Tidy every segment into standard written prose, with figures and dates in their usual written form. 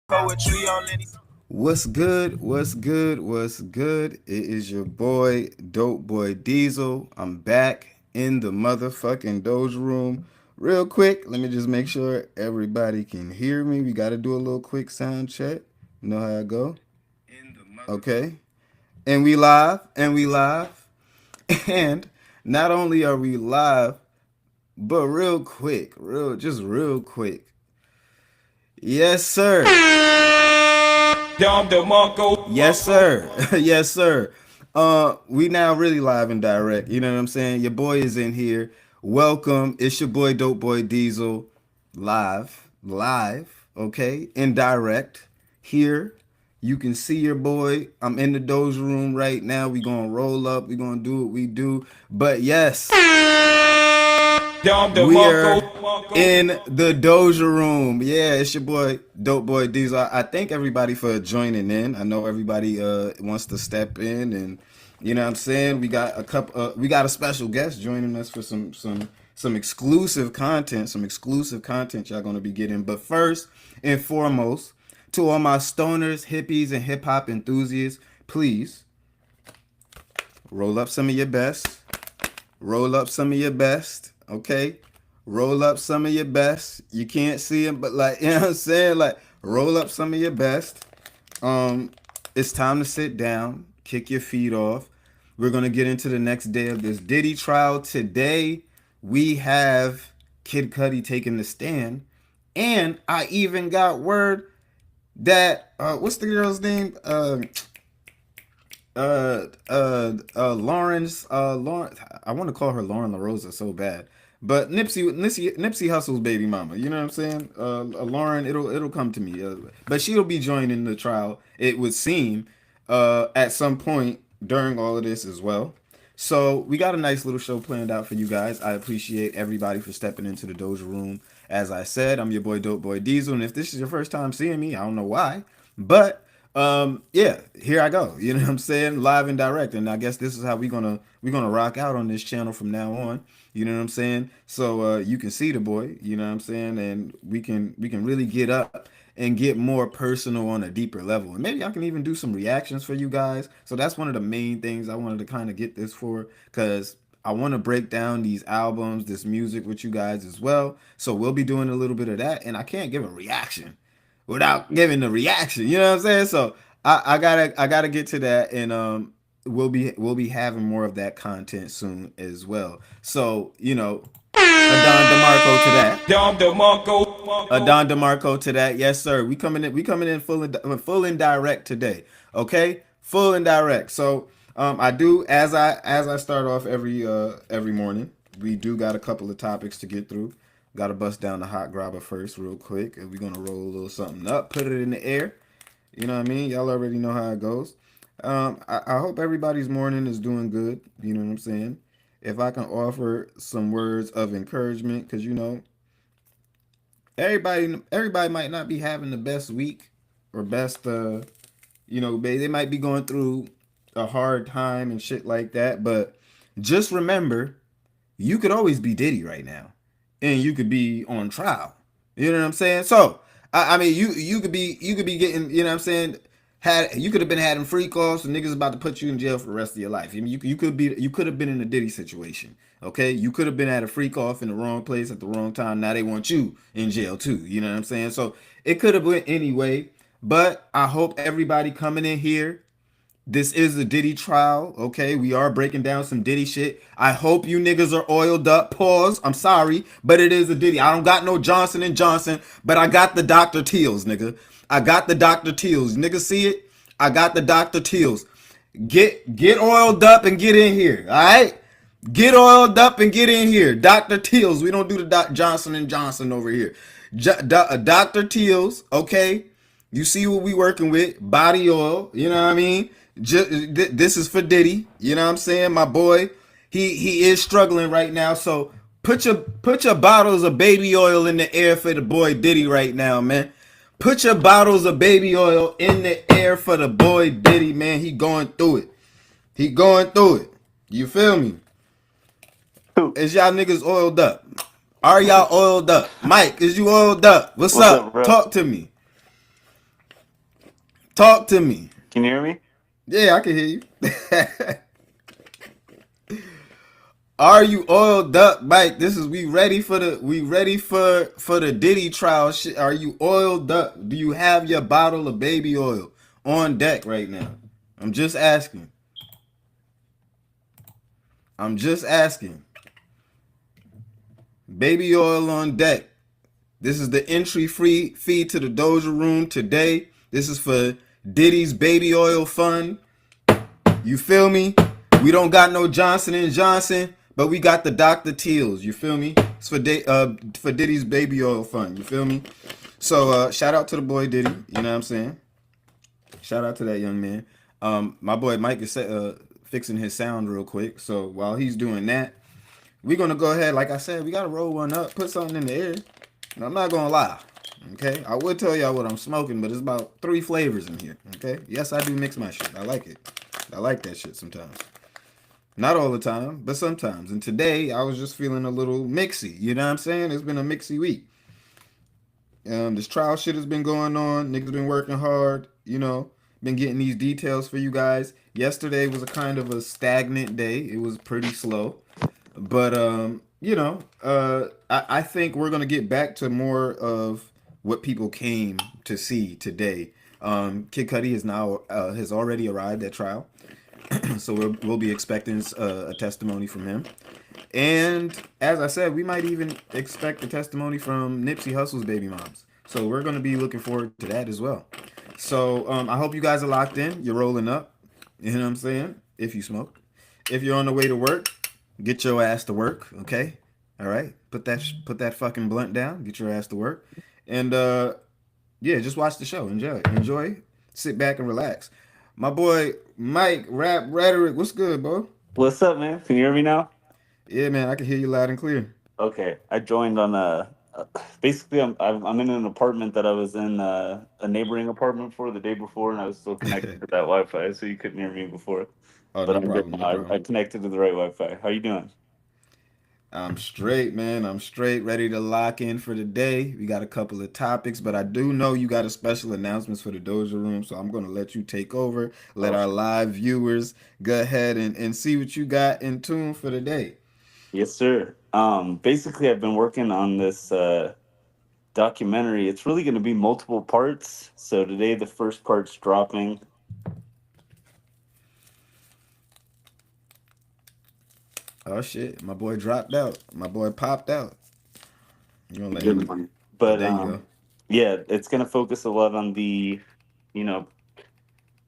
Poetry on any. What's good? What's good? What's good? It is your boy, Dope Boy Diesel. I'm back in the motherfucking Doge room. Real quick, let me just make sure everybody can hear me. We got to do a little quick sound check. You know how I go? Okay. And we live, and we live. And not only are we live, but real quick. Yes, sir. Yes, sir. Yes, sir. We now really live and direct. You know what I'm saying? Your boy is in here. Welcome. It's your boy Dope Boy Diesel. Live. Okay, in direct. Here, you can see your boy. I'm in the Doge room right now. We gonna roll up. We gonna do what we do. But yes, we are in the Doja room. Yeah, it's your boy, Dope Boy Diesel. I thank everybody for joining in. I know everybody wants to step in, and you know what I'm saying. We got a special guest joining us for some exclusive content. Some exclusive content y'all gonna be getting. But first and foremost, to all my stoners, hippies, and hip hop enthusiasts, please roll up some of your best. Roll up some of your best, okay? Roll up some of your best. You can't see them, but like, you know what I'm saying? Like, roll up some of your best. It's time to sit down, kick your feet off. We're gonna get into the next day of this Diddy trial. Today, we have Kid Cudi taking the stand. And I even got word that what's the girl's name? Lawrence. I want to call her Lauren LaRosa so bad, but Nipsey Hussle's baby mama. You know what I'm saying? Lauren, it'll come to me. But she'll be joining the trial. It would seem, at some point during all of this as well. So we got a nice little show planned out for you guys. I appreciate everybody for stepping into the Doja room. As I said, I'm your boy Dope Boy Diesel, and if this is your first time seeing me, I don't know why, but yeah, here I go. You know what I'm saying? Live and direct. And I guess this is how we're gonna rock out on this channel from now on. You know what I'm saying? So you can see the boy, you know what I'm saying? And we can really get up and get more personal on a deeper level. And maybe I can even do some reactions for you guys. So that's one of the main things I wanted to kind of get this for, because I want to break down these albums, this music with you guys as well. So we'll be doing a little bit of that. And I can't give a reaction without giving the reaction. You know what I'm saying? So I gotta get to that, and we'll be having more of that content soon as well. So Adon DeMarco to that. Adon DeMarco to that. Yes, sir. We coming in full and direct today. Okay, full and direct. So I do, as I start off every morning. We do got a couple of topics to get through. Got to bust down the hot grabber first, real quick, and we're gonna roll a little something up, put it in the air. You know what I mean? Y'all already know how it goes. I hope everybody's morning is doing good. You know what I'm saying? If I can offer some words of encouragement, because everybody might not be having the best week or best they might be going through a hard time and shit like that. But just remember, you could always be Diddy right now, and you could be on trial. You know what I'm saying? So I mean, you could be getting, you know what I'm saying, you could have been having free calls, so niggas about to put you in jail for the rest of your life. I mean, you could have been in a Diddy situation. Okay, you could have been at a free off in the wrong place at the wrong time. Now they want you in jail too. You know what I'm saying? So it could have went anyway. But I hope everybody coming in here, this is the Diddy trial, okay? We are breaking down some Diddy shit. I hope you niggas are oiled up. Pause. I'm sorry, but it is a Diddy. I don't got no Johnson and Johnson, but I got the Dr. Teals, nigga. I got the Dr. Teals. Nigga, see it? I got the Dr. Teals. Get oiled up and get in here, all right? Get oiled up and get in here. Dr. Teals. We don't do the Johnson and Johnson over here. Dr. Teals, okay? You see what we working with? Body oil, you know what I mean? This is for Diddy, you know what I'm saying? My boy, he is struggling right now, so put your bottles of baby oil in the air for the boy Diddy right now, man. Put your bottles of baby oil in the air for the boy Diddy, man. He going through it. He going through it. You feel me? Is y'all niggas oiled up? Are y'all oiled up? Mike, is you oiled up? What's What's up, up? bro? Talk to me. Talk to me. Can you hear me? Yeah, I can hear you. Are you oiled up, Mike? This is we ready for the Diddy trial shit. Are you oiled up? Do you have your bottle of baby oil on deck right now? I'm just asking. I'm just asking. Baby oil on deck. This is the entry free fee to the Doja room today. This is for Diddy's baby oil fund. You feel me? We don't got no Johnson and Johnson, but we got the Dr. Teals. You feel me? It's for Diddy's baby oil fund. You feel me? So shout out to the boy Diddy. You know what I'm saying? Shout out to that young man. My boy Mike is fixing his sound real quick. So while he's doing that, we're gonna go ahead. Like I said, we gotta roll one up, put something in the air. And I'm not gonna lie. Okay, I would tell y'all what I'm smoking, but it's about 3 flavors in here. Okay, yes, I do mix my shit. I like it. I like that shit sometimes. Not all the time, but sometimes. And today I was just feeling a little mixy. You know what I'm saying? It's been a mixy week. This trial shit has been going on. Niggas been working hard. Been getting these details for you guys. Yesterday was a kind of a stagnant day. It was pretty slow. But I think we're gonna get back to more of what people came to see today. Kid Cudi is now has already arrived at trial, so we'll be expecting a testimony from him. And as I said, we might even expect a testimony from Nipsey Hussle's baby moms. So we're gonna be looking forward to that as well. So I hope you guys are locked in. You're rolling up. You know what I'm saying? If you smoke, if you're on the way to work, get your ass to work. Okay, all right. Put that fucking blunt down. Get your ass to work, and yeah, just watch the show. Enjoy. Sit back and relax. My boy Mike, rap rhetoric. What's good, bro? What's up, man? Can you hear me now? Yeah, man, I can hear you loud and clear. Okay, I joined on basically, I'm in an apartment that I was in a neighboring apartment for the day before, and I was still connected to that Wi-Fi, so you couldn't hear me before. Oh, But no I'm good problem, no now. I problem. connected to the right Wi-Fi. How you doing? I'm straight, man. I'm straight, ready to lock in for the day. We got a couple of topics, but I do know you got a special announcements for the Doja Room, so I'm gonna let you take over. Let Oh, our live viewers go ahead and see what you got in tune for the day. yes, sir. Basically, I've been working on this documentary. It's really going to be multiple parts. So today, the first part's dropping. Oh shit, my boy dropped out. My boy popped out. You gonna let Good him? one. Oh, But there you go. yeah, it's going to focus a lot on the, you know,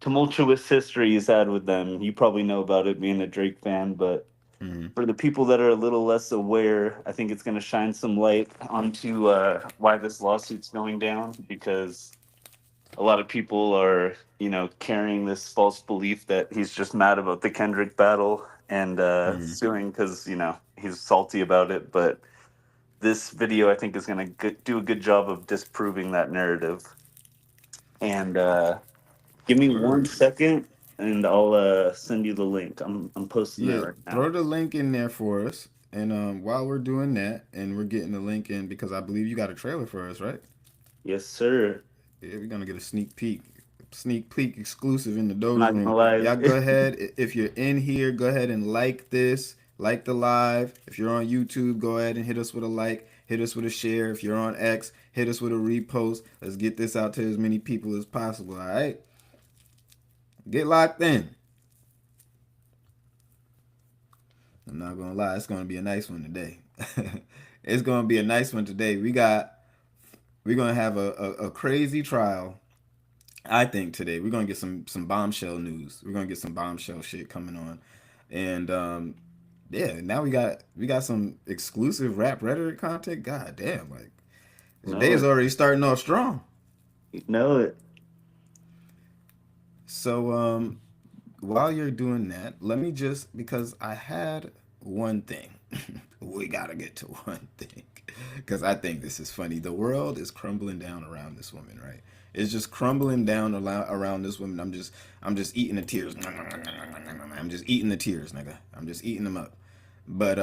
tumultuous history he's had with them. You probably know about it being a Drake fan, but Hmm. for the people that are a little less aware, I think it's going to shine some light onto why this lawsuit's going down because a lot of people are, carrying this false belief that he's just mad about the Kendrick battle and Hmm. suing because, he's salty about it. But this video, I think, is going to do a good job of disproving that narrative. And give me one Word. second, and I'll send you the link. I'm posting it Yeah, right now. throw the link in there for us. And while we're doing that, and we're getting the link in, because I believe you got a trailer for us, right? Yes, sir. Yeah, we're gonna get a sneak peek exclusive in the I'm Doja not gonna room. lie. Y'all go ahead if you're in here, go ahead and like this, like the live. If you're on YouTube, go ahead and hit us with a like, hit us with a share. If you're on X, hit us with a repost. Let's get this out to as many people as possible. All right, get locked in. I'm not gonna lie, it's gonna be a nice one today. It's gonna be a nice one today. We're gonna have a crazy trial. I think today we're gonna get some bombshell news. We're gonna get some bombshell shit coming on, and yeah, now we got some exclusive rap rhetoric content. God damn, like today know is it. already starting off strong. You know it. So while you're doing that, let me just because I had one thing. We gotta get to one thing because I think this is funny. The world is crumbling down around this woman, right? It's just crumbling down around this woman. I'm just eating the tears. I'm just eating the tears, nigga. I'm just eating them up. But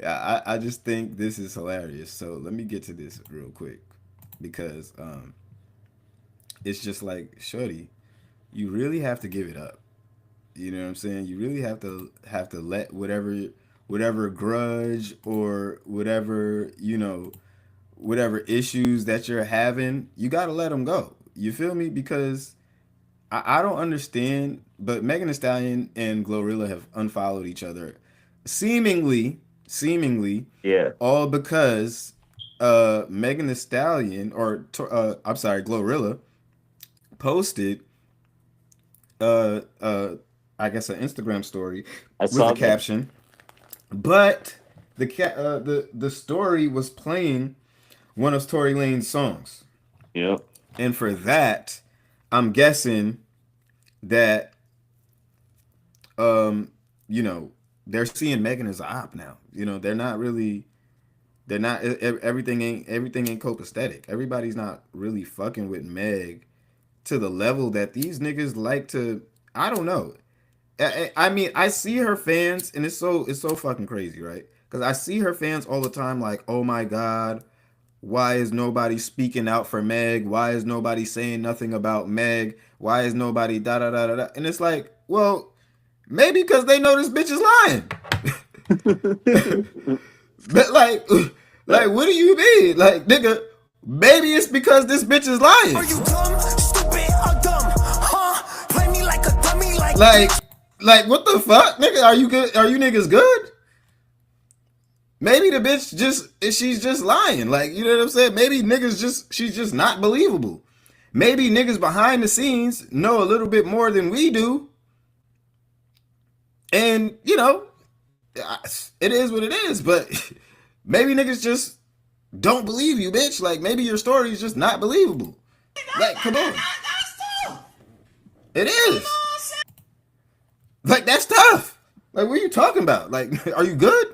I just think this is hilarious. So let me get to this real quick because it's just like, shorty, you really have to give it up. You know what I'm saying? You really have to let whatever grudge or whatever, whatever issues that you're having, you got to let them go. You feel me? Because I don't understand, but Megan Thee Stallion and Glorilla have unfollowed each other, seemingly, Yeah, all because Megan Thee Stallion, or I'm sorry, Glorilla posted uh uh I guess an Instagram story I with a saw that. caption, but the story was playing one of Tory Lane's songs, Yep. and for that, I'm guessing that um you know they're seeing Megan as a op now. They're not really. They're not. Everything ain't copacetic. Everybody's not really fucking with Meg to the level that these niggas like to. I don't know. I mean, I see her fans, and it's so fucking crazy, right? Because I see her fans all the time, like, oh my god, why is nobody speaking out for Meg? Why is nobody saying nothing about Meg? Why is nobody da da da da da? And it's like, well, maybe because they know this bitch is lying. But like, what do you mean? Like, nigga, maybe it's because this bitch is lying. Are you dumb, stupid, or dumb? Huh? Play me like a dummy, Like, like, what the fuck, nigga? Are you good? Are you niggas good? Maybe the bitch she's just lying. Like, you know what I'm saying? Maybe niggas she's just not believable. Maybe niggas behind the scenes know a little bit more than we do. And, it is what it is. But maybe niggas just don't believe you, bitch. Like, maybe your story is just not believable. Like, come on. It is. Like, that's tough. Like, what are you talking about? Like, are you good?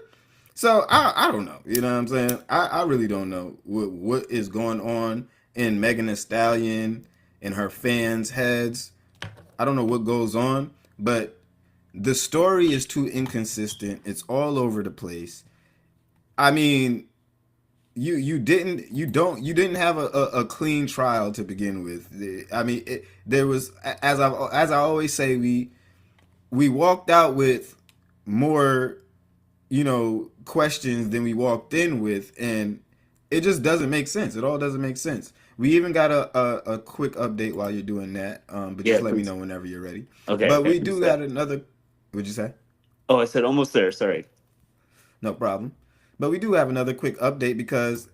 So I don't know. You know what I'm saying? I really don't know what is going on in Megan Thee Stallion and her fans' heads. I don't know what goes on, but the story is too inconsistent. It's all over the place. I mean, you didn't have a clean trial to begin with. I mean, there was, as I always say, we walked out with more questions than we walked in with, and it just doesn't make sense. It all doesn't make sense. We even got a quick update while you're doing that, but Yeah, just let me please. know whenever you're ready. Okay, But we almost do there. got another. What'd you say? Oh, I said almost there. Sorry. No problem. But we do have another quick update because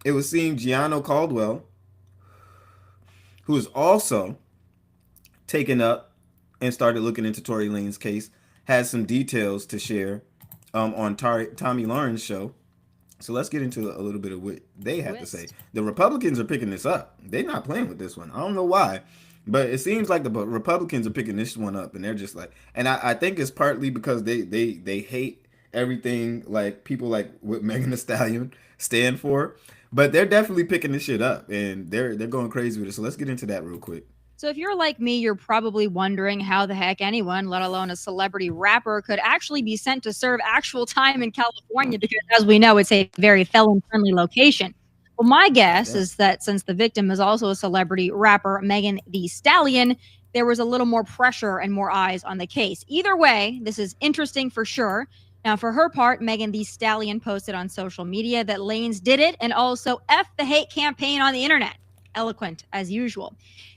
it was seen Gianno Caldwell, who is also taken up and started looking into Tory Lane's case, has some details to share on Tommy Lauren's show. So let's get into a little bit of what they have to say. Twist. The Republicans are picking this up. They're not playing with this one. I don't know why, but it seems like the Republicans are picking this one up, and they're just like, and I think it's partly because they hate everything like people like what Megan Thee Stallion stand for, but they're definitely picking this shit up, and they're going crazy with it. So let's get into that real quick. So, if you're like me, you're probably wondering how the heck anyone, let alone a celebrity rapper, could actually be sent to serve actual time in California because, as we know, it's a very felon friendly location. Well, my guess Damn. is that since the victim is also a celebrity rapper, Megan the Stallion, there was a little more pressure and more eyes on the case. Either way, this is interesting for sure. Now, for her part, Megan the Stallion posted on social media that Lanes did it and also F the hate campaign on the internet. Eloquent as usual.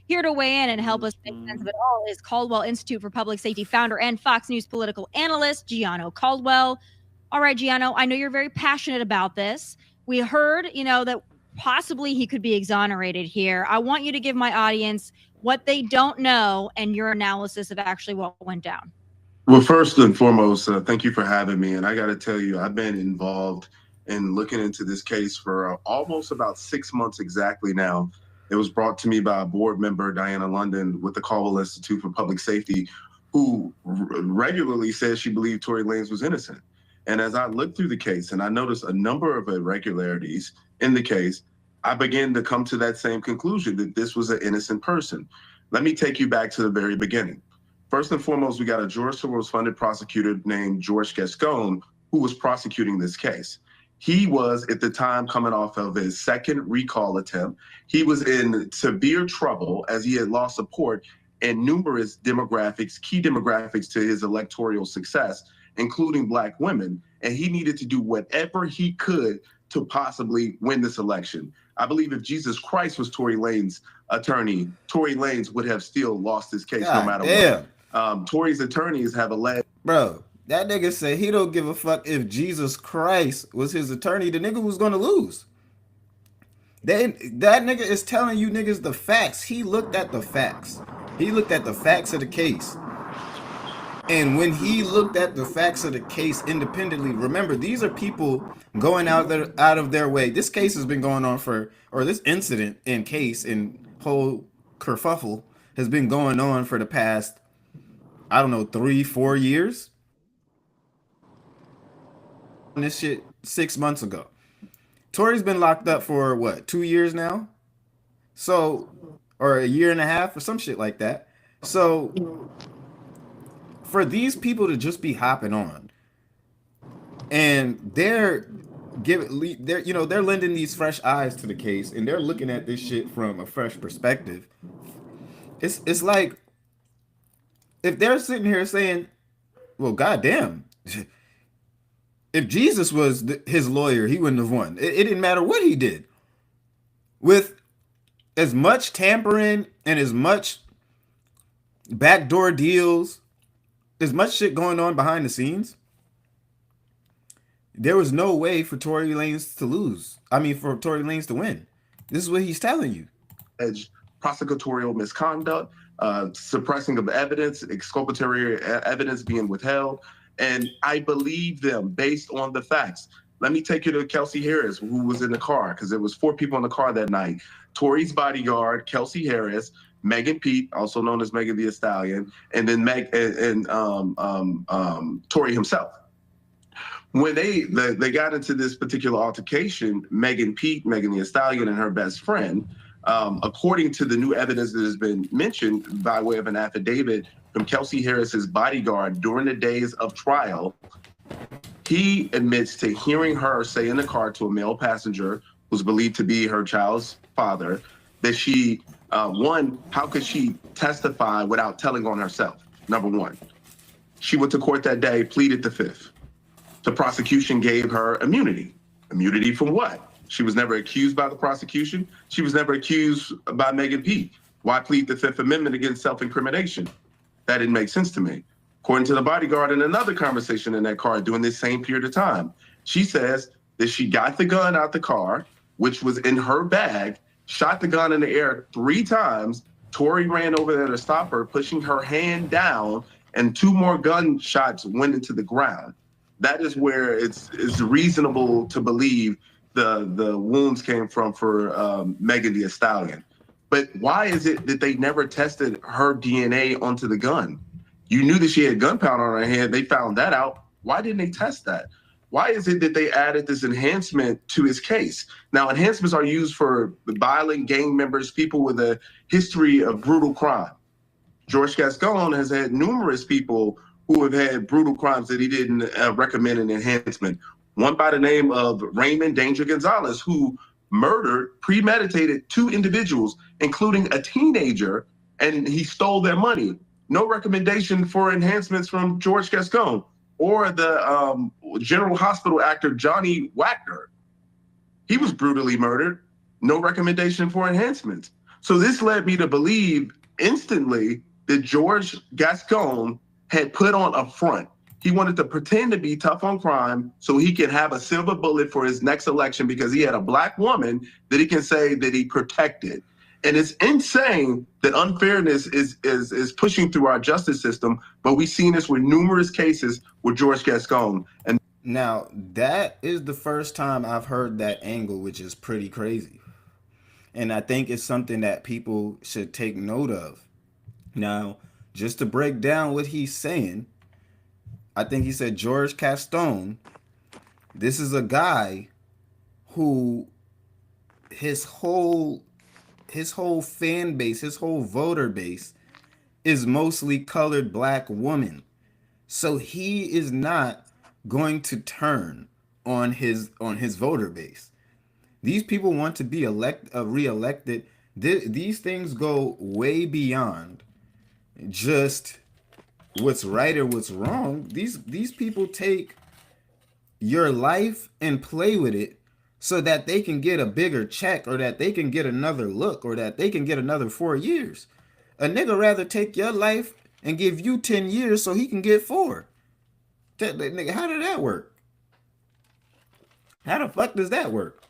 Here to weigh in and help us make sense of Mhm. it all is Caldwell Institute for Public Safety founder and Fox News political analyst, Gianno Caldwell. All right, Gianno, I know you're very passionate about this. We heard, that possibly he could be exonerated here. I want you to give my audience what they don't know and your analysis of actually what went down. Well, first and foremost, thank you for having me. And I got to tell you, I've been involved in looking into this case for almost about 6 months exactly now. It was brought to me by a board member, Diana London, with the Caldwell Institute for Public Safety, who regularly says she believed Tory Lanez was innocent. And as I looked through the case and I noticed a number of irregularities in the case, I began to come to that same conclusion that this was an innocent person. Let me take you back to the very beginning. First and foremost, we got a George Soros funded prosecutor named George Gascon who was prosecuting this case. He was at the time coming off of his second recall attempt. He was in severe trouble as he had lost support in numerous demographics, key demographics to his electoral success, including black women. And he needed to do whatever he could to possibly win this election. I believe if Jesus Christ was Tory Lane's attorney, Tory Lanez would have still lost his case no God matter damn. what. Tory's attorneys have alleged. Bro, that nigga said he don't give a fuck if Jesus Christ was his attorney. The nigga was gonna lose. That nigga is telling you niggas the facts. He looked at the facts. He looked at the facts of the case. And when he looked at the facts of the case independently, remember, these are people going out of their way. This case has been going on or this incident and case and whole kerfuffle has been going on for the past, I don't know, 3-4 years. This shit 6 months ago. Tory's been locked up for what, 2 years now? So, or a year and a half or some shit like that. So, for these people to just be hopping on and they're lending these fresh eyes to the case and they're looking at this shit from a fresh perspective. It's like if they're sitting here saying, well, goddamn, if Jesus was his lawyer, he wouldn't have won. It didn't matter what he did. With as much tampering and as much backdoor deals, as much shit going on behind the scenes, there was no way for Tory Lanez to lose. I mean, for Tory Lanez to win. This is what he's telling you. Prosecutorial misconduct, suppressing of evidence, exculpatory evidence being withheld. And I believe them based on the facts. Let me take you to Kelsey Harris, who was in the car, because there was 4 people in the car that night. Tory's bodyguard, Kelsey Harris, Megan Pete, also known as Megan Thee Stallion, and then Tory himself. When they got into this particular altercation, Megan Pete, Megan Thee Stallion, and her best friend, according to the new evidence that has been mentioned by way of an affidavit from Kelsey Harris's bodyguard during the days of trial, he admits to hearing her say in the car to a male passenger who's believed to be her child's father that she, one, how could she testify without telling on herself? Number one, she went to court that day, pleaded the fifth. The prosecution gave her immunity. Immunity from what? She was never accused by the prosecution. She was never accused by Megan Pete. Why plead the Fifth Amendment against self-incrimination? That didn't make sense to me. According to the bodyguard in another conversation in that car during this same period of time, she says that she got the gun out the car, which was in her bag, shot the gun in the air 3 times. Tory ran over there to stop her, pushing her hand down, and 2 more gunshots went into the ground. That is where it's reasonable to believe the wounds came from for Megan Thee Stallion. But why is it that they never tested her DNA onto the gun? You knew that she had gunpowder on her hand. They found that out. Why didn't they test that? Why is it that they added this enhancement to his case? Now, enhancements are used for violent gang members, people with a history of brutal crime. George Gascon has had numerous people who have had brutal crimes that he didn't recommend an enhancement. One by the name of Raymond Danger Gonzalez, who murdered, premeditated 2 individuals, including a teenager, and he stole their money. No recommendation for enhancements from George Gascon or the General Hospital actor Johnny Wagner. He was brutally murdered. No recommendation for enhancements. So this led me to believe instantly that George Gascon had put on a front. He wanted to pretend to be tough on crime so he could have a silver bullet for his next election because he had a black woman that he can say that he protected. And it's insane that unfairness is pushing through our justice system, but we've seen this with numerous cases with George Gascon. And now, that is the first time I've heard that angle, which is pretty crazy. And I think it's something that people should take note of. Now, just to break down what he's saying, I think he said George Gascon. This is a guy who his whole fan base, his whole voter base is mostly colored black women. So he is not going to turn on his voter base. These people want to be reelected. These things go way beyond just what's right or what's wrong. These people take your life and play with it so that they can get a bigger check or that they can get another look or that they can get another 4 years. A nigga rather take your life and give you 10 years so he can get four. Nigga, how did that work? How the fuck does that work?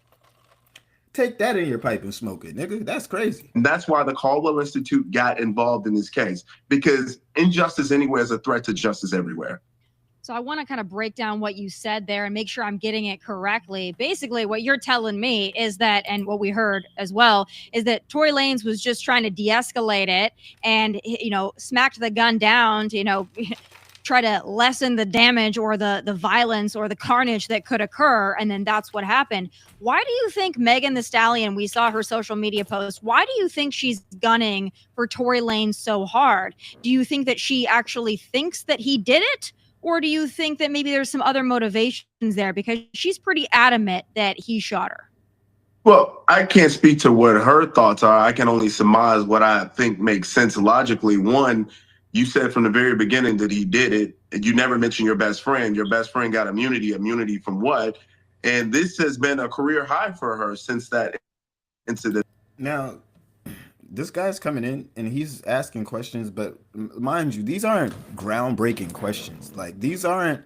Take that in your pipe and smoke it, nigga. That's crazy. And that's why the Caldwell Institute got involved in this case, because injustice anywhere is a threat to justice everywhere. So I want to kind of break down what you said there and make sure I'm getting it correctly. Basically, what you're telling me is that, and what we heard as well, is that Tory Lanez was just trying to de-escalate it and, smacked the gun down to, try to lessen the damage or the violence or the carnage that could occur. And then that's what happened. Why do you think Megan Thee Stallion, we saw her social media post, why do you think she's gunning for Tory Lanez so hard? Do you think that she actually thinks that he did it? Or do you think that maybe there's some other motivations there? Because she's pretty adamant that he shot her. Well, I can't speak to what her thoughts are. I can only surmise what I think makes sense logically. One, you said from the very beginning that he did it. And you never mentioned your best friend. Your best friend got immunity. Immunity from what? And this has been a career high for her since that incident. Now, this guy's coming in and he's asking questions, but mind you, these aren't groundbreaking questions. Like these aren't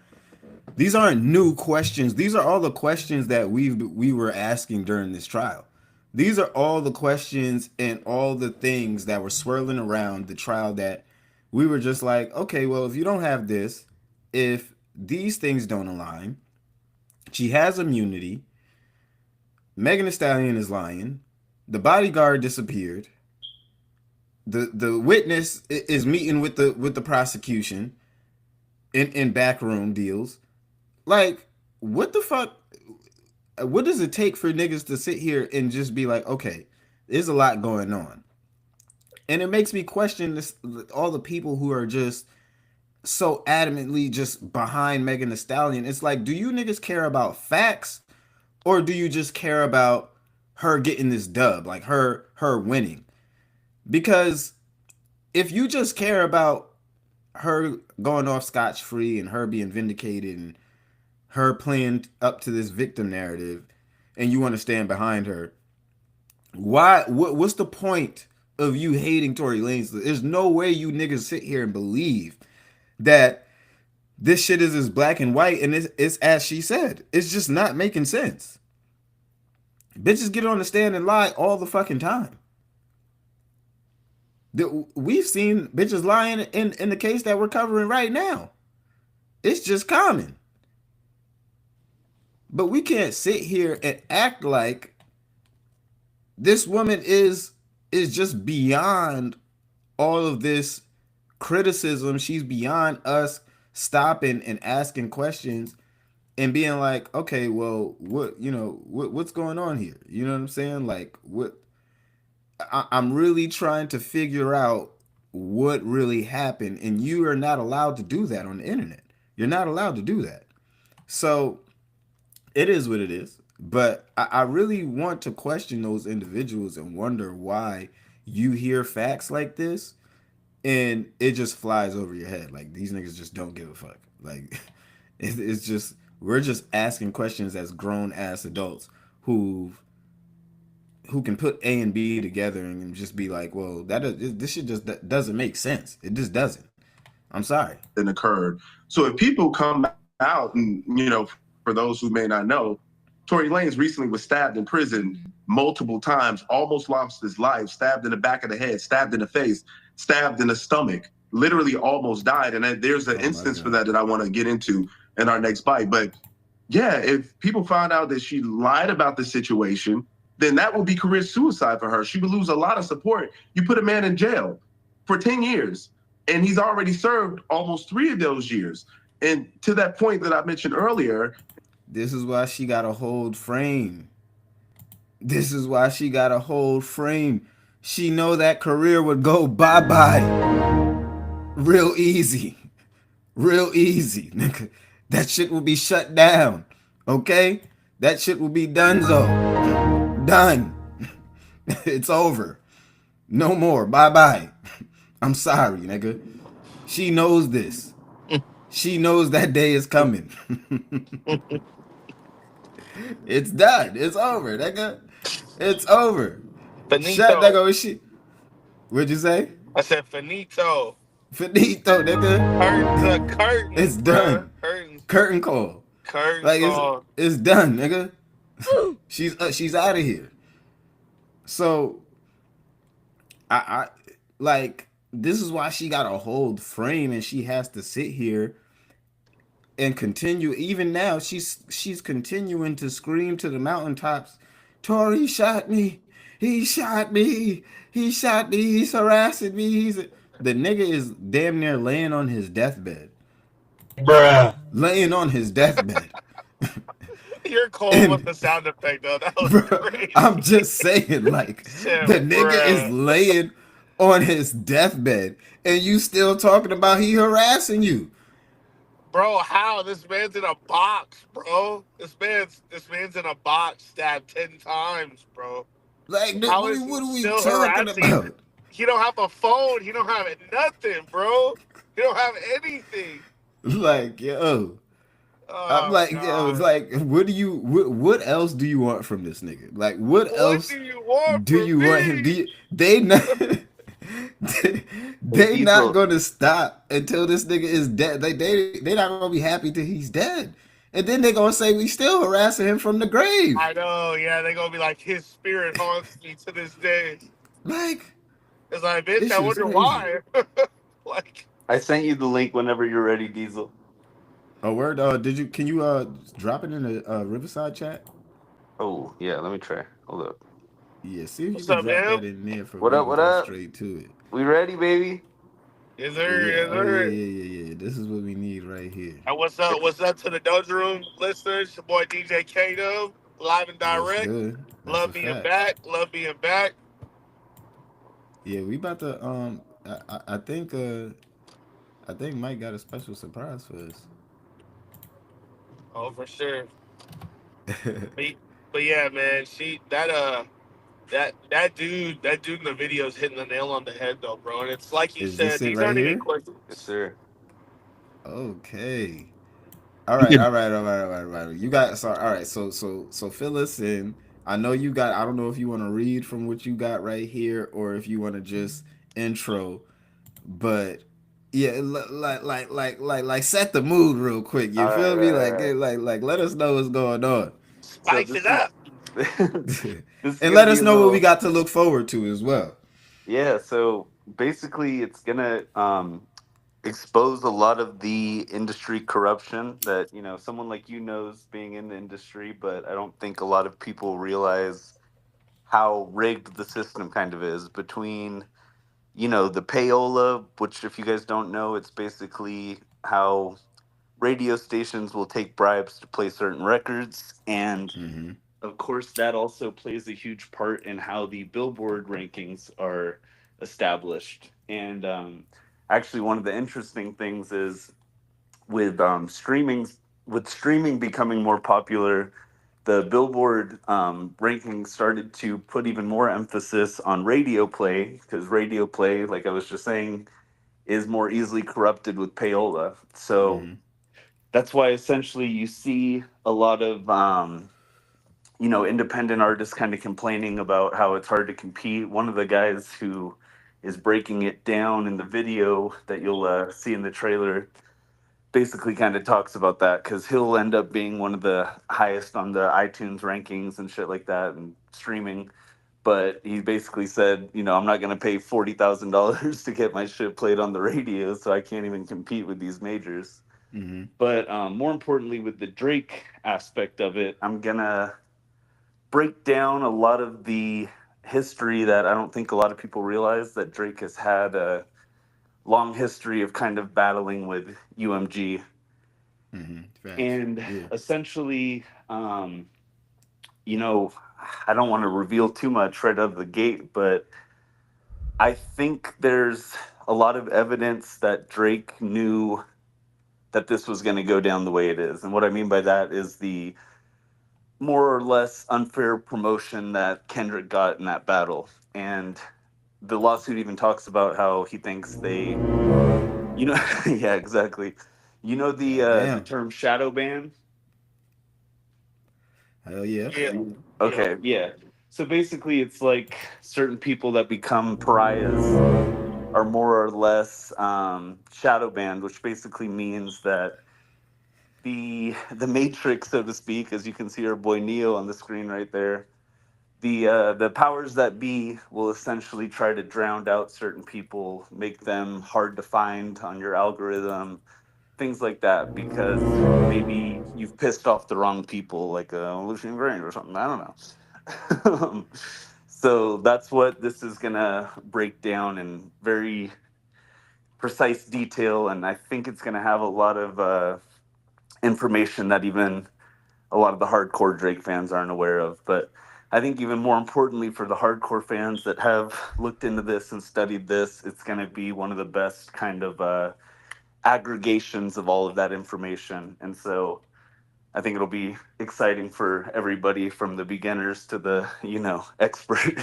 new questions. These are all the questions that we were asking during this trial. These are all the questions and all the things that were swirling around the trial that we were just like, okay, well, if you don't have this, if these things don't align, she has immunity, Megan Thee Stallion is lying, the bodyguard disappeared, the witness is meeting with the prosecution in backroom deals. Like, what the fuck? What does it take for niggas to sit here and just be like, okay, there's a lot going on, and it makes me question this, all the people who are just so adamantly just behind Megan Thee Stallion. It's like, do you niggas care about facts, or do you just care about her getting this dub, like her winning? Because if you just care about her going off scotch free and her being vindicated and her playing up to this victim narrative, and you want to stand behind her, what's the point of you hating Tory Lanez? There's no way you niggas sit here and believe that this shit is as black and white and it's as she said. It's just not making sense. Bitches get on the stand and lie all the fucking time. We've seen bitches lying in the case that we're covering right now. It's just common. But we can't sit here and act like this woman is just beyond all of this criticism. She's beyond us stopping and asking questions and being like, okay, well, what's going on here? You know what I'm saying? Like, what? I'm really trying to figure out what really happened, and you are not allowed to do that on the internet. You're not allowed to do that. So it is what it is. But I really want to question those individuals and wonder why you hear facts like this and it just flies over your head. Like, these niggas just don't give a fuck. Like, it's just, we're just asking questions as grown ass adults who can put A and B together and just be like, well, this shit just doesn't make sense. It just doesn't. I'm sorry. That occurred. So if people come out and, for those who may not know, Tory Lanez recently was stabbed in prison multiple times, almost lost his life, stabbed in the back of the head, stabbed in the face, stabbed in the stomach, literally almost died. And there's an instance for that I want to get into in our next bite. But yeah, if people find out that she lied about the situation, then that would be career suicide for her. She would lose a lot of support. You put a man in jail for 10 years, and he's already served almost 3 of those years. And to that point that I mentioned earlier, this is why she got a hold frame. This is why she got a hold frame. She know that career would go bye-bye. Real easy. Real easy, nigga. That shit will be shut down Okay, that shit will be done. Done. It's over. No more. Bye bye. I'm sorry, nigga. She knows this. She knows that day is coming. It's done. It's over, nigga. It's over. Shut that Finito. go. She. What'd you say? I said finito. Finito, nigga. Curtains are It's curtains, bruh. done. Curtains. Curtain call. Curtain Like call. it's done, nigga. She's out of here. So I like this is why she got a hold frame and she has to sit here and continue. Even now, she's continuing to scream to the mountaintops. Tori shot me. He shot me. He shot me. He's harassing me. The nigga is damn near laying on his deathbed. Bruh. Laying on his deathbed. You're cold with And the sound effect though. That was bro, I'm crazy. just saying, like, Shit, the nigga is bruh. laying on his deathbed, and you still talking about he harassing you. Bro, how? This man's in a box, bro. This man's in a box stabbed 10 times, bro. Like, How is he what are we still talking harassing? about? He don't have a phone. He don't have nothing, bro. He don't have anything. Like, yo, I'm Oh like, yo, it's god. like, what else do you want from this nigga? Like, what What else do you want do from you want him? me? They not, Hey, they not Diesel. gonna stop until this nigga is dead. They not gonna be happy till he's dead, and then they gonna say we still harassing him from the grave. I know, yeah, they gonna be like his spirit haunts me to this day. Like, It's like, bitch, this I shit's wonder crazy. why. Like, I sent you the link whenever you're ready, Diesel. Oh, word. Did you? Can you drop it in the Riverside chat? Oh, yeah, let me try. Hold up. Yeah, see if you what's can up, drop man? that in there for What we up? can What go up? straight to it. We ready, baby? Is there? Yeah. Is Oh yeah, there? yeah, yeah, yeah. This is what we need right here. And what's up? What's up to the Doja Room listeners? Your boy DJ Kato, live and What's direct. good? That's a Love being fact. back. Love being back. Yeah, we about to I think Mike got a special surprise for us. Oh, for sure. But, but yeah, man, that dude in the video is hitting the nail on the head though, bro. And it's like he Is this said, it these right aren't even here? Yes, questions. sir. Okay. All right, all right, all right, all right, all right. You got so all right. So fill us in. I know you got. I don't know if you want to read from what you got right here or if you want to just intro, but yeah, like set the mood real quick. You All right, feel me? right, right, right. Like let us know what's going on, So Spice it this is up. this is and gonna let be us a know what we little. got to look forward to as well. Yeah. So basically, it's gonna expose a lot of the industry corruption that someone like you knows being in the industry, but I don't think a lot of people realize how rigged the system kind of is between the payola, which if you guys don't know, it's basically how radio stations will take bribes to play certain records, and Mm-hmm. of course that also plays a huge part in how the Billboard rankings are established. And actually, one of the interesting things is with streaming becoming more popular, the Billboard rankings started to put even more emphasis on radio play, because radio play, like I was just saying, is more easily corrupted with payola. So Mm-hmm. that's why essentially you see a lot of independent artists kind of complaining about how it's hard to compete. One of the guys who is breaking it down in the video that you'll see in the trailer basically kind of talks about that, because he'll end up being one of the highest on the iTunes rankings and shit like that and streaming. But he basically said, I'm not going to pay $40,000 to get my shit played on the radio, so I can't even compete with these majors. Mm-hmm. But more importantly, with the Drake aspect of it, I'm going to break down a lot of the history that I don't think a lot of people realize, that Drake has had a long history of kind of battling with UMG. Mm-hmm. Facts. And Yeah. essentially, you know, I don't want to reveal too much right out of the gate, but I think there's a lot of evidence that Drake knew that this was going to go down the way it is. And what I mean by that is the more or less unfair promotion that Kendrick got in that battle. And the lawsuit even talks about how he thinks they, yeah, exactly. You know the Damn. term shadow ban? Hell yeah. Yeah. Okay, yeah. So basically, it's like certain people that become pariahs are more or less shadow banned, which basically means that the Matrix, so to speak, as you can see our boy Neo on the screen right there, the powers that be will essentially try to drown out certain people, make them hard to find on your algorithm, things like that, because maybe you've pissed off the wrong people, like Lucian Grain or something. I don't know. So that's what this is gonna break down in very precise detail, and I think it's gonna have a lot of information that even a lot of the hardcore Drake fans aren't aware of. But I think even more importantly for the hardcore fans that have looked into this and studied this, it's going to be one of the best kind of aggregations of all of that information. And so I think it'll be exciting for everybody from the beginners to the, expert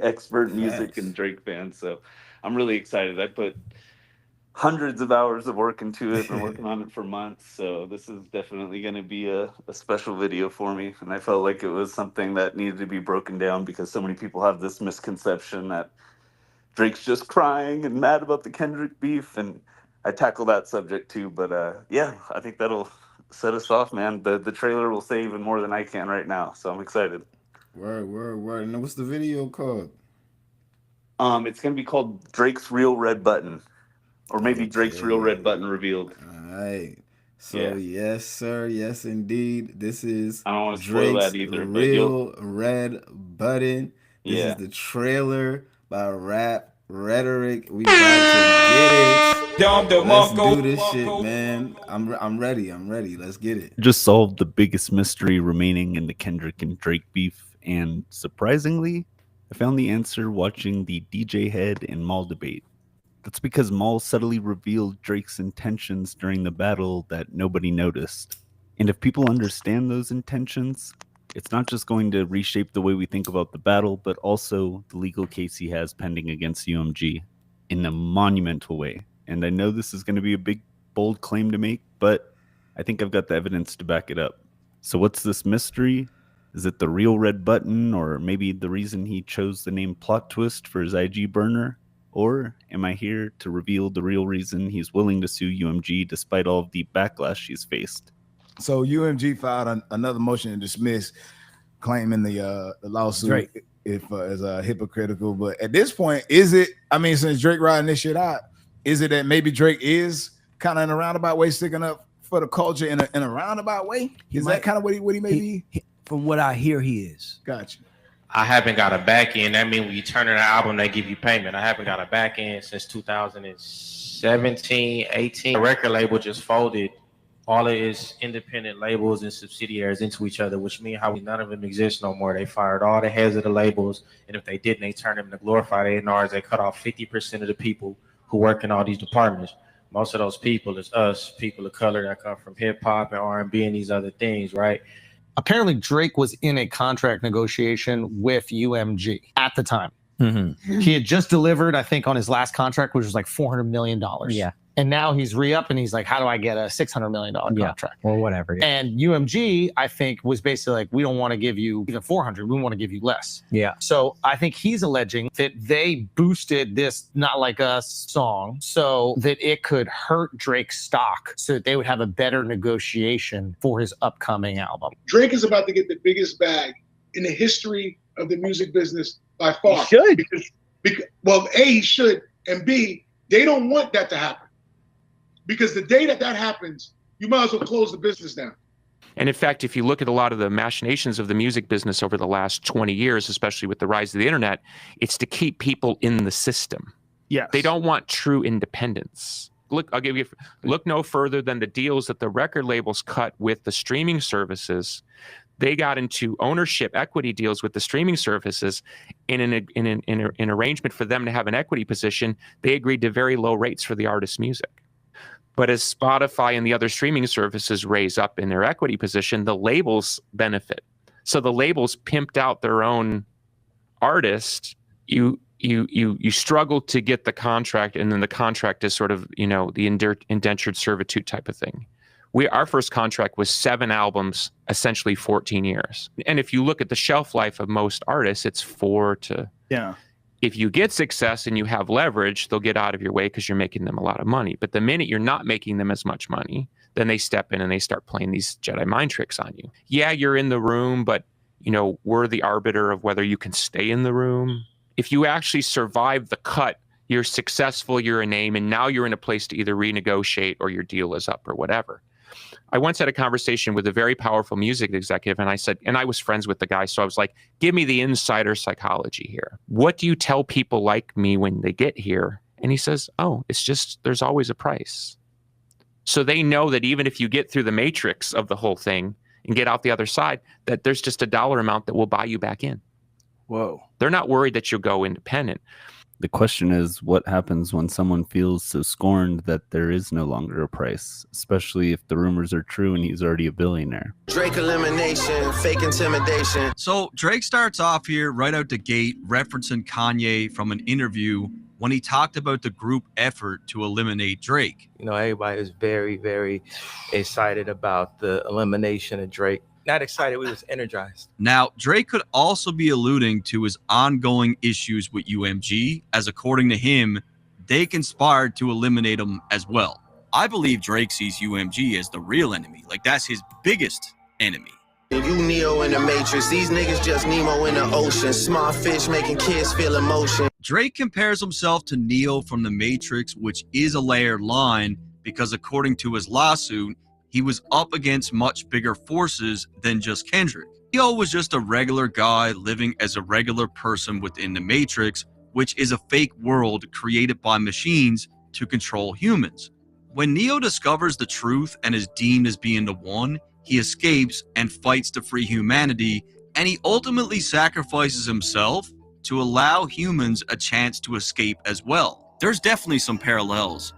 expert music Facts. and Drake fans. So I'm really excited. I put hundreds of hours of work into it, been working on it for months. So this is definitely going to be a special video for me. And I felt like it was something that needed to be broken down because so many people have this misconception that Drake's just crying and mad about the Kendrick beef. And I tackle that subject too. But yeah, I think that'll set us off, man. The trailer will say even more than I can right now. So I'm excited. Word, word, word. And what's the video called? It's going to be called Drake's Real Red Button, or maybe Drake's Real Red Okay. Button Revealed. All right. So Yeah. yes, sir. Yes, indeed. This is I don't want to spoil that Drake's either, but you'll, real red button. This is yeah. the trailer by Rap Rhetoric. We about to get it. Let's do this shit, man. I'm ready. I'm ready. Let's get it. Just solved the biggest mystery remaining in the Kendrick and Drake beef, and surprisingly, I found the answer watching the DJ Head and Maul debate. That's because Maul subtly revealed Drake's intentions during the battle that nobody noticed. And if people understand those intentions, it's not just going to reshape the way we think about the battle, but also the legal case he has pending against UMG in a monumental way. And I know this is going to be a big, bold claim to make, but I think I've got the evidence to back it up. So, what's this mystery? Is it the real red button, or maybe the reason he chose the name Plot Twist for his IG burner? Or am I here to reveal the real reason he's willing to sue UMG despite all of the backlash he's faced? So UMG filed another motion to dismiss, claiming the lawsuit Drake. As hypocritical. But at this point, is it? I mean, since Drake riding this shit out, is it that maybe Drake is kind of in a roundabout way sticking up for the culture in a roundabout way? Is that kind of what he may be? From what I hear, he is. Gotcha. I haven't got a back end. That means when you turn in an album, they give you payment. I haven't got a back end since 2017, 18. The record label just folded all of its independent labels and subsidiaries into each other, which means how none of them exist no more. They fired all the heads of the labels, and if they didn't, they turned them into glorified A&Rs. They cut off 50% of the people who work in all these departments. Most of those people is us, people of color that come from hip hop and R&B and these other things, right? Apparently Drake was in a contract negotiation with UMG at the time. Mm-hmm. He had just delivered, I think, on his last contract, which was like $400 million. Yeah. And now he's re-up and he's like, how do I get a $600 million contract? Or whatever. Yeah. And UMG, I think, was basically like, we don't want to give you even 400. We want to give you less. Yeah. So I think he's alleging that they boosted this Not Like Us song so that it could hurt Drake's stock so that they would have a better negotiation for his upcoming album. Drake is about to get the biggest bag in the history of the music business by far. He should. Because, well, A, he should, and B, they don't want that to happen. Because the day that happens, you might as well close the business down. And in fact, if you look at a lot of the machinations of the music business over the last 20 years, especially with the rise of the internet, it's to keep people in the system. Yes. They don't want true independence. Look no further than the deals that the record labels cut with the streaming services. They got into ownership equity deals with the streaming services. In an arrangement for them to have an equity position, they agreed to very low rates for the artist's music. But as Spotify and the other streaming services raise up in their equity position, the labels benefit. So the labels pimped out their own artist. You struggle to get the contract, and then the contract is sort of, you know, the indentured servitude type of thing. Our first contract was 7 albums, essentially 14 years. And if you look at the shelf life of most artists, it's 4 to... Yeah. If you get success and you have leverage, they'll get out of your way because you're making them a lot of money. But the minute you're not making them as much money, then they step in and they start playing these Jedi mind tricks on you. Yeah, you're in the room, but, you know, we're the arbiter of whether you can stay in the room. If you actually survive the cut, you're successful, you're a name, and now you're in a place to either renegotiate or your deal is up or whatever. I once had a conversation with a very powerful music executive, and I said, and I was friends with the guy, so I was like, give me the insider psychology here. What do you tell people like me when they get here? And he says, oh, it's just, there's always a price. So they know that even if you get through the matrix of the whole thing and get out the other side, that there's just a dollar amount that will buy you back in. Whoa. They're not worried that you'll go independent. The question is, what happens when someone feels so scorned that there is no longer a price, especially if the rumors are true and he's already a billionaire? Drake elimination, fake intimidation. So Drake starts off here right out the gate referencing Kanye from an interview when he talked about the group effort to eliminate Drake. You know, everybody was very, very excited about the elimination of Drake. Not excited, we was energized. Now, Drake could also be alluding to his ongoing issues with UMG, as according to him, they conspired to eliminate him as well. I believe Drake sees UMG as the real enemy, like that's his biggest enemy. You Neo in the Matrix, these niggas just Nemo in the ocean. Small fish making kids feel emotion. Drake compares himself to Neo from the Matrix, which is a layered line, because according to his lawsuit, he was up against much bigger forces than just Kendrick. Neo was just a regular guy living as a regular person within the Matrix, which is a fake world created by machines to control humans. When Neo discovers the truth and is deemed as being the one, he escapes and fights to free humanity, and he ultimately sacrifices himself to allow humans a chance to escape as well. There's definitely some parallels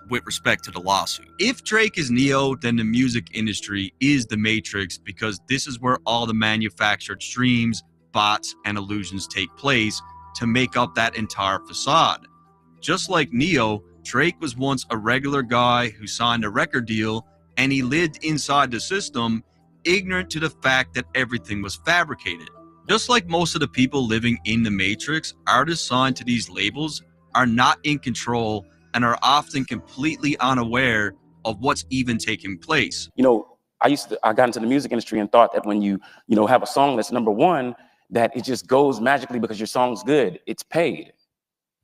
with respect to the lawsuit. If Drake is Neo, then the music industry is the Matrix, because this is where all the manufactured streams, bots, and illusions take place to make up that entire facade. Just like Neo, Drake was once a regular guy who signed a record deal, and he lived inside the system, ignorant to the fact that everything was fabricated. Just like most of the people living in the Matrix, artists signed to these labels are not in control and are often completely unaware of what's even taking place. You know, I got into the music industry and thought that when you have a song that's number one, that it just goes magically because your song's good. It's paid.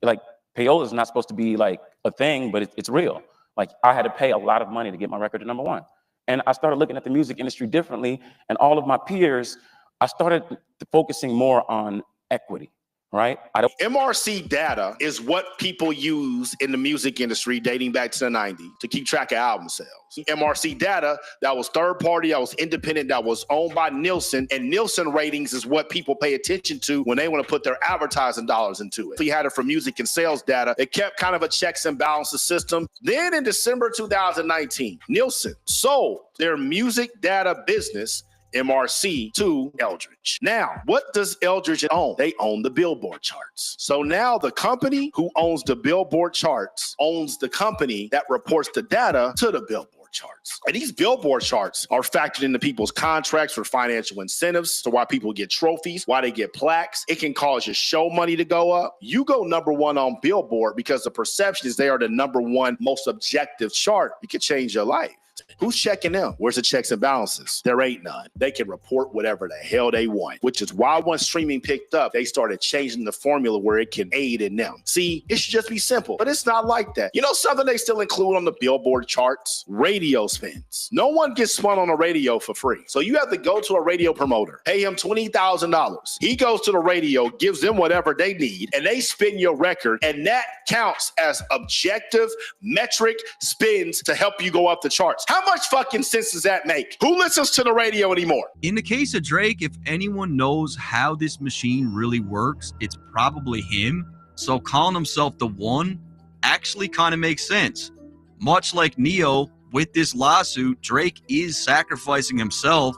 Like, payola is not supposed to be like a thing, but it's real. Like, I had to pay a lot of money to get my record to number one. And I started looking at the music industry differently, and all of my peers, I started focusing more on equity. Right? MRC data is what people use in the music industry dating back to the 90s to keep track of album sales. MRC data, that was third party, that was independent, that was owned by Nielsen, and Nielsen ratings is what people pay attention to when they want to put their advertising dollars into it. We had it for music and sales data. It kept kind of a checks and balances system. Then in December 2019, Nielsen sold their music data business, MRC, to Eldridge. Now, what does Eldridge own? They own the Billboard charts. So now the company who owns the Billboard charts owns the company that reports the data to the Billboard charts. And these Billboard charts are factored into people's contracts for financial incentives, so why people get trophies, why they get plaques. It can cause your show money to go up. You go number one on Billboard because the perception is they are the number one most objective chart. You can change your life. Who's checking them? Where's the checks and balances? There ain't none. They can report whatever the hell they want, which is why once streaming picked up, they started changing the formula where it can aid in them. See, it should just be simple, but it's not like that. You know something they still include on the Billboard charts? Radio spins. No one gets spun on the radio for free. So you have to go to a radio promoter, pay him $20,000. He goes to the radio, gives them whatever they need, and they spin your record, and that counts as objective metric spins to help you go up the charts. How much fucking sense does that make? Who listens to the radio anymore? In the case of Drake, if anyone knows how this machine really works, it's probably him. So calling himself the one actually kind of makes sense. Much like Neo, with this lawsuit, Drake is sacrificing himself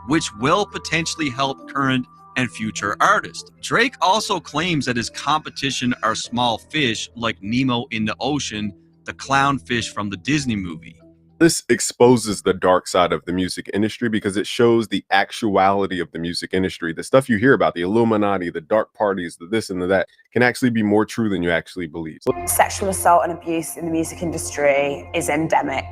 which will potentially help current and future artists. Drake also claims that his competition are small fish like Nemo in the ocean, the clownfish from the Disney movie. This exposes the dark side of the music industry because it shows the actuality of the music industry. The stuff you hear about, the Illuminati, the dark parties, the this and the that, can actually be more true than you actually believe. Sexual assault and abuse in the music industry is endemic.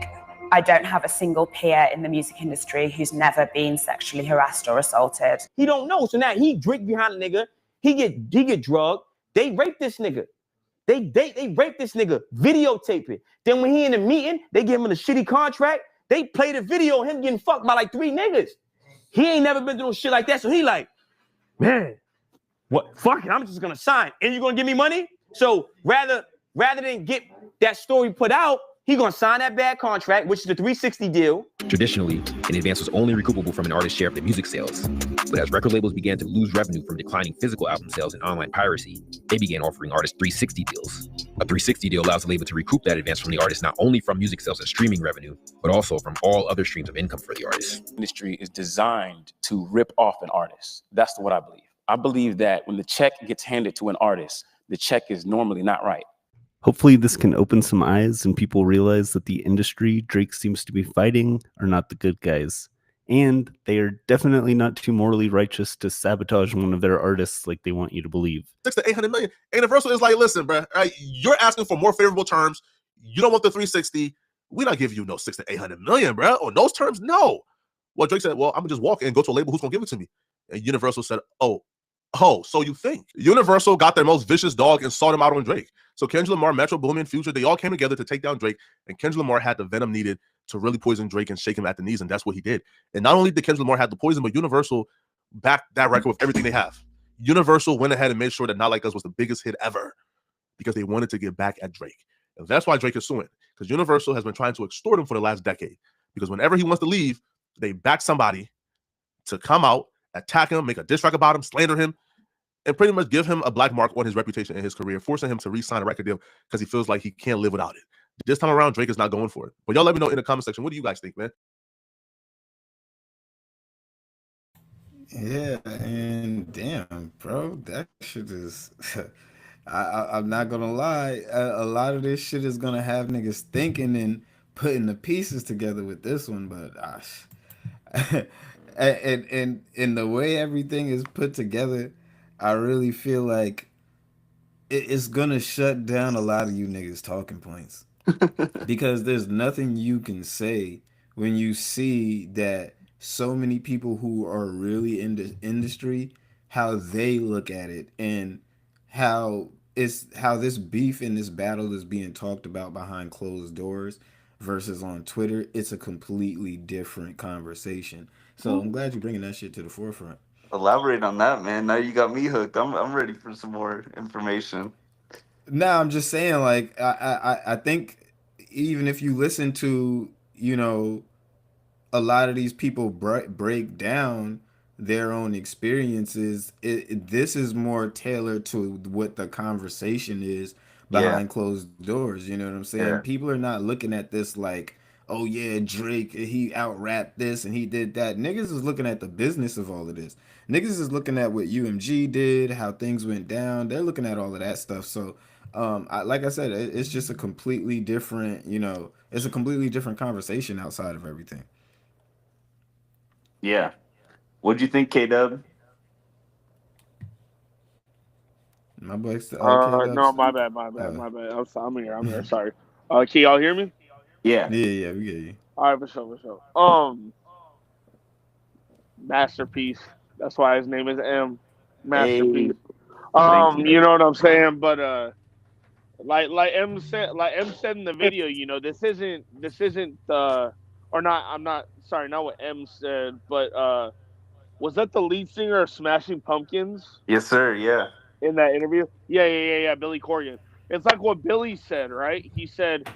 I don't have a single peer in the music industry who's never been sexually harassed or assaulted. He don't know, so now he drink behind a nigga. He get drugged. They rape this nigga. They rape this nigga, videotape it. Then when he in a meeting, they give him a shitty contract. They play the video of him getting fucked by like 3 niggas. He ain't never been doing shit like that, so he like, man, what? Fuck it, I'm just gonna sign. And you gonna give me money? So rather than get that story put out, he gonna sign that bad contract, which is the 360 deal. Traditionally, an advance was only recoupable from an artist's share of the music sales. But as record labels began to lose revenue from declining physical album sales and online piracy, they began offering artists 360 deals. A 360 deal allows the label to recoup that advance from the artist not only from music sales and streaming revenue, but also from all other streams of income for the artist. The industry is designed to rip off an artist. That's what I believe. I believe that when the check gets handed to an artist, the check is normally not right. Hopefully this can open some eyes and people realize that the industry Drake seems to be fighting are not the good guys. And they are definitely not too morally righteous to sabotage one of their artists like they want you to believe. 6 to 800 million. And Universal is like, listen, bro, right, you're asking for more favorable terms. You don't want the 360. We're not giving you no 6 to 800 million, bro. On those terms, no. Well, Drake said, well, I'm gonna just walk and go to a label who's gonna give it to me. And Universal said, oh, so you think. Universal got their most vicious dog and sought him out on Drake. So Kendrick Lamar, Metro Boomin, Future, they all came together to take down Drake, and Kendrick Lamar had the venom needed to really poison Drake and shake him at the knees, and that's what he did. And not only did Kendrick Lamar have the poison, but Universal backed that record with everything they have. Universal went ahead and made sure that Not Like Us was the biggest hit ever because they wanted to get back at Drake. And that's why Drake is suing, because Universal has been trying to extort him for the last decade. Because whenever he wants to leave, they back somebody to come out, attack him, make a diss track about him, slander him, and pretty much give him a black mark on his reputation and his career, forcing him to re-sign a record deal because he feels like he can't live without it. This time around, Drake is not going for it. But y'all let me know in the comment section, what do you guys think, man? Yeah, and damn, bro, that shit is. I'm not gonna lie. A lot of this shit is gonna have niggas thinking and putting the pieces together with this one, but and in the way everything is put together, I really feel like it's gonna shut down a lot of you niggas' talking points because there's nothing you can say when you see that so many people who are really in the industry, how they look at it and how this beef and this battle is being talked about behind closed doors versus on Twitter. It's a completely different conversation. So I'm glad you're bringing that shit to the forefront. Elaborate on that, man. Now you got me hooked. I'm ready for some more information. No, I'm just saying, like, I think even if you listen to, a lot of these people break down their own experiences, this is more tailored to what the conversation is behind closed doors. You know what I'm saying? Yeah. People are not looking at this like, oh yeah, Drake, he out rapped this and he did that. Niggas is looking at the business of all of this. Niggas is looking at what UMG did, how things went down. They're looking at all of that stuff. So like I said, it's just a completely different, it's a completely different conversation outside of everything. Yeah. What'd you think, K-Dub? My boy's no, my bad. I'm here. Sorry. Can y'all hear me? Yeah, we get you. All right, for sure. Masterpiece. That's why his name is M. Masterpiece. You know what I'm saying? But like M said in the video, this isn't or not. I'm not sorry, not what M said, but was that the lead singer of Smashing Pumpkins? Yes, sir. Yeah. In that interview? Yeah. Billy Corgan. It's like what Billy said, right? He said,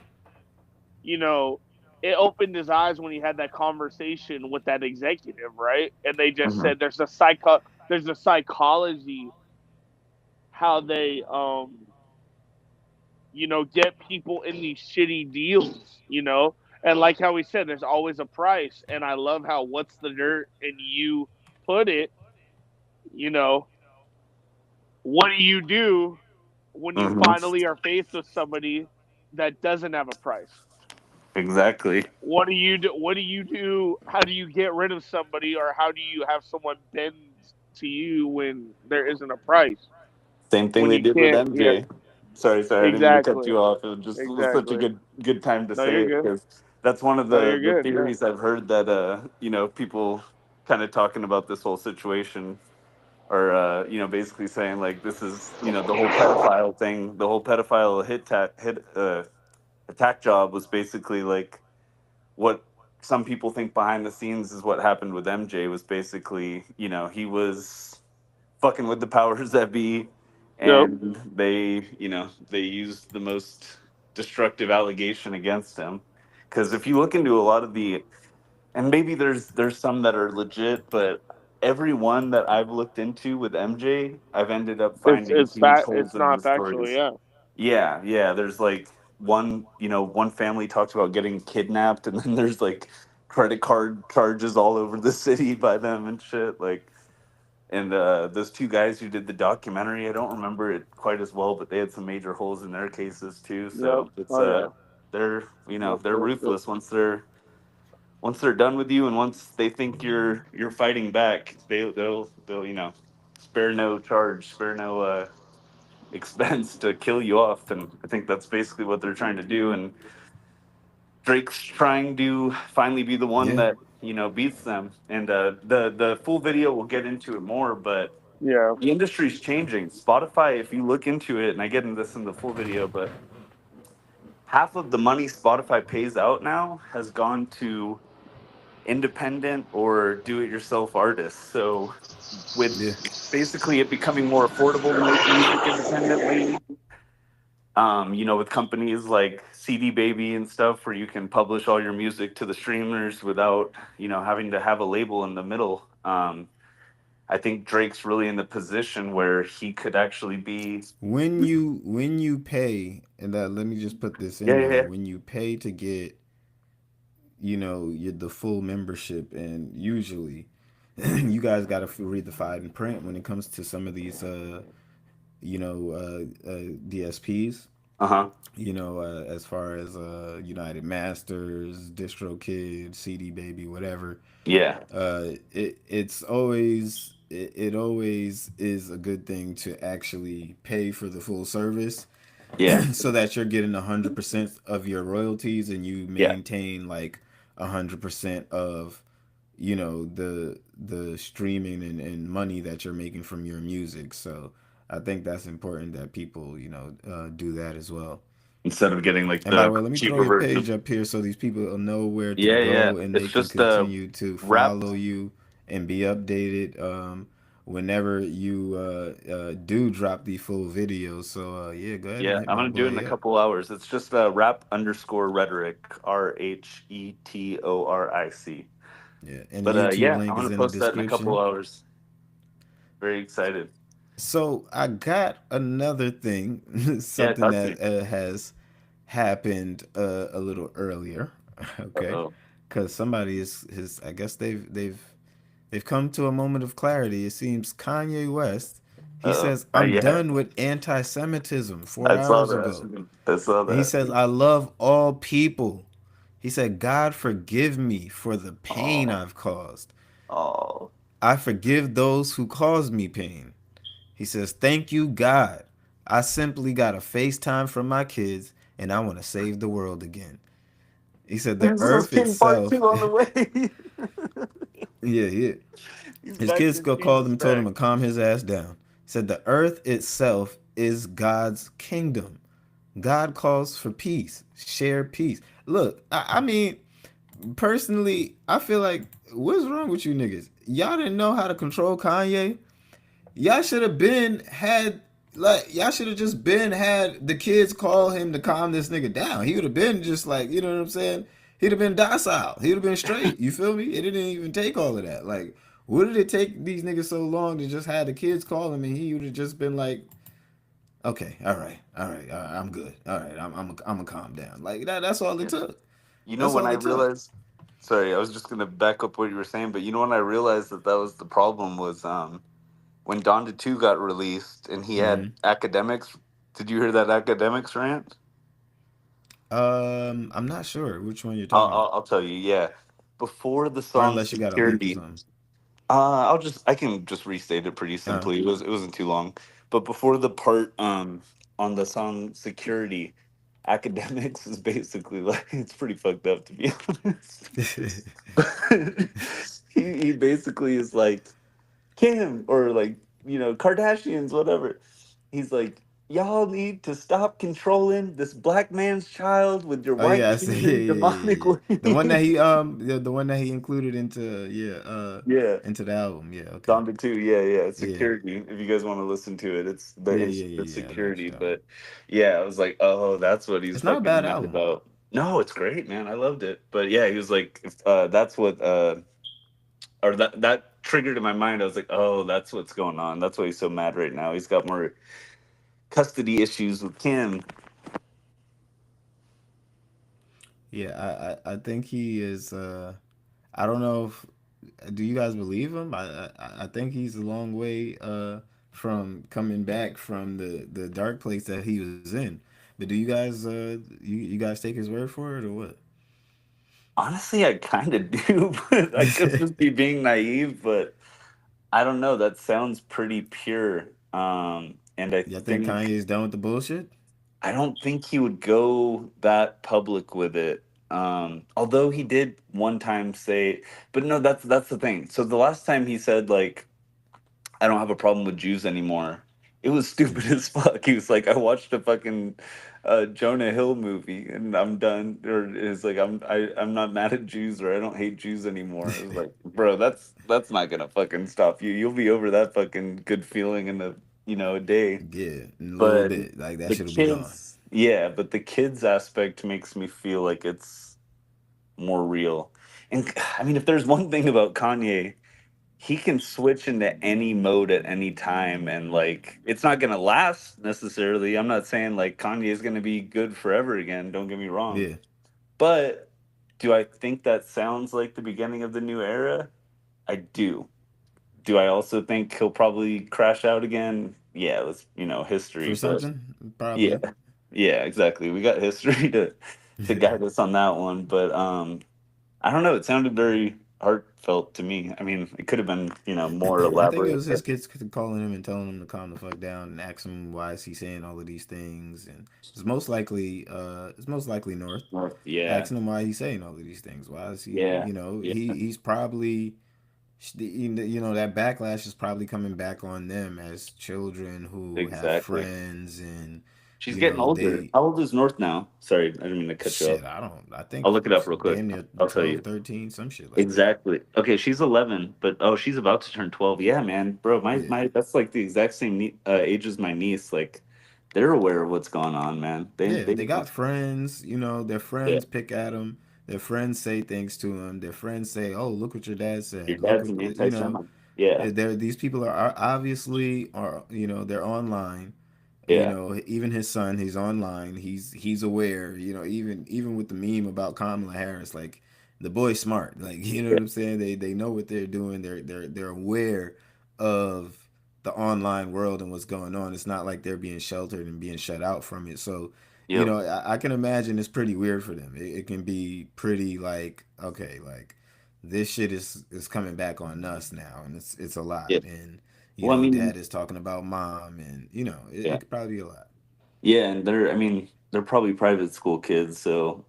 it opened his eyes when he had that conversation with that executive, right? And they just said there's a psychology how they get people in these shitty deals, And like how we said, there's always a price. And I love how what's the dirt and you put it, you know, what do when you Hmm. finally are faced with somebody that doesn't have a price? Exactly. What do you do? What do you do? How do you get rid of somebody, or how do you have someone bend to you when there isn't a price? Same thing When they you did with can't, yeah, MJ. Sorry, I didn't mean to cut exactly, you off. It was just it was such a exactly. good time to No, say you're it good. because that's one of No, you're the good. Yeah. theories I've heard that people kind of talking about this whole situation or basically saying like this is the whole pedophile thing, the whole pedophile hit attack job was basically like what some people think behind the scenes is what happened with MJ was basically he was fucking with the powers that be, Yep. and they used the most destructive allegation against him. Because if you look into a lot of the, and maybe there's some that are legit, but every one that I've looked into with MJ, I've ended up finding It's huge fact. holes It's in the not factual. stories. Yeah. Yeah, yeah. There's like one family talks about getting kidnapped, and then there's like credit card charges all over the city by them and shit. Like, and those two guys who did the documentary, I don't remember it quite as well, but they had some major holes in their cases too. Yep. So it's Oh yeah. they're Yep. they're Yep. Yep. ruthless once they're done with you, and once they think you're fighting back, they'll spare no charge, spare no expense to kill you off. And I think that's basically what they're trying to do. And Drake's trying to finally be the one Yeah. that beats them. And the full video, we'll get into it more, but Yeah. the industry's changing. Spotify, if you look into it, and I get into this in the full video, but half of the money Spotify pays out now has gone to independent or do-it-yourself artists. So with Yeah. basically it becoming more affordable to make music independently, with companies like CD Baby and stuff, where you can publish all your music to the streamers without, having to have a label in the middle. I think Drake's really in the position where he could actually be. When you pay, and let me just put this Yeah, in yeah, there. yeah. When you pay to get, the full membership, and usually, you guys got to read the fine print when it comes to some of these, DSPs. Uh-huh. As far as United Masters, DistroKid, CD Baby, whatever. Yeah. It always is a good thing to actually pay for the full service, Yeah. so that you're getting 100% of your royalties, and you Yeah. maintain like 100% of the streaming and money that you're making from your music. So I think that's important that people do that as well. Instead of getting like And by the the way, let me throw cheaper your version. page up here so these people will know where to Yeah, yeah. go, and It's they can just continue to rap. follow you and be updated whenever you do drop the full videos. So yeah, go ahead and Yeah, hit I'm my gonna do it in a boy up. couple hours. It's just rap_rhetoric, RHETORIC. Yeah, and the But YouTube yeah, I'm link is gonna in the post that in a couple description. hours. Very excited. So I got another thing, Yeah, something talk to me. that has happened a little earlier, okay? Uh-oh. Because somebody is I guess they've come to a moment of clarity. It seems Kanye West, he Uh-oh. says, Not "I'm yet. done with anti-Semitism" four I saw hours that. ago. I saw And he that. says, "I love all people." He said, "God forgive me for the pain Oh, I've caused. oh. I forgive those who cause me pain." He says, "Thank you, God. I simply got a FaceTime from my kids, and I want to save the world again." He said, "The This is earth King Part itself." 2 on the way. Yeah, yeah. He's His back kids to go called him Jesus and told him to back. calm his ass down. He said, "The earth itself is God's kingdom. God calls for peace. Share peace." Look, I mean, personally, I feel like, what's wrong with you niggas? Y'all didn't know how to control Kanye. Y'all should have been had like y'all should have just been had the kids call him to calm this nigga down. He would have been just like, you know what I'm saying? He'd have been docile. He'd have been straight. You feel me? It didn't even take all of that. Like, what did it take these niggas so long to just have the kids call him, and he would have just been like, okay, all right, I'm good. All right, I'm gonna calm down. Like that. That's all it took. You know That's when all I it took. realized. Sorry, I was just gonna back up what you were saying, but you know when I realized that that was the problem was when Donda 2 got released and he had Hmm. academics. Did you hear that academics rant? I'm not sure which one you're I'll, talking I'll, about, I'll tell you. Yeah, before the or song unless you got a link or "Security," something. I can just restate it pretty Uh, simply. It wasn't too long, but before the part on the song "Security," academics is basically like it's pretty fucked up to be honest. He basically is like Kim or like Kardashians, whatever. He's like, y'all need to stop controlling this black man's child with your oh yeah, white I see. Yeah, human yeah, yeah, demonic yeah. The one that ways. he the one that he included into Yeah. into the album. Yeah, okay. Donda 2, yeah, it's Yeah, security. If you guys want to listen to it, yeah, it's yeah, the yeah, yeah. I know what security. you're talking But about. yeah, I was like, oh, that's what he's It's not a fucking bad mad album. about. No, it's great, man. I loved it. But yeah, he was like, that's what or that triggered in my mind. I was like, oh, that's what's going on. That's why he's so mad right now. He's got more custody issues with Kim. Yeah, I think he is. I don't know if do you guys believe him? I think he's a long way from coming back from the dark place that he was in. But do you guys you guys take his word for it or what? Honestly, I kind of do, but I could just be being naive. But I don't know. That sounds pretty pure. And I Y'all think think Kanye's done with the bullshit? I don't think he would go that public with it. Although he did one time say, but no, that's the thing. So the last time he said like I don't have a problem with Jews anymore. It was stupid as fuck. He was like, I watched a fucking Jonah Hill movie and I'm done. Or it's like I'm not mad at Jews or I don't hate Jews anymore. It was like, bro, that's not gonna fucking stop you. You'll be over that fucking good feeling in a day. Yeah, in a little But bit. Like that the shit'll be gone. kids, yeah, but the kids aspect makes me feel like it's more real. And I mean, if there's one thing about Kanye, he can switch into any mode at any time and like it's not gonna last necessarily. I'm not saying like Kanye is gonna be good forever again, don't get me wrong. Yeah. But do I think that sounds like the beginning of the new era? I do. Do I also think he'll probably crash out again? Yeah, that's history. For But something? yeah, Probably. yeah, exactly. We got history to guide us on that one. But I don't know. It sounded very heartfelt to me. I mean, it could have been, more I think it was elaborate. his kids calling him and telling him to calm the fuck down and ask him why is he saying all of these things, and it's most likely North Yeah, asking him why he's saying all of these things. Why is he? yeah, yeah, He's probably that backlash is probably coming back on them as children who have exactly. friends and She's getting older. they How old is North now? Sorry, I didn't mean to cut you off. shit. I think I'll look it up real quick. damn near I'll tell 12, you. 13, some shit like that. Exactly. Okay, she's 11, but oh, she's about to turn 12. Yeah, man, bro, Yeah. my that's like the exact same age as my niece. Like, they're aware of what's going on, man. Yeah, They they got friends. Their yeah. friends pick at them. Their friends say things to them. Their friends say, "Oh, look what your dad Your said. Look dad's what an anti-Semite. Yeah, These people are obviously are they're online. yeah, Even his son, he's online. He's aware. Even with the meme about Kamala Harris, like the boy's smart. Like yeah, what I'm saying. They know what they're doing. They're aware of the online world and what's going on. It's not like they're being sheltered and being shut out from it. So yep, I can imagine it's pretty weird for them. It can be pretty like okay, like this shit is coming back on us now, and it's a lot. yeah. And Well, I mean, dad is talking about mom, and yeah. it could probably be a lot. Yeah, and I mean, they're probably private school kids. So,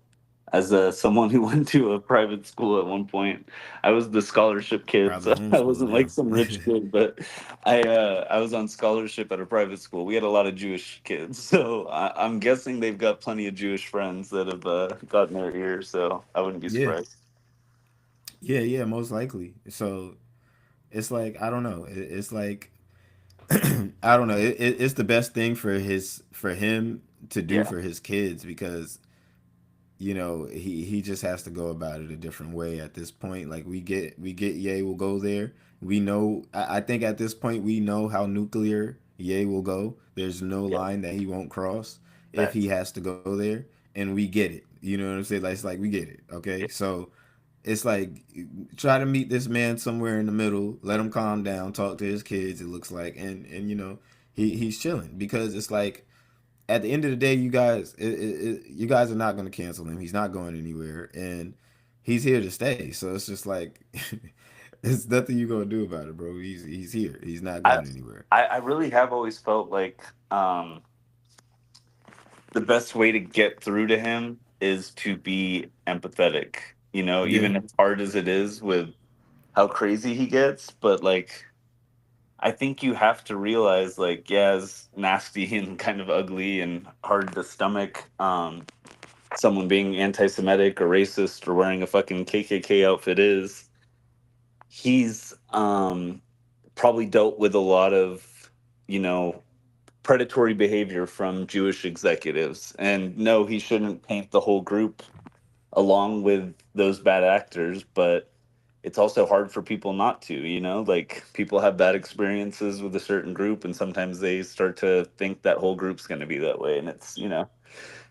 as someone who went to a private school at one point, I was the scholarship kid. Probably So I homeschooled wasn't like now. some rich kid, but I was on scholarship at a private school. We had a lot of Jewish kids, so I'm guessing they've got plenty of Jewish friends that have gotten their ear. So I wouldn't be Yeah, surprised. yeah, most likely. So it's like I don't know. It's like I don't know. It's the best thing for him to do Yeah, for his kids because he just has to go about it a different way at this point. Like we get Ye will go there. We know I think at this point we know how nuclear Ye will go. There's no yeah, line that he won't cross if he facts. has to go there. and we get it. You know what I'm saying? Like, it's like we get it. Okay, so it's like try to meet this man somewhere in the middle, let him calm down, talk to his kids. It looks like, and you know he's chilling because it's like at the end of the day, you guys are not going to cancel him. He's not going anywhere, and he's here to stay. So it's just like there's nothing you gonna do about it, bro. He's here. He's not I going anywhere. I really have always felt like the best way to get through to him is to be empathetic. You know, Yeah. even as hard as it is with how crazy he gets, but like I think you have to realize, like, yeah, as nasty and kind of ugly and hard to stomach, someone being anti-Semitic or racist or wearing a fucking KKK outfit is, he's probably dealt with a lot of, you know, predatory behavior from Jewish executives. And no, he shouldn't paint the whole group along with those bad actors, but it's also hard for people not to, you know, like people have bad experiences with a certain group and sometimes they start to think that whole group's going to be that way, and it's, you know,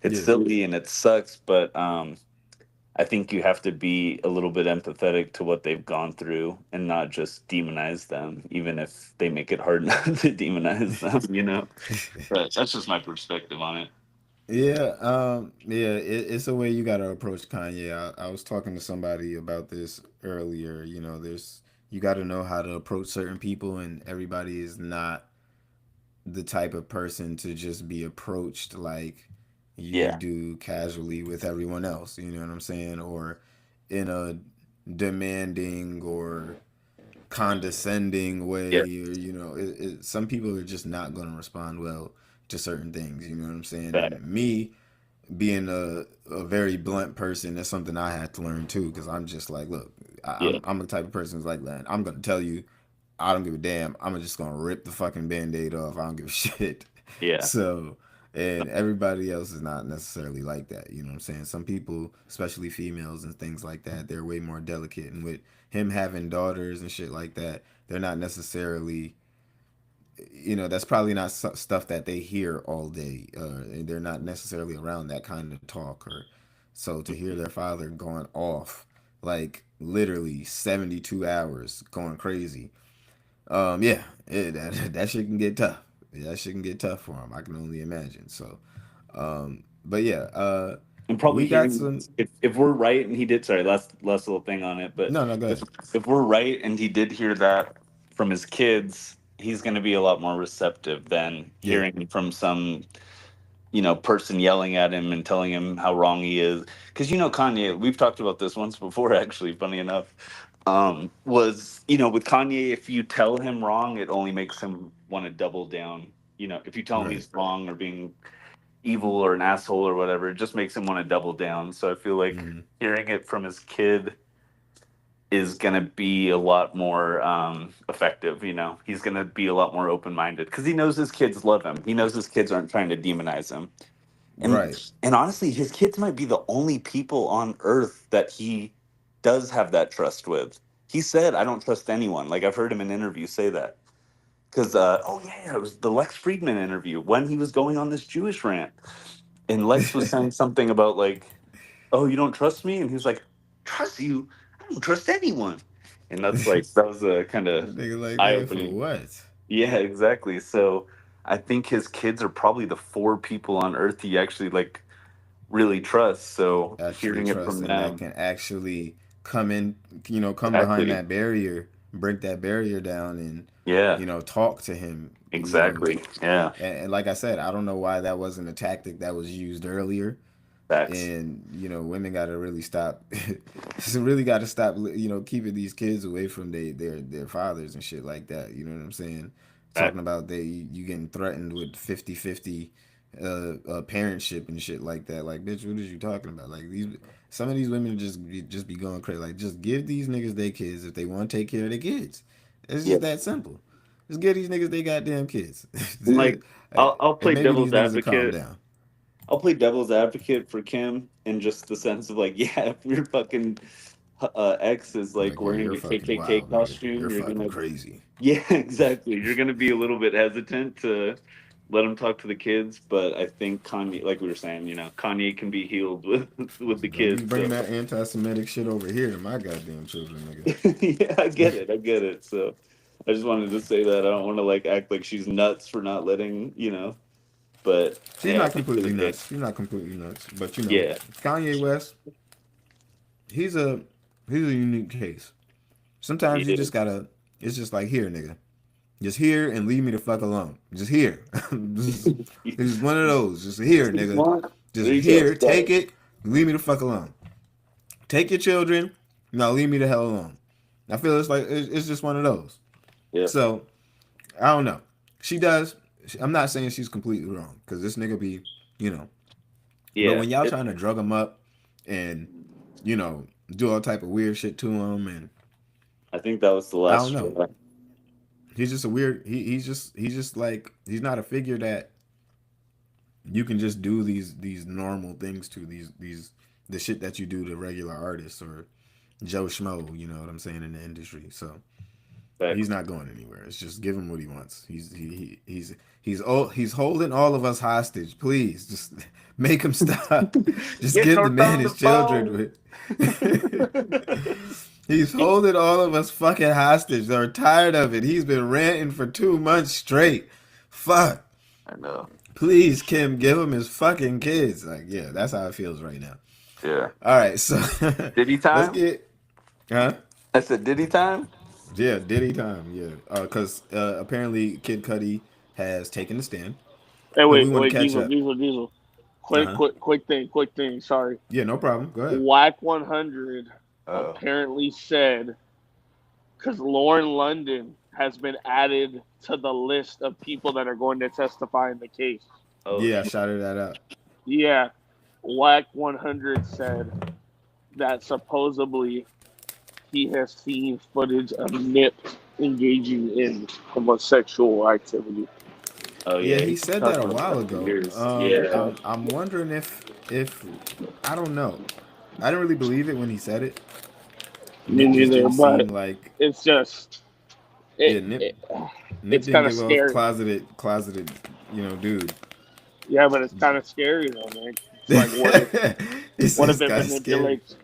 it's Yeah. silly and it sucks, but I think you have to be a little bit empathetic to what they've gone through and not just demonize them, even if they make it hard not to demonize them, you know. But that's just my perspective on it. Yeah, yeah, it's a way you gotta approach Kanye. I was talking to somebody about this earlier. You know, you gotta know how to approach certain people, and everybody is not the type of person to just be approached like you Yeah. do casually with everyone else. You know what I'm saying? Or in a demanding or condescending way, Yeah. or some people are just not going to respond well to certain things. You know what I'm saying? Right. And me being a very blunt person, that's something I had to learn too, because I'm just like, look, Yeah. I'm the type of person who's like, man, I'm gonna tell you, I don't give a damn. I'm just gonna rip the fucking band-aid off. I don't give a shit. Yeah. So, and everybody else is not necessarily like that. You know what I'm saying? Some people, especially females and things like that, they're way more delicate. And with him having daughters and shit like that, they're not necessarily, that's probably not stuff that they hear all day. And they're not necessarily around that kind of talk. Or so to hear their father going off, like literally 72 hours, going crazy. Yeah, that shit can get tough. Yeah, that shit can get tough for him. I can only imagine. So, but yeah, And probably we got hearing, some. if we're right and he did, sorry, last little thing on it, but No, no, go if ahead. if we're right and he did hear that from his kids, he's going to be a lot more receptive than Yeah, hearing from some, you know, person yelling at him and telling him how wrong he is. Because, you know, Kanye, we've talked about this once before, actually, funny enough, was, you know, with Kanye, if you tell him wrong, it only makes him want to double down. You know, if you tell him right. he's wrong or being evil or an asshole or whatever, it just makes him want to double down. So I feel like Mm-hmm. hearing it from his kid is going to be a lot more effective. You know, he's going to be a lot more open minded because he knows his kids love him. He knows his kids aren't trying to demonize him. Right. And honestly, his kids might be the only people on earth that he does have that trust with. He said, "I don't trust anyone." Like I've heard him in interviews say that. Because oh yeah, it was the Lex Friedman interview when he was going on this Jewish rant, and Lex was saying something about like, "Oh, you don't trust me," and he was like, "Trust you? I don't trust anyone." And that's like that was a kind of Nigga like eye that for opening. what? Yeah, exactly. So I think his kids are probably the four people on Earth he actually like really trusts. So Actually hearing it trust from and that them, can actually come in, come behind exactly. that barrier, break that barrier down, and Yeah, talk to him. exactly. Yeah, And like I said, I don't know why that wasn't a tactic that was used earlier. facts. And women got to really stop. Really got to stop. Keeping these kids away from their fathers and shit like that. You know what I'm saying? Fact. Talking about you getting threatened with 50-50 parentship and shit like that. Like, bitch, what is you talking about? Like, some of these women just be going crazy. Like, just give these niggas their kids if they want to take care of their kids. It's Yeah, just that simple. Just give these niggas they goddamn kids. and like I'll And play maybe these devil's niggas will calm advocate. down. I'll play devil's advocate for Kim in just the sense of like, yeah, if your fucking ex is like Like, yeah, wearing you're a fucking KKK wild, nigga. costume, You're you're fucking gonna, crazy. yeah, exactly. You're gonna be a little bit hesitant to let him talk to the kids. But I think Kanye, like we were saying, Kanye can be healed with the Don't be kids. bringing So that anti-Semitic shit over here to my goddamn children, nigga. yeah, I get it. I get it. So I just wanted to say that I don't want to like act like she's nuts for not letting, but She's yeah, I not think for the completely kid. nuts. She's not completely nuts. But Yeah. Kanye West, he's a unique case. Sometimes you He just is. gotta. It's just like here, nigga. Just here and leave me the fuck alone. Just here. Just one of those. Just here, nigga. Just There you go. here. Got Take it. Leave me the fuck alone. Take your children. Now leave me the hell alone. I feel it's like it's just one of those. Yeah. So I don't know. She does. I'm not saying she's completely wrong because this nigga be, you know. But Yeah. when y'all trying to drug him up and do all type of weird shit to him, and I think that was the I last don't know. straw. He's just a weird. He's just like he's not a figure that you can just do these normal things to these the shit that you do to regular artists or Joe Schmo. You know what I'm saying in the industry. So he's Facts. not going anywhere. It's just give him what he wants. He's holding all of us hostage. Please just make him stop. Just Get give the her man on the his children. He's holding all of us fucking hostage. They're tired of it. He's been ranting for 2 months straight. Fuck. I know. Please, Kim, give him his fucking kids. Like, yeah, that's how it feels right now. Yeah. All right, so Diddy let's time? get, huh? I said Diddy time? Yeah, Diddy time. Yeah, because apparently Kid Cudi has taken the stand, Hey, but we wait, want to wait, catch Diesel, up. Diesel, Diesel. Uh Quick, huh. quick thing. Sorry. Yeah, no problem. Go ahead. Whack 100 Oh. apparently said because Lauren London has been added to the list of people that are going to testify in the case. Oh, Yeah, I shit. shouted that out. Yeah, Whack 100 said that supposedly he has seen footage of Nip engaging in homosexual activity. Oh Yeah, yeah. he He's said that talking a about while that for ago. years. Yeah. I'm wondering if I don't know. I didn't really believe it when he said it. Me Nip just neither, didn't seem but like it's just yeah. it, Nip it Nip it's didn't kind of give off scary. closeted, dude. Yeah, but it's kind of scary though, man. It's like what if It's it kind of scary. manipulates?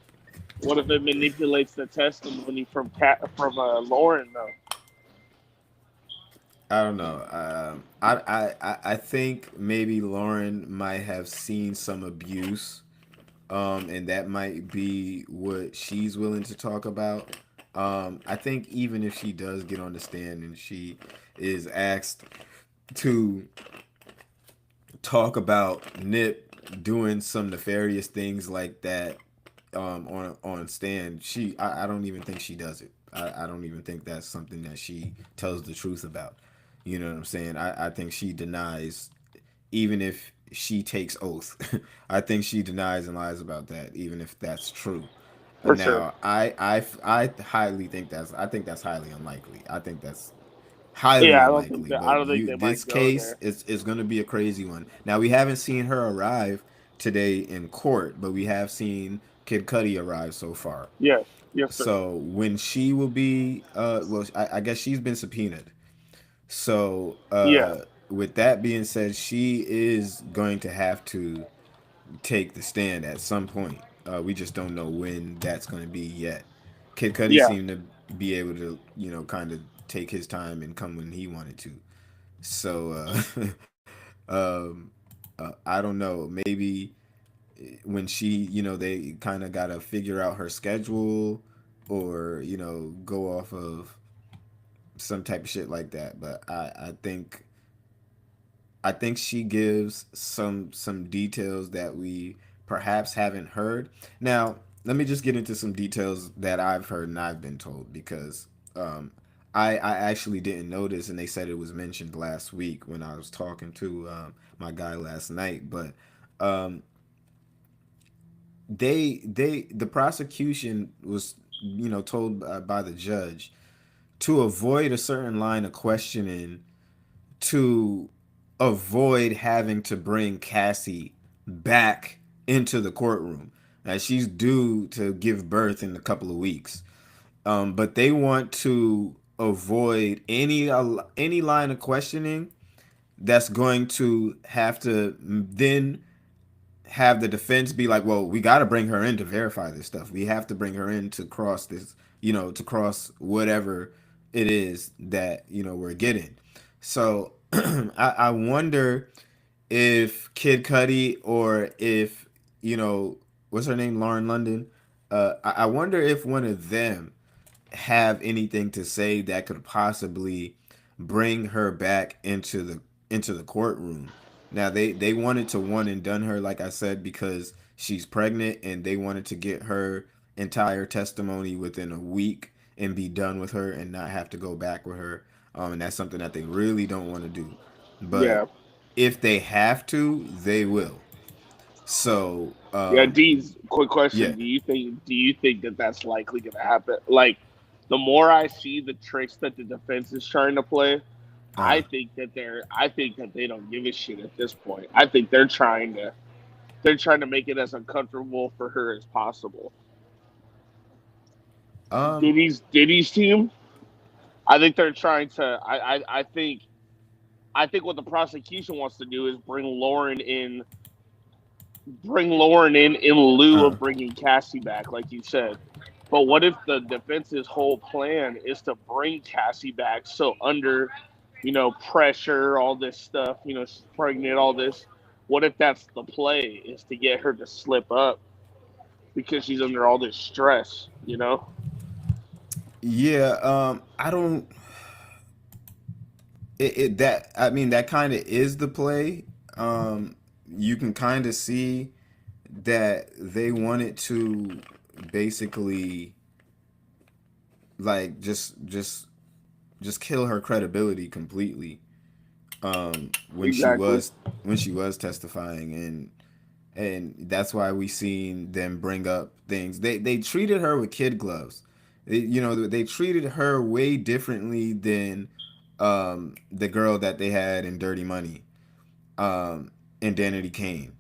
What if it manipulates the testimony from Lauren though? I don't know. I think maybe Lauren might have seen some abuse, and that might be what she's willing to talk about. I think even if she does get on the stand and she is asked to talk about Nip doing some nefarious things like that on stand, I don't even think she does it. I don't even think that's something that she tells the truth about. You know what I'm saying? I think she denies, even if she takes oath. I think she denies and lies about that, even if that's true. For sure. Now, I highly think I think that's highly unlikely. I think that's highly Yeah, I don't think unlikely. that. I But don't think they this might go case there. is going to be a crazy one. Now we haven't seen her arrive today in court, but we have seen Kid Cudi arrive so far. Yes, yes, sir. So when she will be, well, I guess she's been subpoenaed. So Yeah, with that being said, she is going to have to take the stand at some point. We just don't know when that's going to be yet. Kid Cudi yeah, seemed to be able to, kind of take his time and come when he wanted to. So, um, I don't know. Maybe when she, they kind of got to figure out her schedule or, go off of some type of shit like that. But I think she gives some details that we perhaps haven't heard. Now, let me just get into some details that I've heard and I've been told because I actually didn't notice, and they said it was mentioned last week when I was talking to my guy last night. But um, the prosecution was told by the judge to avoid a certain line of questioning to avoid having to bring Cassie back into the courtroom. Now she's due to give birth in a couple of weeks, but they want to avoid any line of questioning that's going to have to then have the defense be like, well, we got to bring her in to verify this stuff. We have to bring her in to cross this, to cross whatever it is that, we're getting. So I wonder if Kid Cudi or if, what's her name? Lauren London. I wonder if one of them have anything to say that could possibly bring her back into the courtroom. Now they wanted to one and done her, like I said, because she's pregnant, and they wanted to get her entire testimony within a week and be done with her and not have to go back with her. And that's something that they really don't want to do. But Yeah. if they have to, they will. So Yeah, D's quick yeah. question. Do you think that that's likely going to happen? Like, the more I see the tricks that the defense is trying to play, I think that they don't give a shit at this point. I think they're trying to make it as uncomfortable for her as possible. Um Diddy's team, I think they're trying to. I think what the prosecution wants to do is bring Lauren in lieu of bringing Cassie back, like you said. But what if the defense's whole plan is to bring Cassie back? So under, pressure, all this stuff, she's pregnant, all this. What if that's the play? Is to get her to slip up because she's under all this stress, you know? yeah, I don't it that I mean that kind of is the play. You can kind of see that they wanted to basically like just kill her credibility completely when she Exactly. was testifying, and that's why we seen them bring up things. They treated her with kid gloves. They treated her way differently than the girl that they had in Dirty Money, and Danity Kane.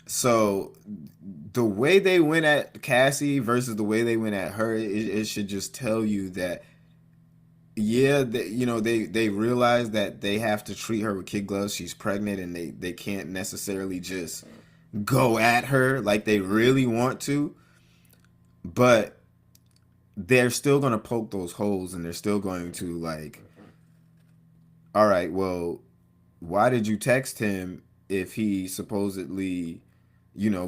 So the way they went at Cassie versus the way they went at her, it should just tell you that yeah, they realize that they have to treat her with kid gloves. She's pregnant, and they can't necessarily just go at her like they really want to, but they're still going to poke those holes, and they're still going to like, all right, well, why did you text him if he supposedly,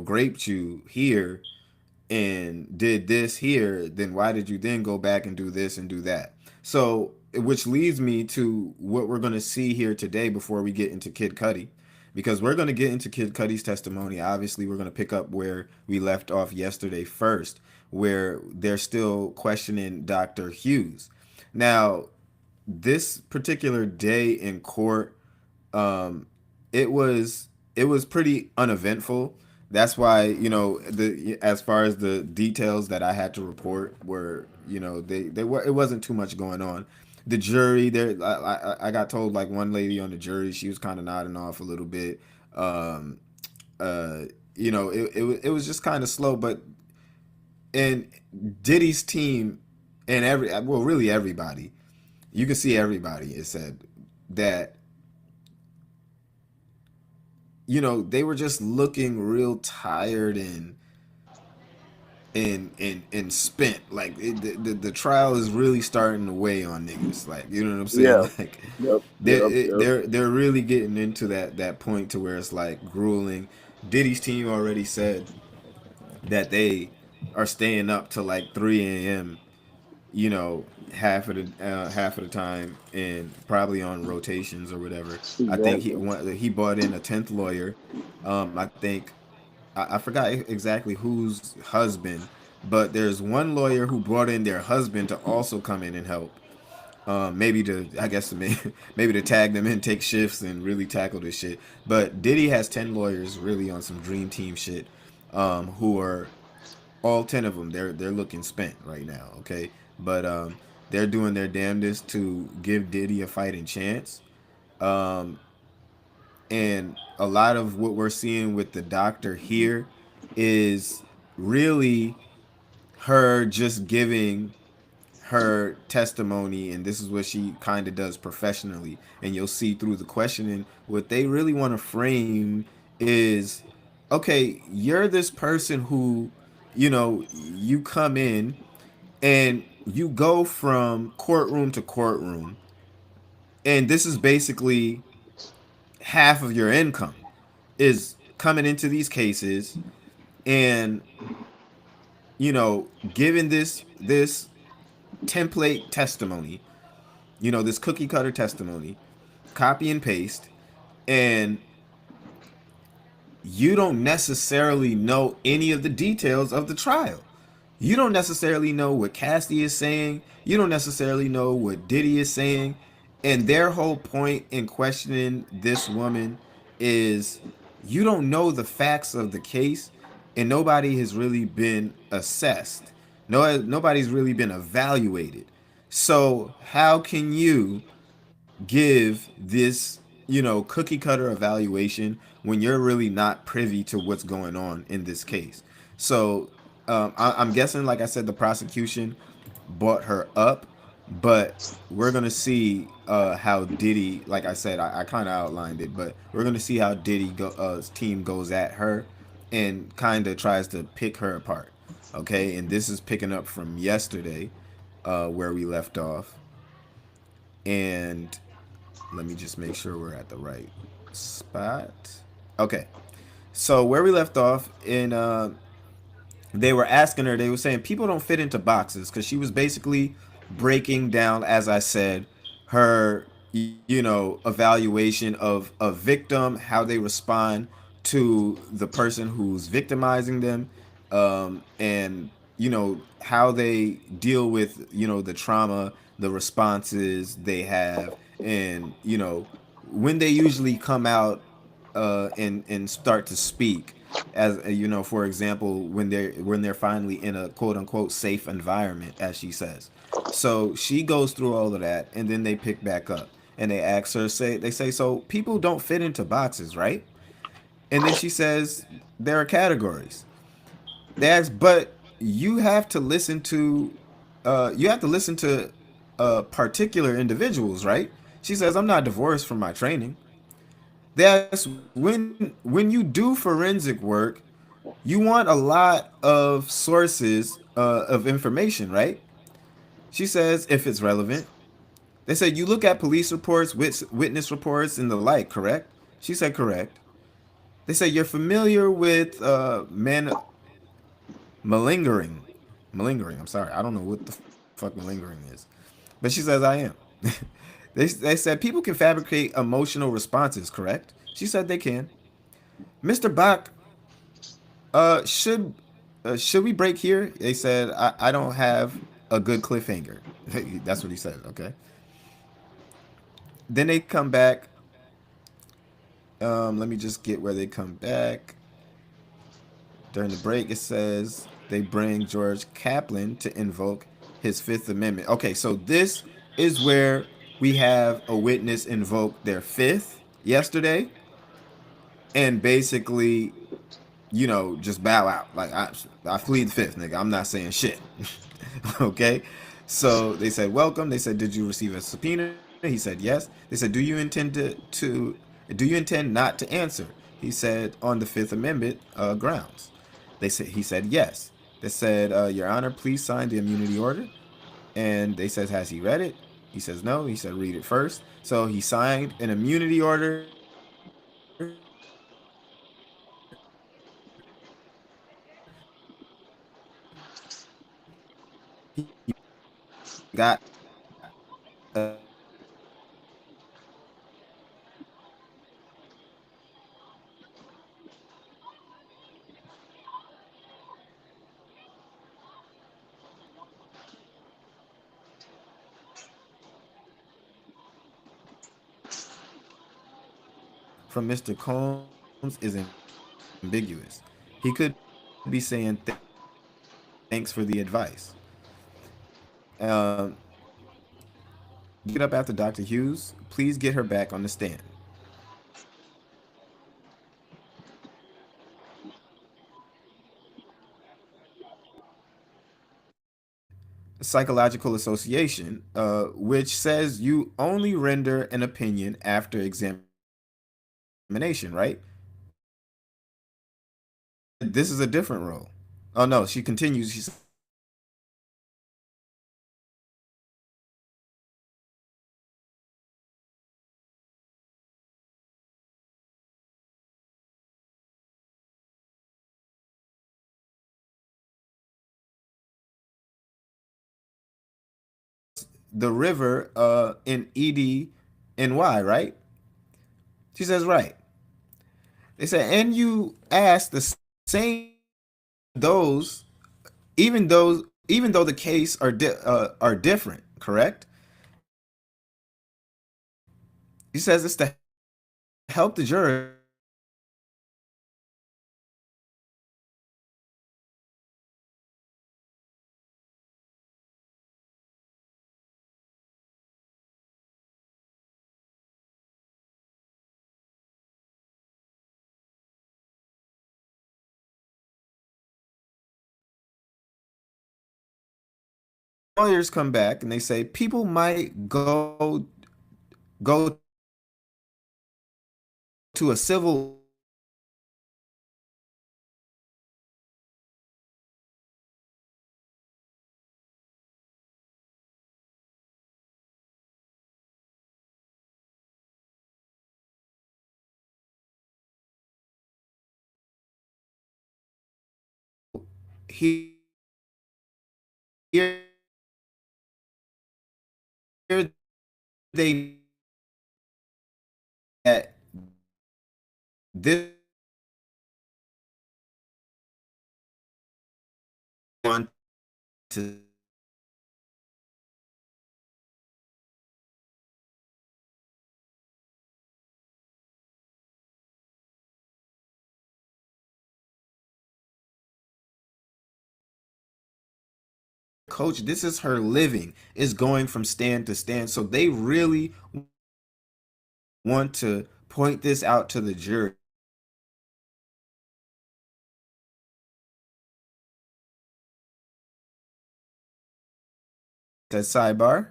graped you here and did this here? Then why did you then go back and do this and do that? So, which leads me to what we're going to see here today before we get into Kid Cudi, because we're going to get into Kid Cudi's testimony. Obviously, we're going to pick up where we left off yesterday first, where they're still questioning Dr. Hughes. Now, this particular day in court, um, it was pretty uneventful. That's why, the as far as the details that I had to report were, they were, it wasn't too much going on. The jury there, I got told like one lady on the jury, she was kind of nodding off a little bit. Um, it was just kind of slow, but and Diddy's team and really everybody, you can see everybody, it said that they were just looking real tired and spent. Like the trial is really starting to weigh on niggas. Like, you know what I'm saying? Yeah. Like Yep. Yep. they're Yep. they're really getting into that point to where it's like grueling. Diddy's team already said that they are staying up to like 3 a.m. Half of the time, and probably on rotations or whatever. I think Exactly. he bought in a 10th lawyer. I think I forgot exactly whose husband, but there's one lawyer who brought in their husband to also come in and help. Maybe to, I guess, maybe to tag them in, take shifts, and really tackle this shit. But Diddy has 10 lawyers really on some dream team shit, who are all 10 of them. They're looking spent right now. Okay, but they're doing their damnedest to give Diddy a fighting chance. Um, and a lot of what we're seeing with the doctor here is really her just giving her testimony, and this is what she kind of does professionally. And you'll see through the questioning what they really want to frame is, okay, you're this person who, you come in and you go from courtroom to courtroom, and this is basically half of your income is coming into these cases, and given this template testimony, this cookie cutter testimony, copy and paste, and you don't necessarily know any of the details of the trial. You don't necessarily know what Cassie is saying. You don't necessarily know what Diddy is saying. And their whole point in questioning this woman is, you don't know the facts of the case, and nobody has really been assessed. Nobody's really been evaluated. So how can you give this, cookie cutter evaluation when you're really not privy to what's going on in this case? So I'm guessing, like I said, the prosecution brought her up, but we're gonna see how Diddy, like I said, I kind of outlined it, but we're gonna see how team goes at her and kind of tries to pick her apart. Okay, and this is picking up from yesterday, where we left off, and let me just make sure we're at the right spot. Okay. So where we left off in they were asking her, they were saying people don't fit into boxes, because she was basically breaking down, as I said, her evaluation of a victim, how they respond to the person who's victimizing them, and how they deal with the trauma, the responses they have, and when they usually come out and start to speak, as for example, when they're finally in a quote unquote safe environment, as she says. So she goes through all of that, and then they pick back up and they ask her, they say, so people don't fit into boxes, right? And then she says there are categories. They ask, but you have to listen to particular individuals, right? She says, I'm not divorced from my training. That's when you do forensic work, you want a lot of sources of information, right? She says, if it's relevant. They said, you look at police reports, witness reports, and the like, correct? She said, correct. They said, you're familiar with men malingering. Malingering, I'm sorry. I don't know what the fuck malingering is. But she says, I am. They said, people can fabricate emotional responses, correct? She said they can. Mr. Bach, should should we break here? They said, I don't have a good cliffhanger. That's what he said. Okay. Then they come back. Let me just get where they come back. During the break, it says they bring George Kaplan to invoke his Fifth Amendment. Okay, so this is where we have a witness invoke their fifth yesterday, and basically, just bow out. Like, I plead the fifth, nigga. I'm not saying shit. Okay. So they said, welcome. They said, did you receive a subpoena? He said, yes. They said, do you intend not to answer? He said, on the Fifth Amendment grounds. He said, yes. They said, Your Honor, please sign the immunity order. And they says, has he read it? He says, no. He said, read it first. So he signed an immunity order. Got from Mr. Combs is ambiguous. He could be saying thanks for the advice. Get up after Dr. Hughes. Please get her back on the stand. psychological association, which says you only render an opinion after examination, right? This is a different role. Oh no, she continues. She says, the river in EDNY, right? She says, right. They said, and you ask the same those, even though the case are different, correct? He says it's to help the jurors lawyers come back and they say people might go to a civil here they that this want to coach, this is her living, is going from stand to stand, so they really want to point this out to the jury. That sidebar,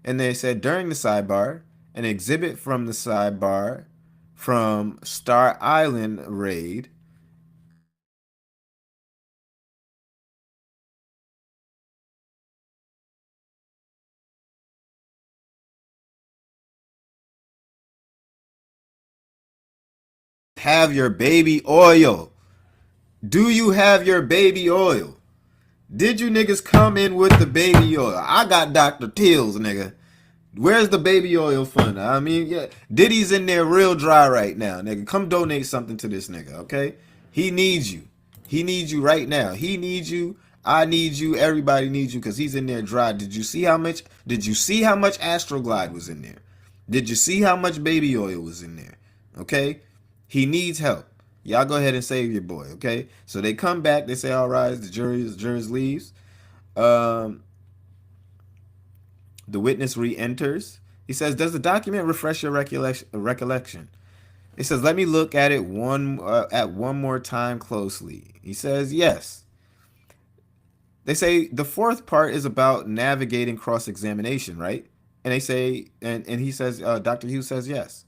and they said during the sidebar, an exhibit from the sidebar from Star Island raid have your baby oil. Do you have your baby oil? Did you niggas come in with the baby oil? I got Dr. Teal's, nigga. Where's the baby oil fund? I mean, yeah, Diddy's in there real dry right now, nigga. Come donate something to this nigga, okay? He needs you. He needs you right now. He needs you. I need you. Everybody needs you because he's in there dry. Did you see how much? Did you see how much Astroglide was in there? Did you see how much baby oil was in there? Okay, he needs help. Y'all go ahead and save your boy. Okay, so they come back. They say, "All right, the jury leaves." Um, the witness re-enters. He says, "Does the document refresh your recollection?" He says, "Let me look at it one more time closely." He says, "Yes." They say the fourth part is about navigating cross-examination, right? And they say, and he says, Dr. Hughes says, yes.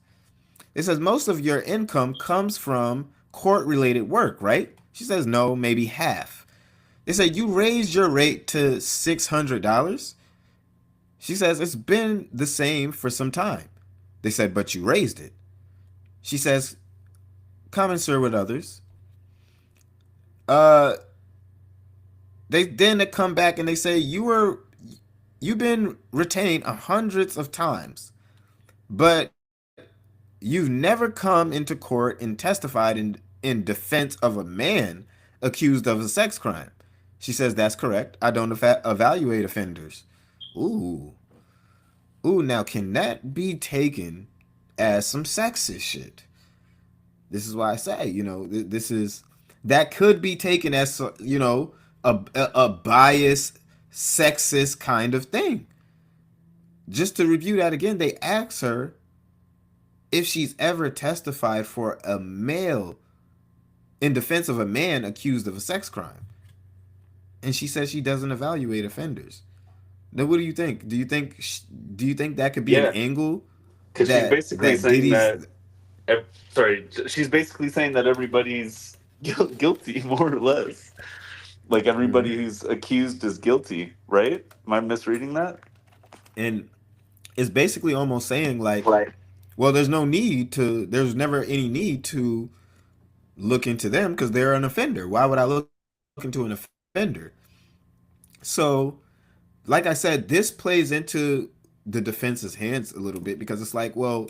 It says most of your income comes from court-related work, right? She says, no, maybe half. They say you raised your rate to $600. She says it's been the same for some time. They said, but you raised it. She says, come and serve with others. Uh, they come back and they say you've been retained hundreds of times, but you've never come into court and testified in defense of a man accused of a sex crime. She says that's correct. I don't evaluate offenders. Ooh, ooh. Now can that be taken as some sexist shit? This is why I say, this is that could be taken as a biased, sexist kind of thing. Just to review that again, they asked her if she's ever testified for a male in defense of a man accused of a sex crime. and she says she doesn't evaluate offenders. Now, what do you think? Do you think that could be an Yeah, angle because she's basically that saying Diddy's that. Sorry, she's basically saying that everybody's guilty, more or less. Like everybody who's accused is guilty, right? Am I misreading that? and it's basically almost saying like, well, there's never any need to look into them because they're an offender. Why would I look into an offender? So, like I said, this plays into the defense's hands a little bit because it's like, well,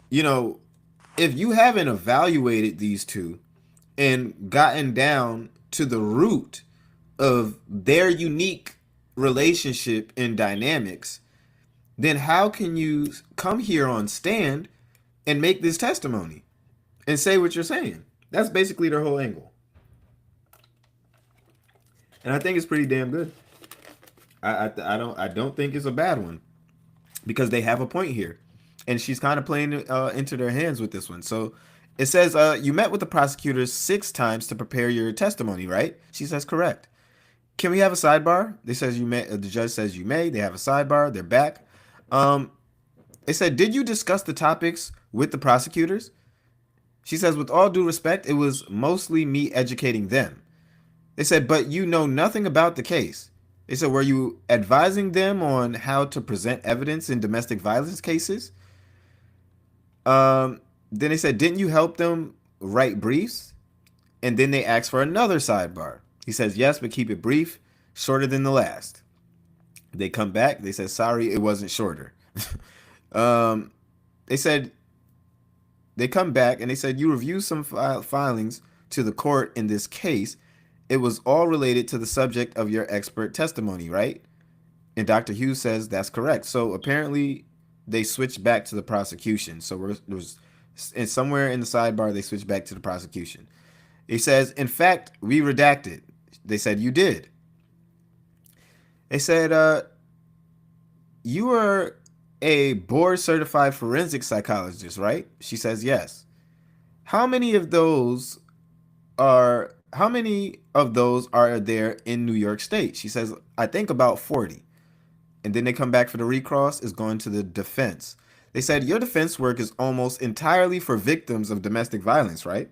you know, if you haven't evaluated these two and gotten down to the root of their unique relationship and dynamics, then how can you come here on stand and make this testimony and say what you're saying? That's basically their whole angle. And I think it's pretty damn good. I don't think it's a bad one because they have a point here, and she's kind of playing into their hands with this one. So it says you met with the prosecutors 6 times to prepare your testimony, right? She says correct. Can we have a sidebar? They says you may. The judge says you may. They have a sidebar. They're back. They said, did you discuss the topics with the prosecutors? She says, with all due respect, it was mostly me educating them. They said, but you know nothing about the case. They said, were you advising them on how to present evidence in domestic violence cases? Then they said, didn't you help them write briefs? And then they asked for another sidebar. He says, yes, but keep it brief, shorter than the last. They come back. They said, sorry, it wasn't shorter. They said, they come back and they said, you reviewed some filings to the court in this case. It was all related to the subject of your expert testimony, right? And Dr. Hughes says that's correct. So apparently they switched back to the prosecution. So and somewhere in the sidebar, they switched back to the prosecution. He says, in fact, we redacted. They said, you did. They said, you are a board certified forensic psychologist, right? She says, yes. How many of those are there in New York State? She says, I think about 40. And then they come back for the recross, is going to the defense. They said, your defense work is almost entirely for victims of domestic violence, right?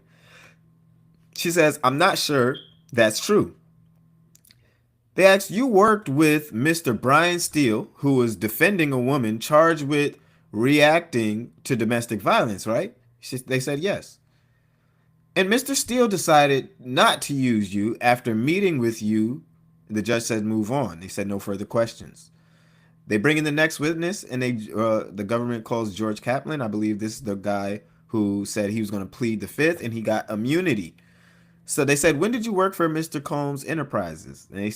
She says, I'm not sure that's true. They asked, you worked with Mr. Brian Steele, who was defending a woman charged with reacting to domestic violence, right? They said yes. And Mr. Steele decided not to use you after meeting with you. The judge said, move on. They said no further questions. They bring in the next witness, and the government calls George Kaplan. I believe this is the guy who said he was going to plead the fifth, and he got immunity. So they said, when did you work for Mr. Combs Enterprises? And he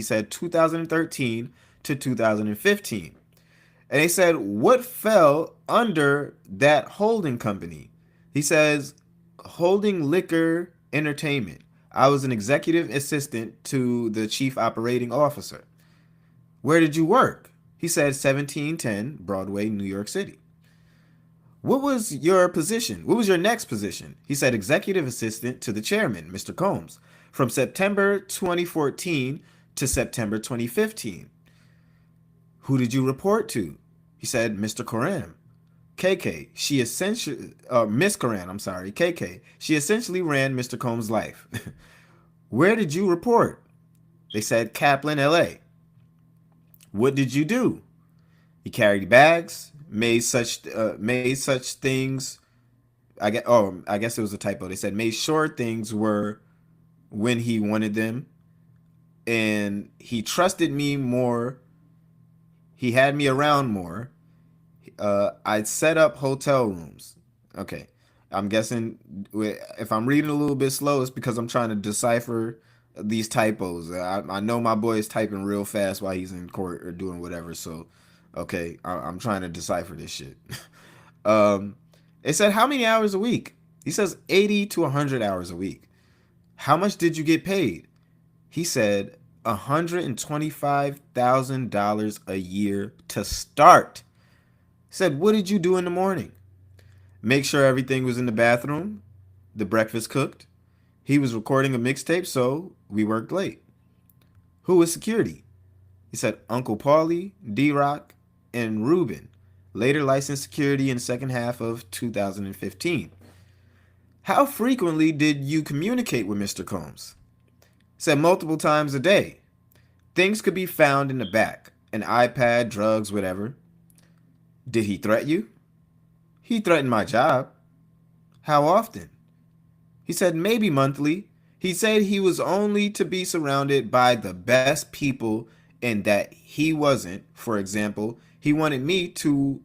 said 2013 to 2015. And they said, what fell under that holding company? He says, Holding Liquor Entertainment. I was an executive assistant to the chief operating officer. Where did you work? He said 1710 Broadway, New York City. What was your position? What was your next position? He said executive assistant to the chairman, Mr. Combs, from September 2014 to September 2015. Who did you report to? He said Mr. Coram. KK. She essentially, Miss Coran, I'm sorry, KK. She essentially ran Mr. Combs' life. Where did you report? They said Kaplan, LA. What did you do? He carried bags, made such things. I guess it was a typo. They said made sure things were when he wanted them, and he trusted me more. He had me around more. I'd set up hotel rooms. Okay, I'm guessing if I'm reading a little bit slow, it's because I'm trying to decipher these typos. I know my boy is typing real fast while he's in court or doing whatever. So, okay, I'm trying to decipher this shit. It said how many hours a week? He says 80 to 100 hours a week. How much did you get paid? He said $125,000 a year to start. He said, what did you do in the morning? Make sure everything was in the bathroom, the breakfast cooked. He was recording a mixtape, so we worked late. Who was security? He said Uncle Paulie, D-Rock, and Ruben, later licensed security in the second half of 2015. How frequently did you communicate with Mr. Combs? Said multiple times a day. Things could be found in the back, an iPad, drugs, whatever. Did he threaten you? He threatened my job. How often? He said maybe monthly. He said he was only to be surrounded by the best people and that he wasn't. For example, he wanted me to,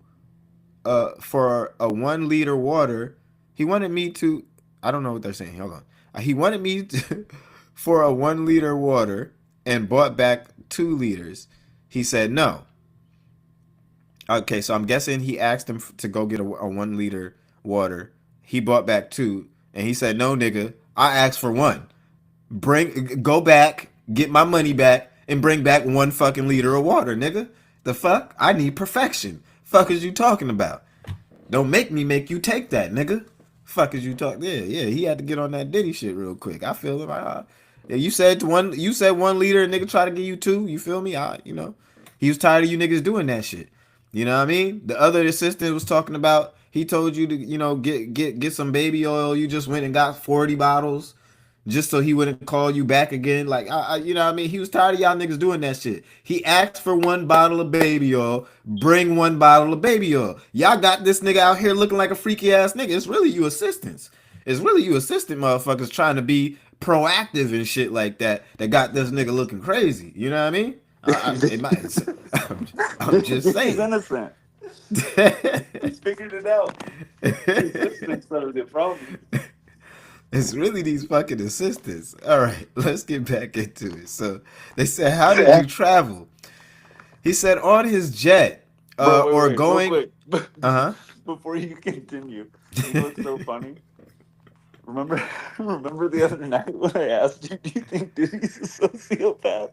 for a 1 liter water, he wanted me to, I don't know what they're saying. Hold on. He wanted me to, for a 1 liter water and bought back 2 liters. He said no. Okay, so I'm guessing he asked him to go get a 1 liter water. He bought back 2, and he said, "No, nigga, I asked for 1. Go back, get my money back, and bring back 1 fucking liter of water, nigga. The fuck? I need perfection. Fuck is you talking about? Don't make me make you take that, nigga. Fuck is you talk? Yeah. He had to get on that Diddy shit real quick. I feel him. Yeah, you said 1 liter, and nigga try to give you 2. You feel me? He was tired of you niggas doing that shit. You know what I mean? The other assistant was talking about, he told you to, get some baby oil. You just went and got 40 bottles just so he wouldn't call you back again. Like, you know what I mean? He was tired of y'all niggas doing that shit. He asked for 1 bottle of baby oil. Bring 1 bottle of baby oil. Y'all got this nigga out here looking like a freaky ass nigga. It's really you assistants. It's really you assistant motherfuckers trying to be proactive and shit like that got this nigga looking crazy. You know what I mean? I'm just saying. He's innocent. He figured it out. Assistants are the problem. It's really these fucking assistants. All right, let's get back into it. So they said, how did you travel? He said on his jet, or going. Before you continue, you look so funny. Remember the other night when I asked you, do you think Diddy's a sociopath?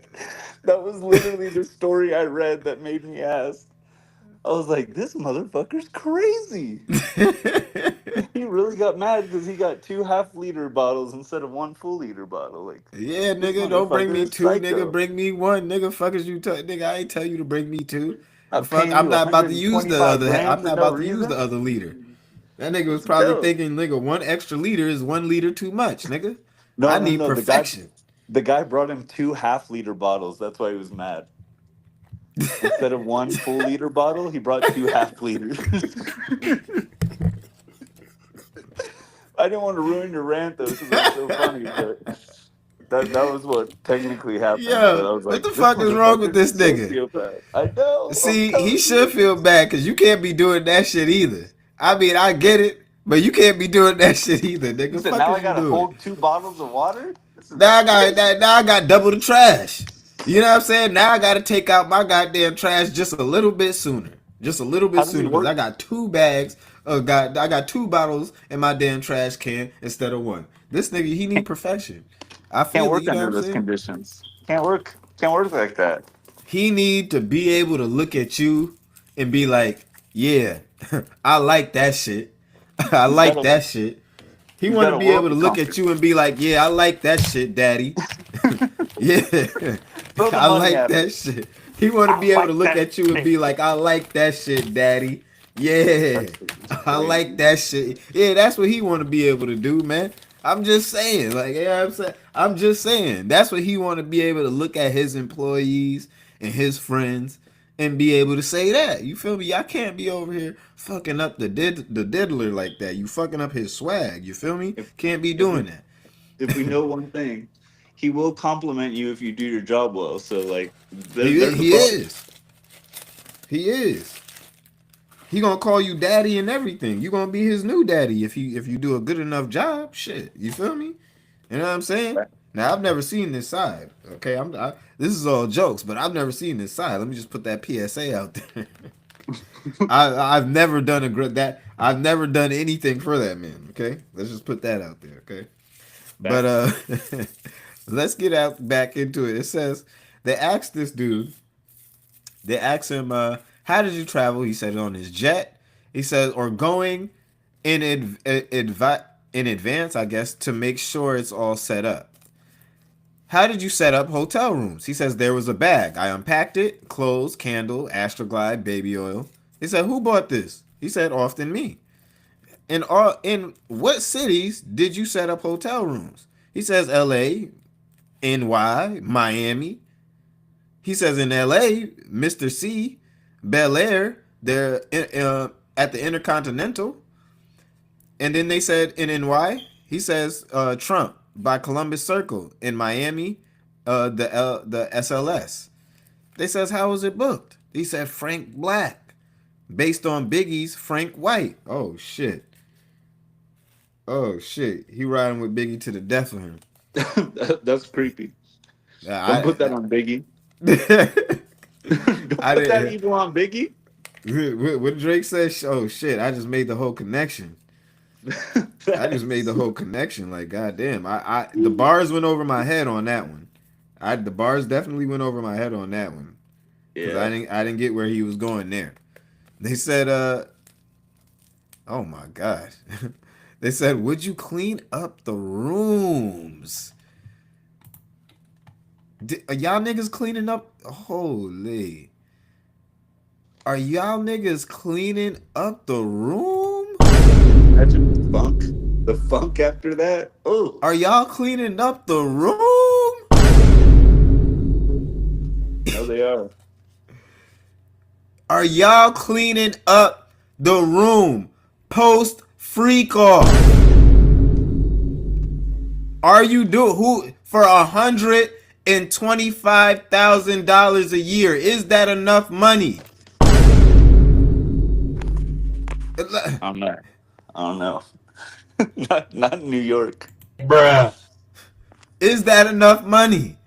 That was literally the story I read that made me ask. I was like, this motherfucker's crazy. He really got mad because he got 2 half-liter bottles instead of 1 full-liter bottle. Like, yeah, nigga, don't bring me 2, nigga. Bring me 1, nigga. Fuck is you, nigga? I ain't tell you to bring me 2. Fuck, I'm not about to use the other. I'm not about to use the other liter. That nigga was probably thinking, nigga, 1 extra liter is 1 liter too much, nigga. I need perfection. The guy brought him 2 half-liter bottles. That's why he was mad. Instead of 1 full-liter bottle, he brought 2 half-liters. I didn't want to ruin your rant, though, because it's so funny, but that was what technically happened. Yo, I was like, what the fuck is wrong with this nigga? Sociopath. I know. See, he should feel bad because you can't be doing that shit either. I mean, I get it, but you can't be doing that shit either, nigga. So now I gotta hold 2 bottles of water? Now I got double the trash. You know what I'm saying? Now I gotta take out my goddamn trash just a little bit sooner. Just a little bit sooner because I got 2 bags. I got 2 bottles in my damn trash can instead of 1. This nigga, he need perfection. I feel can't work under those conditions. Can't work like that. He need to be able to look at you and be like, yeah, I like that shit. I like that shit. He want to be able to look at you and be like, yeah, I like that shit, daddy. Yeah, I like that shit. He want to be able to look at you and be like, I like that shit, daddy. Yeah, I like that shit. Yeah, that's what he want to be able to do, man. I'm just saying, like, yeah, I'm just saying, that's what he want to be able to look at his employees and his friends and be able to say that. You feel me? I can't be over here fucking up the diddler like that. You fucking up his swag. You feel me? Can't be doing that. If we know one thing, he will compliment you if you do your job well. So, like, he is. He gonna call you daddy and everything. You gonna be his new daddy if you do a good enough job. Shit, you feel me? You know what I'm saying? Now I've never seen this side. Okay, this is all jokes, but I've never seen this side. Let me just put that PSA out there. I've never done I've never done anything for that man. Okay, let's just put that out there. Okay, but let's get back into it. It says they asked this dude. They asked him, how did you travel? He said on his jet. He says, or going in advance, I guess, to make sure it's all set up. how did you set up hotel rooms? He says, there was a bag. I unpacked it, clothes, candle, Astroglide, baby oil. He said, who bought this? He said, often me. In what cities did you set up hotel rooms? He says, LA, NY, Miami. He says in LA, Mr. C, Bel Air, they're at the Intercontinental. And then they said in NY, he says Trump by Columbus Circle. In Miami, the SLS. They says, how was it booked? He said Frank Black, based on Biggie's Frank White. Oh shit. Oh shit. He riding with Biggie to the death of him. That's creepy. Don't put that on Biggie. Don't I put that didn't. evil on Biggie. What Drake says, oh shit, I just made the whole connection. I just made the whole connection. Like, goddamn. The bars went over my head on that one. The bars definitely went over my head on that one. Because Yeah. I didn't get where he was going there. They said, oh my god. They said, would you clean up the rooms? Are y'all niggas cleaning up? Holy. Are y'all niggas cleaning up the room? Imagine the funk after that. Oh, Are y'all cleaning up the room? no, they are. Are y'all cleaning up the room post freak off? Are you who for $125,000 a year? Is that enough money? I don't know. I don't know. not New York. Bruh. Is that enough money?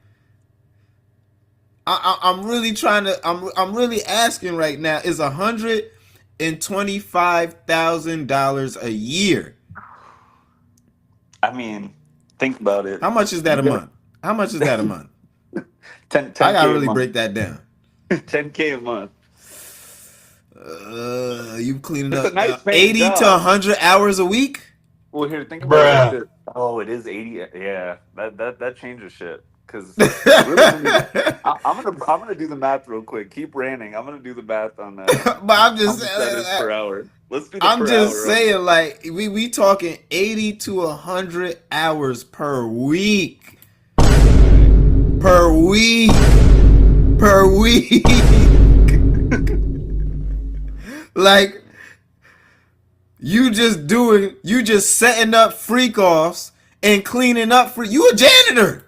I'm really trying to. I'm really asking right now. Is $125,000 a year? I mean, think about it. How much is that a month? How much is that a month? 10K I gotta a really month. break that down. 10K a month. You cleaning It's a up nice paying 80 job. to 100 hours a week? Well, here, think about it like this. Oh, it is 80. Yeah, that changes shit. Because really, I'm gonna do the math real quick. Keep ranting. I'm gonna do the math on that. But I'm just how much that is per hour. Let's do the I'm per just hour. saying, like, we talking 80 to 100 hours per week. Per week. Per week. Like, you just setting up freak offs and cleaning up for you a janitor.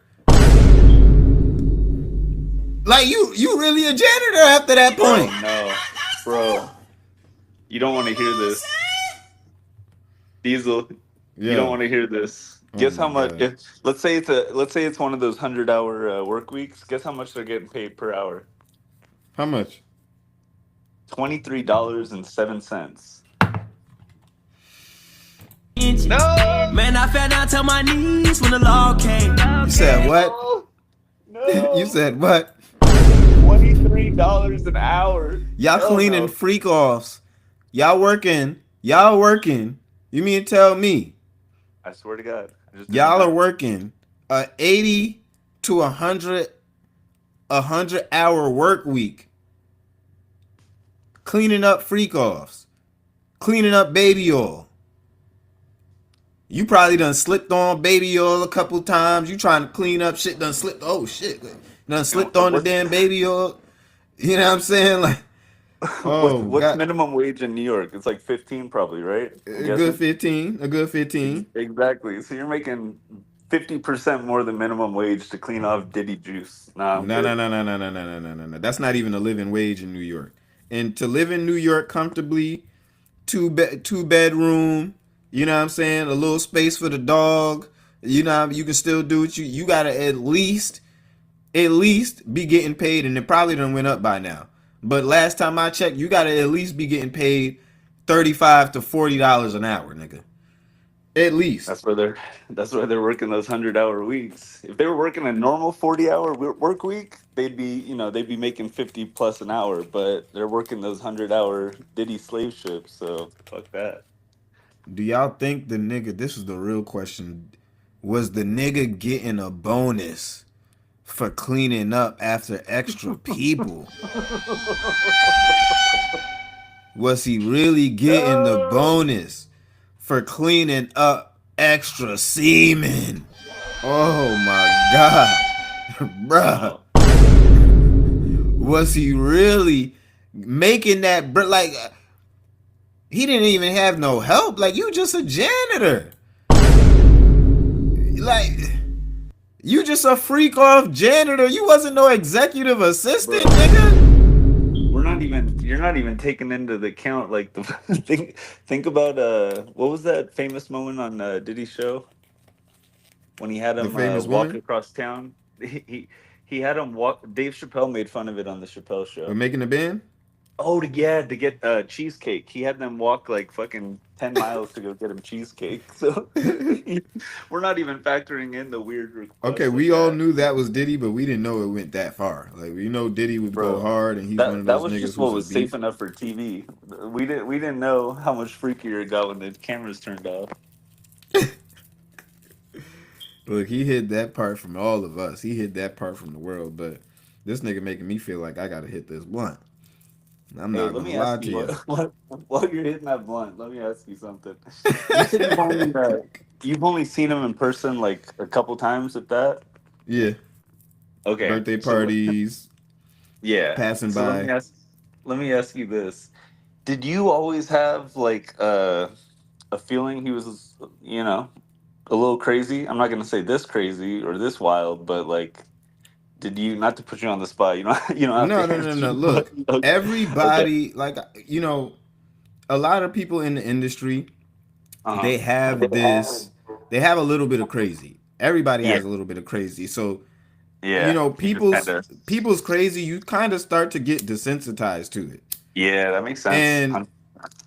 Like, you really a janitor after that point. Oh no, bro. You don't want to hear this. Diesel, you don't want to hear this. Guess how much? If let's say it's one of those 100-hour work weeks. Guess how much they're getting paid per hour? How much? $23.07. No, man, I fell down to my knees when the law came. You said what? No. You said what? $23 an hour. Y'all Hell cleaning no. freak offs. Y'all working. You mean to tell me I swear to God. I just did y'all the are math. working a 80 to 100 hour work week cleaning up freak offs, cleaning up baby oil. You probably done slipped on baby oil a couple times. You trying to clean up shit, done slipped. Oh shit, done slipped on the damn baby oil. You know what I'm saying? Like, oh, What's God. minimum wage in New York? It's like 15 probably, right? A good 15. Exactly. So you're making 50% more than minimum wage to clean off Diddy juice. Nah, I'm No. good. That's not even a living wage in New York. And to live in New York comfortably, two bedroom, you know what I'm saying? A little space for the dog. You know, you can still do what you gotta at least be getting paid, and it probably done went up by now. But last time I checked, you gotta at least be getting paid $35 to $40 an hour, nigga. At least. That's why they're working those 100-hour weeks. If they were working a normal 40-hour work week, they'd be making 50 plus an hour, but they're working those 100-hour Diddy slave ships, so fuck that. Do y'all think this is the real question, was the nigga getting a bonus for cleaning up after extra people? Was he really getting the bonus for cleaning up extra semen? Oh my god. Bruh. Was he really making that like he didn't even have no help. Like, you just a janitor. Like, you just a freak off janitor. You wasn't no executive assistant, nigga. You're not even taking into the count like the think about what was that famous moment on Diddy's show when he had The him famous walk woman across town. He had him walk. Dave Chappelle made fun of it on the Chappelle for show. making a band. Oh, to get cheesecake. He had them walk like fucking 10 miles to go get him cheesecake. So we're not even factoring in the weird Okay, requests like we all that, knew that was Diddy, but we didn't know it went that far. Like, we know Diddy would go bro. hard, and he's one of That those was niggas just what who's a was safe beast. enough for TV. We didn't know how much freakier it got when the cameras turned off. Look, he hid that part from all of us. He hid that part from the world, but this nigga making me feel like I gotta hit this blunt. I'm Hey, not let gonna me lie ask to you you. what while you're hitting that blunt, let me ask you something. You said you've only seen him in person like a couple times at that. Yeah. Okay, Birthday so parties, yeah. passing So by. let me ask you this. Did you always have like a feeling he was, a little crazy? I'm not gonna say this crazy or this wild, but like, did you, not to put you on the spot? You don't have No, to no, no, answer. no. But Look, okay. everybody, like, a lot of people in the industry, Uh they have huh. this, they have a little bit of crazy. Everybody Yeah. has a little bit of crazy. So, Yeah. You just kind of. people's crazy, you kind of start to get desensitized to it. Yeah, that makes sense. And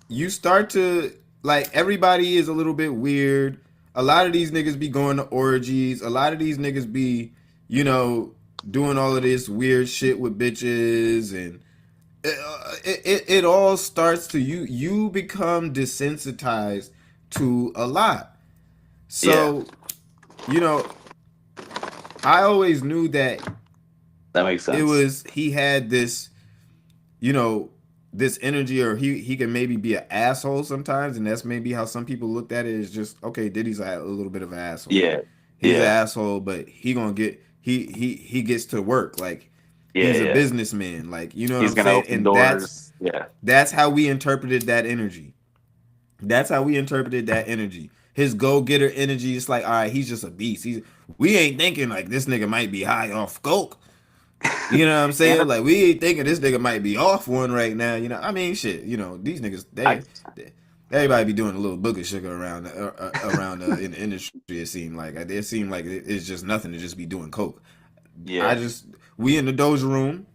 you start to, like, everybody is a little bit weird. A lot of these niggas be going to orgies. A lot of these niggas be, you know, doing all of this weird shit with bitches, and it all starts to you become desensitized to a lot. Yeah, So, you know, I always knew that that makes it sense. was he had this, you know, this energy, or he can maybe be an asshole sometimes, and that's maybe how some people looked at it, is just, okay, Diddy's a little bit of an asshole. Yeah. He's an Yeah. asshole, but he gets to work. Like, Yeah. he's a Yeah. businessman. Like, you know what He's I'm gonna saying? open And doors. Yeah. that's how we interpreted that energy. That's how we interpreted that energy. His go-getter energy. It's like, all right, he's just a beast. We ain't thinking like this nigga might be high off coke. You know what I'm And saying? Like, we ain't thinking this nigga might be off one right now. You know, I mean, shit. You know, these niggas, I. everybody be doing a little booger sugar around in the industry. It seemed like it seemed like it's just nothing to just be doing coke. I Yeah. just we in the Doja room.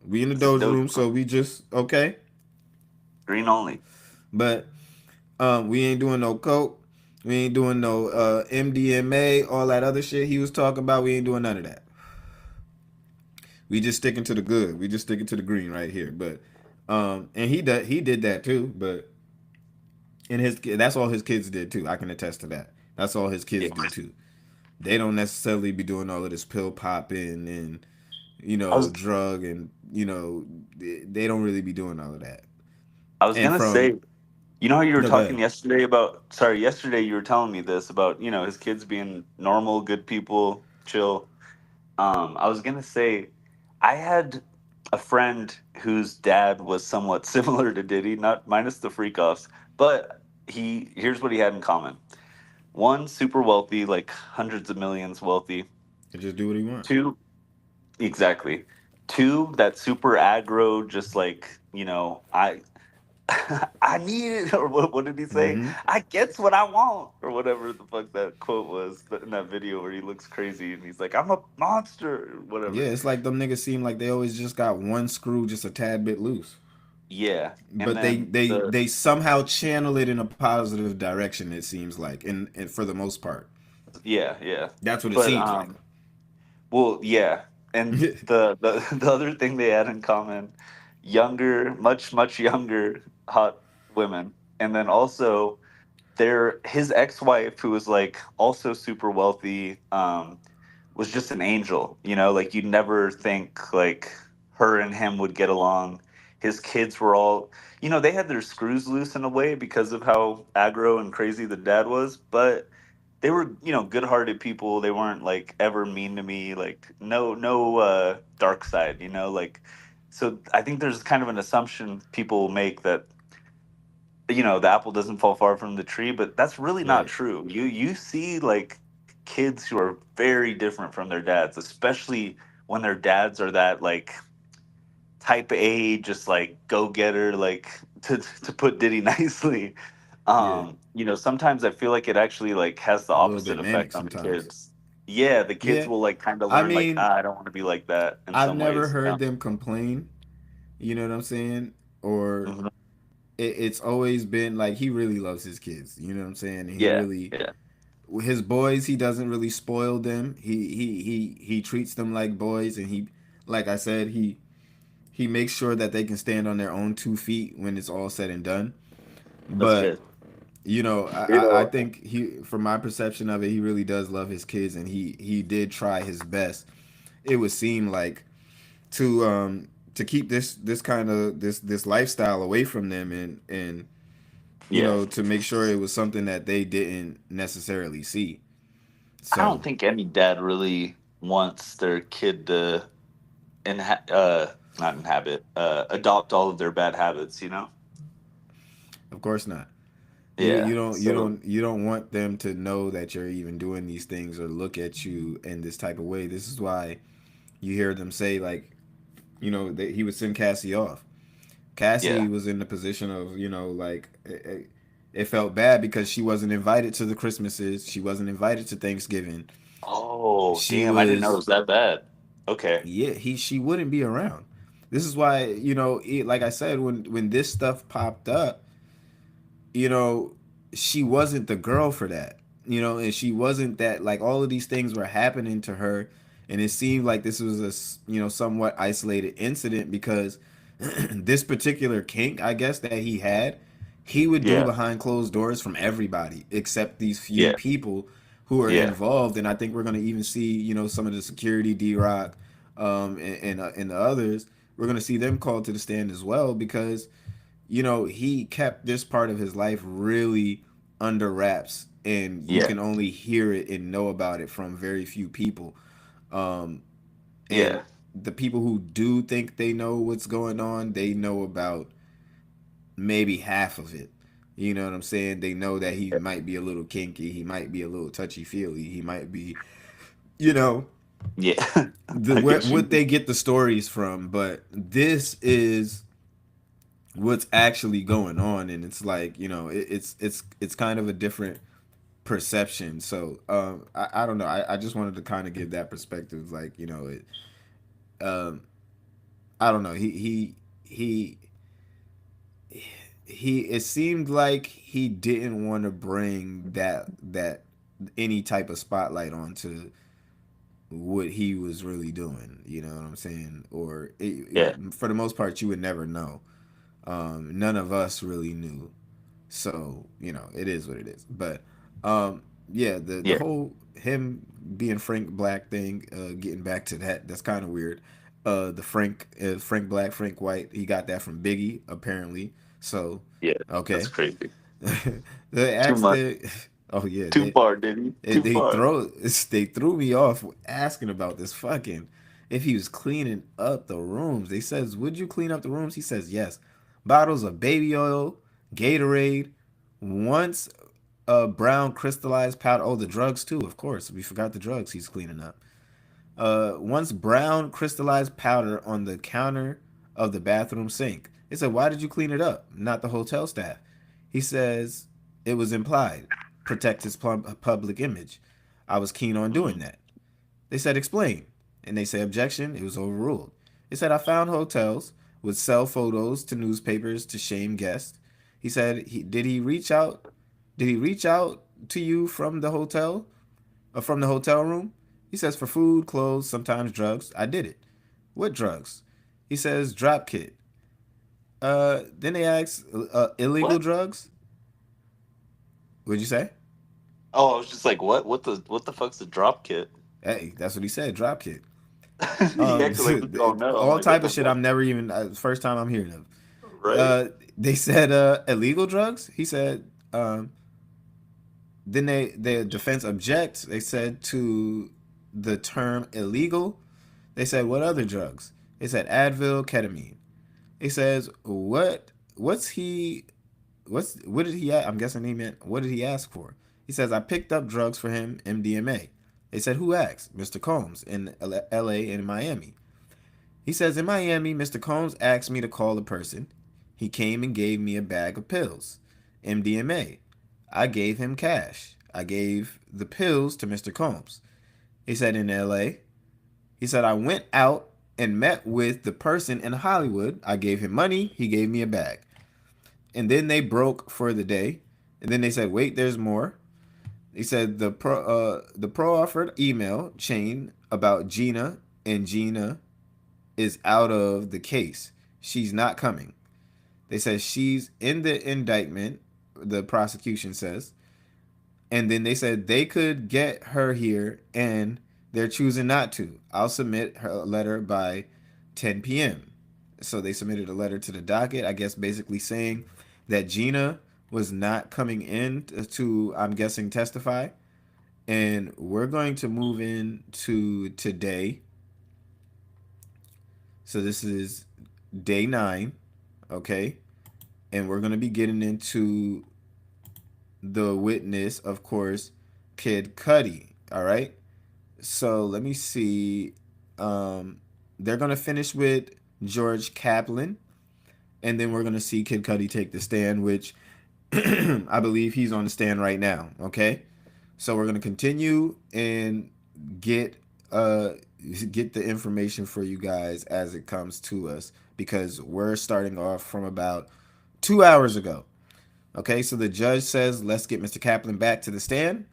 We in the It's a Doja dope. room, so we just okay. Green only. But we ain't doing no coke. We ain't doing no MDMA, all that other shit he was talking about. We ain't doing none of that. We just sticking to the good. We just sticking to the green right here. But and he did that too. But and that's all his kids did too. I can attest to that. That's all his kids Yeah. do too. They don't necessarily be doing all of this pill popping and, you I know, was drug, and, you know, they don't really be doing all of that. I was And gonna from say, how you were no, go talking ahead. yesterday about, sorry, yesterday you were telling me this about, his kids being normal, good people, chill. I was gonna say, I had a friend whose dad was somewhat similar to Diddy, not minus the freak offs, but here's what he had in common. One, super wealthy, like hundreds of millions wealthy. And just do what he wants. Two, exactly. Two, that super aggro, just like, I need it, or what did he say? Mm-hmm. I gets what I want, or whatever the fuck that quote was in that video where he looks crazy and he's like, I'm a monster, or Yeah, whatever. it's like them niggas seem like they always just got one screw just a tad bit loose. Yeah, and But they then they the they somehow channel it in a positive direction, it seems like, and for the most part. yeah, yeah, That's what it but seems like. well, yeah, and the the other thing they had in common, younger, much younger, hot women, and then also his ex-wife, who was like also super wealthy, was just an angel. You know, like you'd never think like her and him would get along. His kids were all, you know, they had their screws loose in a way because of how aggro and crazy the dad was, but they were, you know, good-hearted people. They weren't like ever mean to me. Like no dark side, you know, like. So I think there's kind of an assumption people make that, you know, the apple doesn't fall far from the tree, but that's really not Right. true. You see like kids who are very different from their dads, especially when their dads are that like type A, just like go getter, like to put Diddy nicely. Yeah. You know, sometimes I feel like it actually like has the A little opposite bit manic effect on the sometimes. kids. Yeah, the kids Yeah. will like kind of I learn like, mean, ah, I don't want to be like that in I've some never ways, you heard know. them complain. You know what I'm saying? Or Mhm. it's always been like he really loves his kids. You know what I'm saying? And he Yeah, really yeah, his boys, he doesn't really spoil them. He treats them like boys, and he, like I said, he makes sure that they can stand on their own 2 feet when it's all said and done. that's But good. you know, You I know, think he, from my perception of it, he really does love his kids, and he did try his best. It would seem like to keep this kind of this lifestyle away from them, and you yeah. know, to make sure it was something that they didn't necessarily see. I don't So, think any dad really wants their kid to not inhabit, adopt all of their bad habits, you know? of course not. Yeah. So, You don't want them to know that you're even doing these things or look at you in this type of way. This is why you hear them say like, you know, that he would send Cassie off. yeah. Cassie was in the position of, you know, like it felt bad because she wasn't invited to the Christmases. She wasn't invited to Thanksgiving. Oh, She damn, I didn't know it was, was that bad. Okay. yeah, she wouldn't be around. This is why, you know, like I said, when this stuff popped up, you know, she wasn't the girl for that. You know, and she wasn't that, like all of these things were happening to her, and it seemed like this was you know, somewhat isolated incident because this particular kink, I guess, that he had, he would do Yeah. behind closed doors from everybody except these few Yeah. people who are Yeah. involved. And I think we're gonna even see, you know, some of the security, D-Rock, and the others. We're gonna see them called to the stand as well because, you know, he kept this part of his life really under wraps, and you Yeah. can only hear it and know about it from very few people. Um, and Yeah. the people who do think they know what's going on, they know about maybe half of it. You know what I'm saying? They know that he might be a little kinky, he might be a little touchy feely, he might be, you know, Yeah. the I get what you. they get the stories from. But this is what's actually going on, and it's like, you know, it's kind of a different perception. So I don't know, I just wanted to kind of give that perspective, like, you know, it um I don't know, he he it seemed like he didn't want to bring that any type of spotlight onto what he was really doing, you know what I'm saying? Or Yeah. for the most part you would never know. None of us really knew. So, you know, it is what it is. But yeah, the Yeah. whole him being Frank Black thing, getting back to that, that's kind of weird. The Frank Black, Frank White, he got that from Biggie apparently. So, Yeah. That's okay. crazy. They Too asked much. the oh yeah, Too far, Diddy. Too they far. throw they threw me off asking about this fucking if he was cleaning up the rooms. They says, "Would you clean up the rooms?" He says, "Yes." Bottles of baby oil, Gatorade, once brown crystallized powder. Oh, the drugs too, of course. We forgot the drugs he's cleaning up. Once brown crystallized powder on the counter of the bathroom sink. They said, "Why did you clean it up?" Not the hotel staff. He says, "It was implied. Protect his public image. I was keen on doing Mm. that." They said, "Explain." And they say, "Objection." It was overruled. They said, "I found hotels would sell photos to newspapers to shame guests." He said, Did he reach out? Did he reach out to you from the hotel, or from the hotel room?" He says, "For food, clothes, sometimes drugs. I did it." "What drugs?" He says, "Drop kit." Then they ask, "Illegal What? drugs?" What'd you say? Oh, I was just like, what? What the fuck's a drop kit? Hey, that's what he said. Drop kick. He acted like we don't know. I'm All like, type what the of shit. fuck? I'm never even first time I'm hearing of. Right. They said illegal drugs. He said. Then the defense objects. They said to the term illegal. They said what other drugs? They said Advil, ketamine. He says what did he I'm guessing he meant what did he ask for? He says I picked up drugs for him, MDMA. They said who asked? Mr. Combs in LA and Miami. He says in Miami, Mr. Combs asked me to call a person. He came and gave me a bag of pills, MDMA. I gave him cash. I gave the pills to Mr. Combs. He said in LA. He said I went out and met with the person in Hollywood. I gave him money. He gave me a bag. And then they broke for the day. And then they said, wait, there's more. He said the pro offered email chain about Gina, and Gina is out of the case. She's not coming. They said she's in the indictment, the prosecution says. And then they said they could get her here and they're choosing not to. I'll submit her letter by 10 p.m. So they submitted a letter to the docket, I guess basically saying that Gina was not coming in to, I'm guessing, testify. And we're going to move into today. So this is day 9, okay? And we're going to be getting into the witness, of course, Kid Cudi, all right? So let me see. They're going to finish with George Kaplan, and then we're going to see Kid Cudi take the stand, which I believe he's on the stand right now, okay? So we're going to continue and get the information for you guys as it comes to us, because we're starting off from about 2 hours ago. Okay, so the judge says, let's get Mr. Kaplan back to the stand.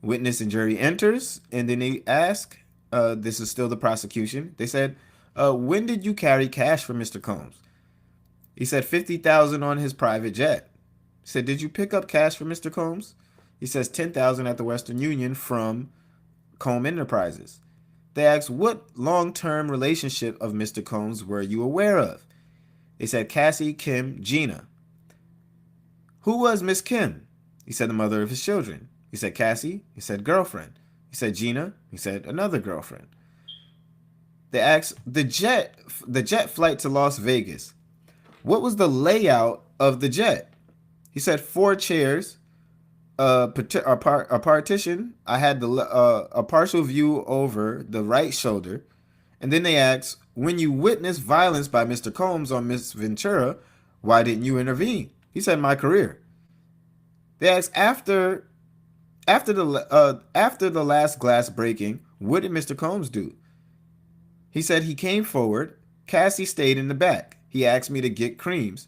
Witness and jury enters, and then they ask, this is still the prosecution. They said, when did you carry cash for Mr. Combs? He said $50,000 on his private jet. He said, did you pick up cash for Mr. Combs? He says $10,000 at the Western Union from Comb Enterprises. They asked, what long-term relationship of Mr. Combs were you aware of? They said, Cassie, Kim, Gina. Who was Miss Kim? He said, the mother of his children. He said, Cassie. He said, girlfriend. He said, Gina. He said, another girlfriend. They asked, the jet flight to Las Vegas. What was the layout of the jet? He said, 4 chairs, a partition. I had a partial view over the right shoulder. And then they asked, when you witnessed violence by Mr. Combs on Miss Ventura, why didn't you intervene? He said, my career. They asked, after the last glass breaking, what did Mr. Combs do? He said he came forward. Cassie stayed in the back. He asked me to get creams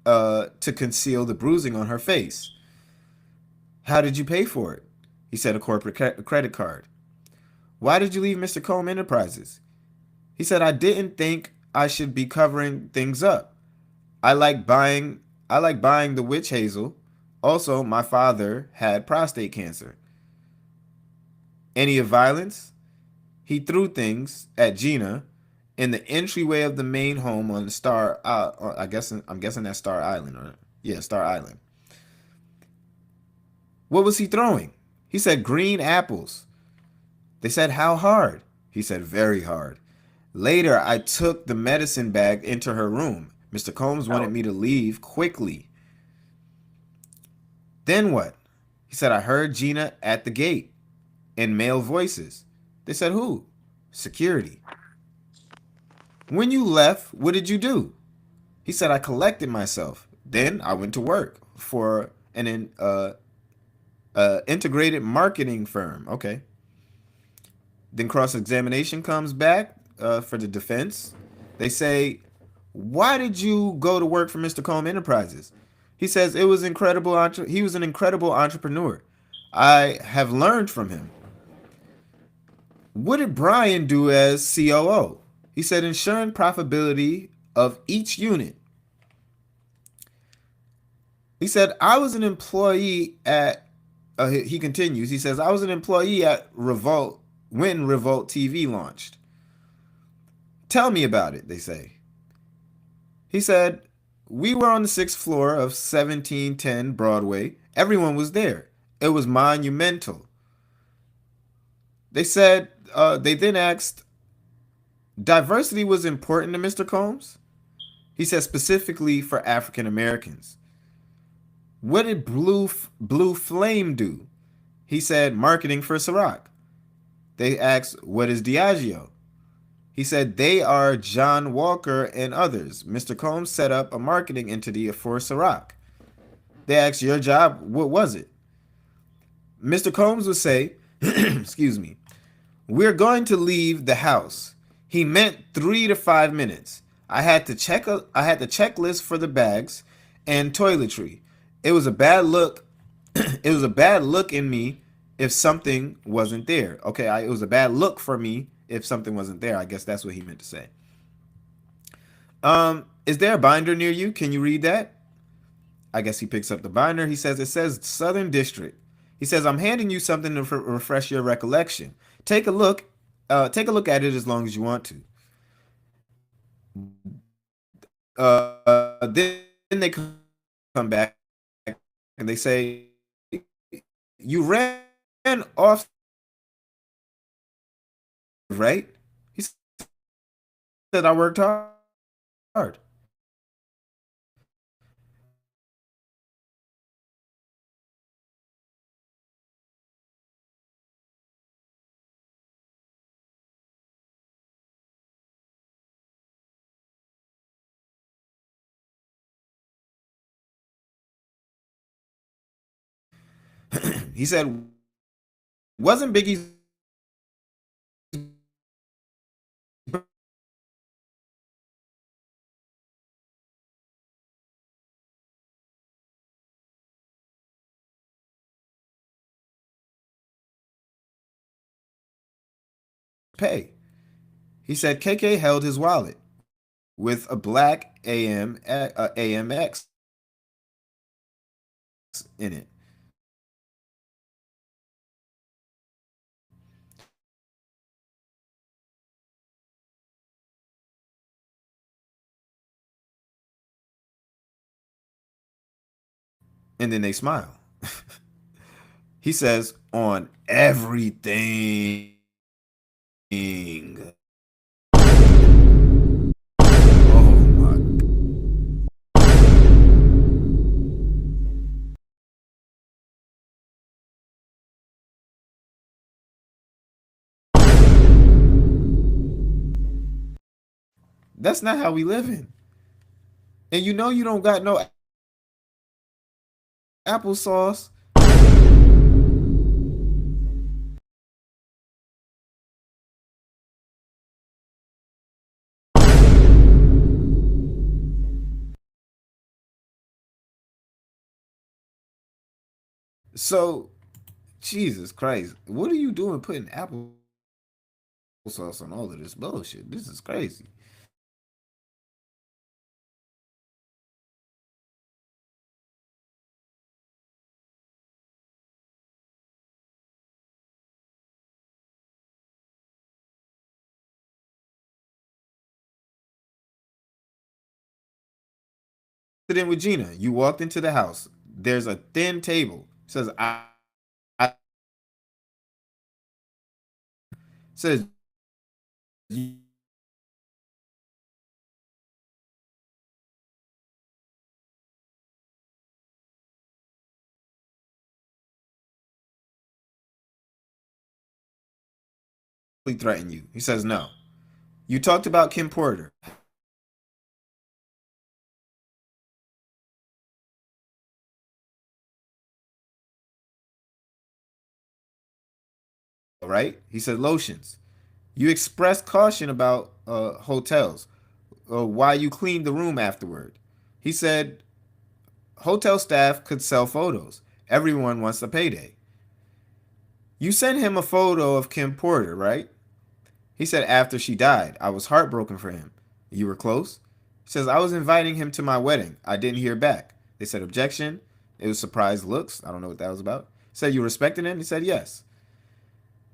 to conceal the bruising on her face. How did you pay for it? He said, a corporate credit card. Why did you leave Mr. Comb Enterprises? He said, I didn't think I should be covering things up. I like buying the witch hazel. Also, my father had prostate cancer. Any of violence? He threw things at Gina in the entryway of the main home on Star. I'm guessing that's Star Island. Star Island. What was he throwing? He said green apples. They said how hard? He said very hard. Later, I took the medicine bag into her room. Mr. Combs wanted me to leave quickly. Then what? He said, I heard Gina at the gate in male voices. They said, who? Security. When you left, what did you do? He said, I collected myself. Then I went to work for an integrated marketing firm. Okay. Then cross-examination comes back for the defense. They say, why did you go to work for Mr. Comb Enterprises? He says, it was incredible. He was an incredible entrepreneur. I have learned from him. What did Brian do as COO? He said, ensuring profitability of each unit. He said, I was an employee at, he continues, he says, I was an employee at Revolt when Revolt TV launched. Tell me about it, they say. He said, we were on the 6th floor of 1710 Broadway. Everyone was there. It was monumental. They said, they then asked, diversity was important to Mr. Combs? He said specifically for African Americans. What did Blue Flame do? He said marketing for Ciroc. They asked, what is Diageo? He said they are John Walker and others. Mr. Combs set up a marketing entity for Ciroc. They asked, your job, what was it? Mr. Combs would say, excuse me, we're going to leave the house. He meant 3 to 5 minutes. I had the checklist for the bags and toiletry. It was a bad look. It was a bad look in me if something wasn't there. Okay, it was a bad look for me if something wasn't there. I guess that's what he meant to say. Is there a binder near you? Can you read that? I guess he picks up the binder. He says, it says Southern District. He says, I'm handing you something to refresh your recollection. Take a look at it as long as you want to. Then they come back and they say, you ran off, right? He said, I worked hard. He said, wasn't Biggie's pay? He said KK held his wallet with a black AMX in it. And then they smile. He says, on everything. That's not how we living. And you know you don't got no applesauce. So, Jesus Christ, what are you doing putting applesauce on all of this bullshit? This is crazy. In with Gina, you walked into the house. There's a thin table. It says I says you threaten you. He says no. You talked about Kim Porter. Right? He said lotions. You expressed caution about hotels. Why you cleaned the room afterward. He said hotel staff could sell photos. Everyone wants a payday. You sent him a photo of Kim Porter, right? He said after she died, I was heartbroken for him. You were close? He says, I was inviting him to my wedding. I didn't hear back. They said objection. It was surprised looks. I don't know what that was about. He said, you respected him? He said, yes.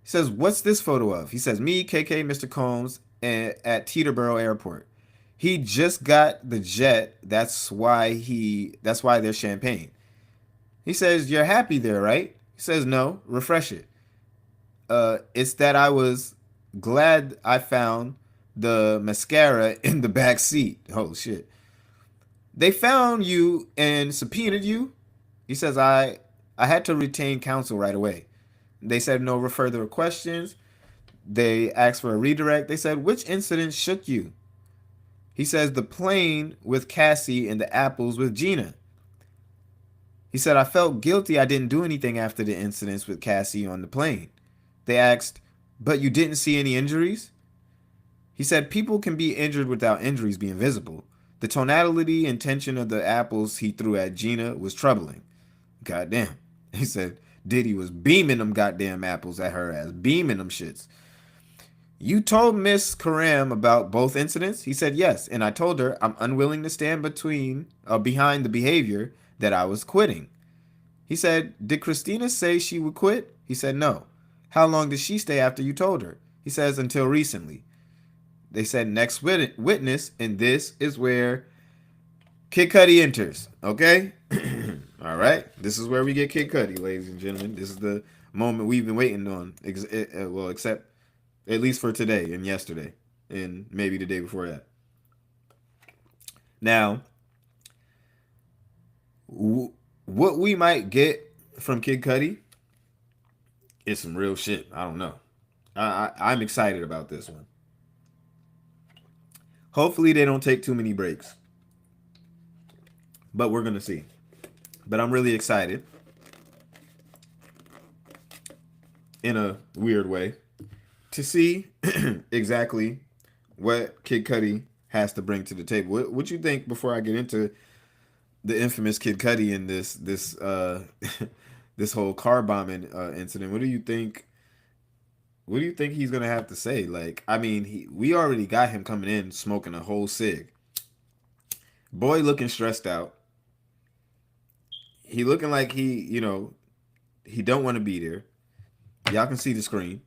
He says, "What's this photo of?" He says, "Me, KK, Mr. Combs, and at Teterboro Airport. He just got the jet. That's why there's champagne." He says, "You're happy there, right?" He says, "No, refresh it. It's that I was glad I found the mascara in the back seat." Oh shit. "They found you and subpoenaed you?" He says, I had to retain counsel right away. They said no further questions. They asked for a redirect. They said, "Which incident shook you?" He says, "The plane with Cassie and the apples with Gina." He said, "I felt guilty I didn't do anything after the incidents with Cassie on the plane." They asked, "But you didn't see any injuries?" He said, "People can be injured without injuries being visible. The tonality and tension of the apples he threw at Gina was troubling." Goddamn. He said, Diddy was beaming them goddamn apples at her ass, beaming them shits. "You told Miss Karam about both incidents?" He said, "Yes, and I told her I'm unwilling to stand behind the behavior, that I was quitting." He said, "Did Christina say she would quit?" He said, "No." "How long did she stay after you told her?" He says, "Until recently." They said, "Next witness," and this is where Kid Cudi enters, okay? All right, this is where we get Kid Cudi, ladies and gentlemen. This is the moment we've been waiting on, well, except at least for today and yesterday and maybe the day before that. Now, what we might get from Kid Cudi is some real shit. I don't know. I'm excited about this one. Hopefully they don't take too many breaks, but we're gonna see. But I'm really excited in a weird way to see exactly what Kid Cudi has to bring to the table. What you think before I get into the infamous Kid Cudi and this this whole car bombing incident? What do you think? What do you think he's gonna have to say? Like, I mean, we already got him coming in smoking a whole cig. Boy looking stressed out. He looking like he don't want to be there. Y'all can see the screen.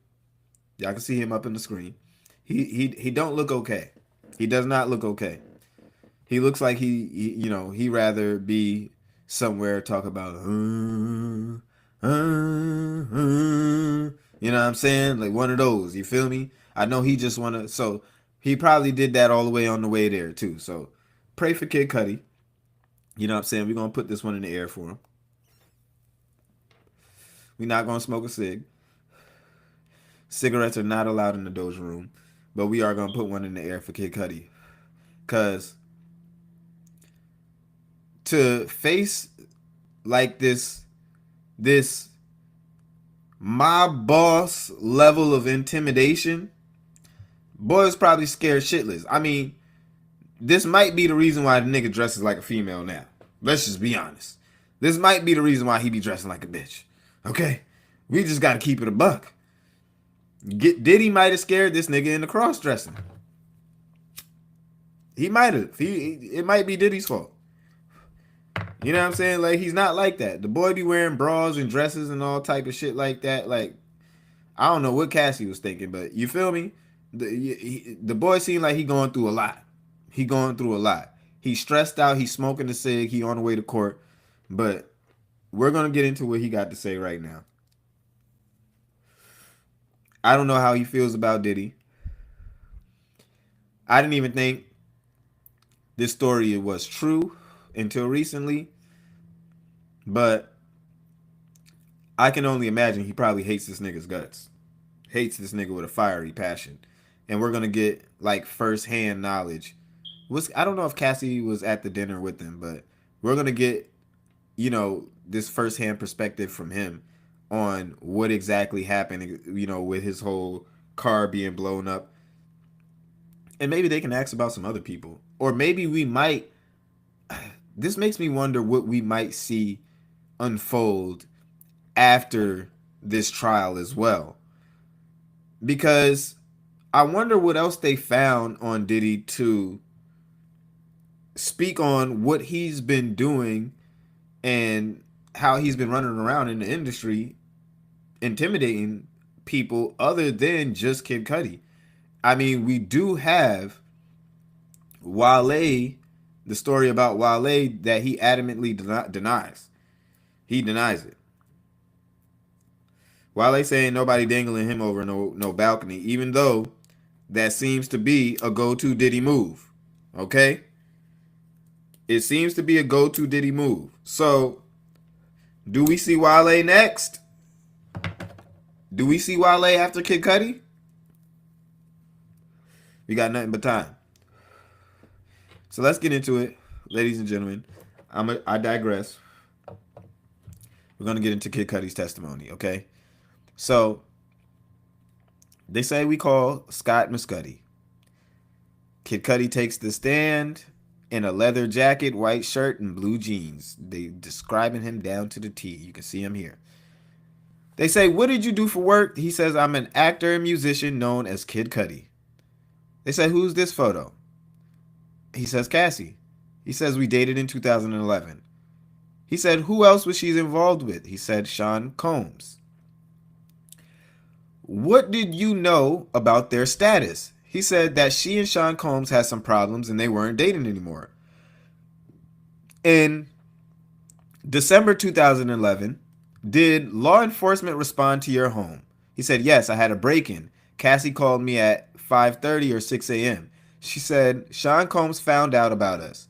Y'all can see him up in the screen. He don't look okay. He does not look okay. He looks like he rather be somewhere talk about you know what I'm saying? Like one of those, you feel me? I know he just wanna, so he probably did that all the way on the way there too. So pray for Kid Cudi. You know what I'm saying? We're gonna put this one in the air for him. We're not gonna smoke a cig. Cigarettes are not allowed in the Doja room, but we are gonna put one in the air for Kid Cudi. Cause to face like this mob boss level of intimidation, boy's probably scared shitless. I mean, this might be the reason why the nigga dresses like a female now. Let's just be honest. This might be the reason why he be dressing like a bitch. Okay? We just gotta keep it a buck. Diddy might have scared this nigga into cross dressing. He might have. It might be Diddy's fault. You know what I'm saying? Like, he's not like that. The boy be wearing bras and dresses and all type of shit like that. Like, I don't know what Cassie was thinking, but you feel me? The boy seemed like he going through a lot. He going through a lot. He's stressed out. He's smoking a cig. He on the way to court. But we're going to get into what he got to say right now. I don't know how he feels about Diddy. I didn't even think this story was true until recently. But I can only imagine he probably hates this nigga's guts. Hates this nigga with a fiery passion. And we're going to get like first-hand knowledge. I don't know if Cassie was at the dinner with him, but we're going to get, this first-hand perspective from him on what exactly happened, with his whole car being blown up. And maybe they can ask about some other people. Or maybe we might, this makes me wonder what we might see unfold after this trial as well. Because I wonder what else they found on Diddy to speak on what he's been doing and how he's been running around in the industry intimidating people other than just Kid Cudi. I mean, we do have Wale, the story about Wale that he adamantly denies. He denies it. Wale saying nobody dangling him over no balcony, even though that seems to be a go-to Diddy move. Okay? It seems to be a go-to Diddy move. So, do we see Wale next? Do we see Wale after Kid Cudi? We got nothing but time. So let's get into it, ladies and gentlemen. I digress. We're gonna get into Kid Cudi's testimony, okay? So they say we call Scott Muscuddy. Kid Cudi takes the stand in a leather jacket, white shirt, and blue jeans. They describing him down to the T. You can see him here. They say, what did you do for work? He says, I'm an actor and musician known as Kid Cudi. They say, who's this photo? He says, Cassie. He says, we dated in 2011. He said, who else was she involved with? He said, Sean Combs. What did you know about their status? He said that she and Sean Combs had some problems and they weren't dating anymore. In December 2011, did law enforcement respond to your home? He said, yes, I had a break-in. Cassie called me at 5:30 or 6 a.m. She said, Sean Combs found out about us.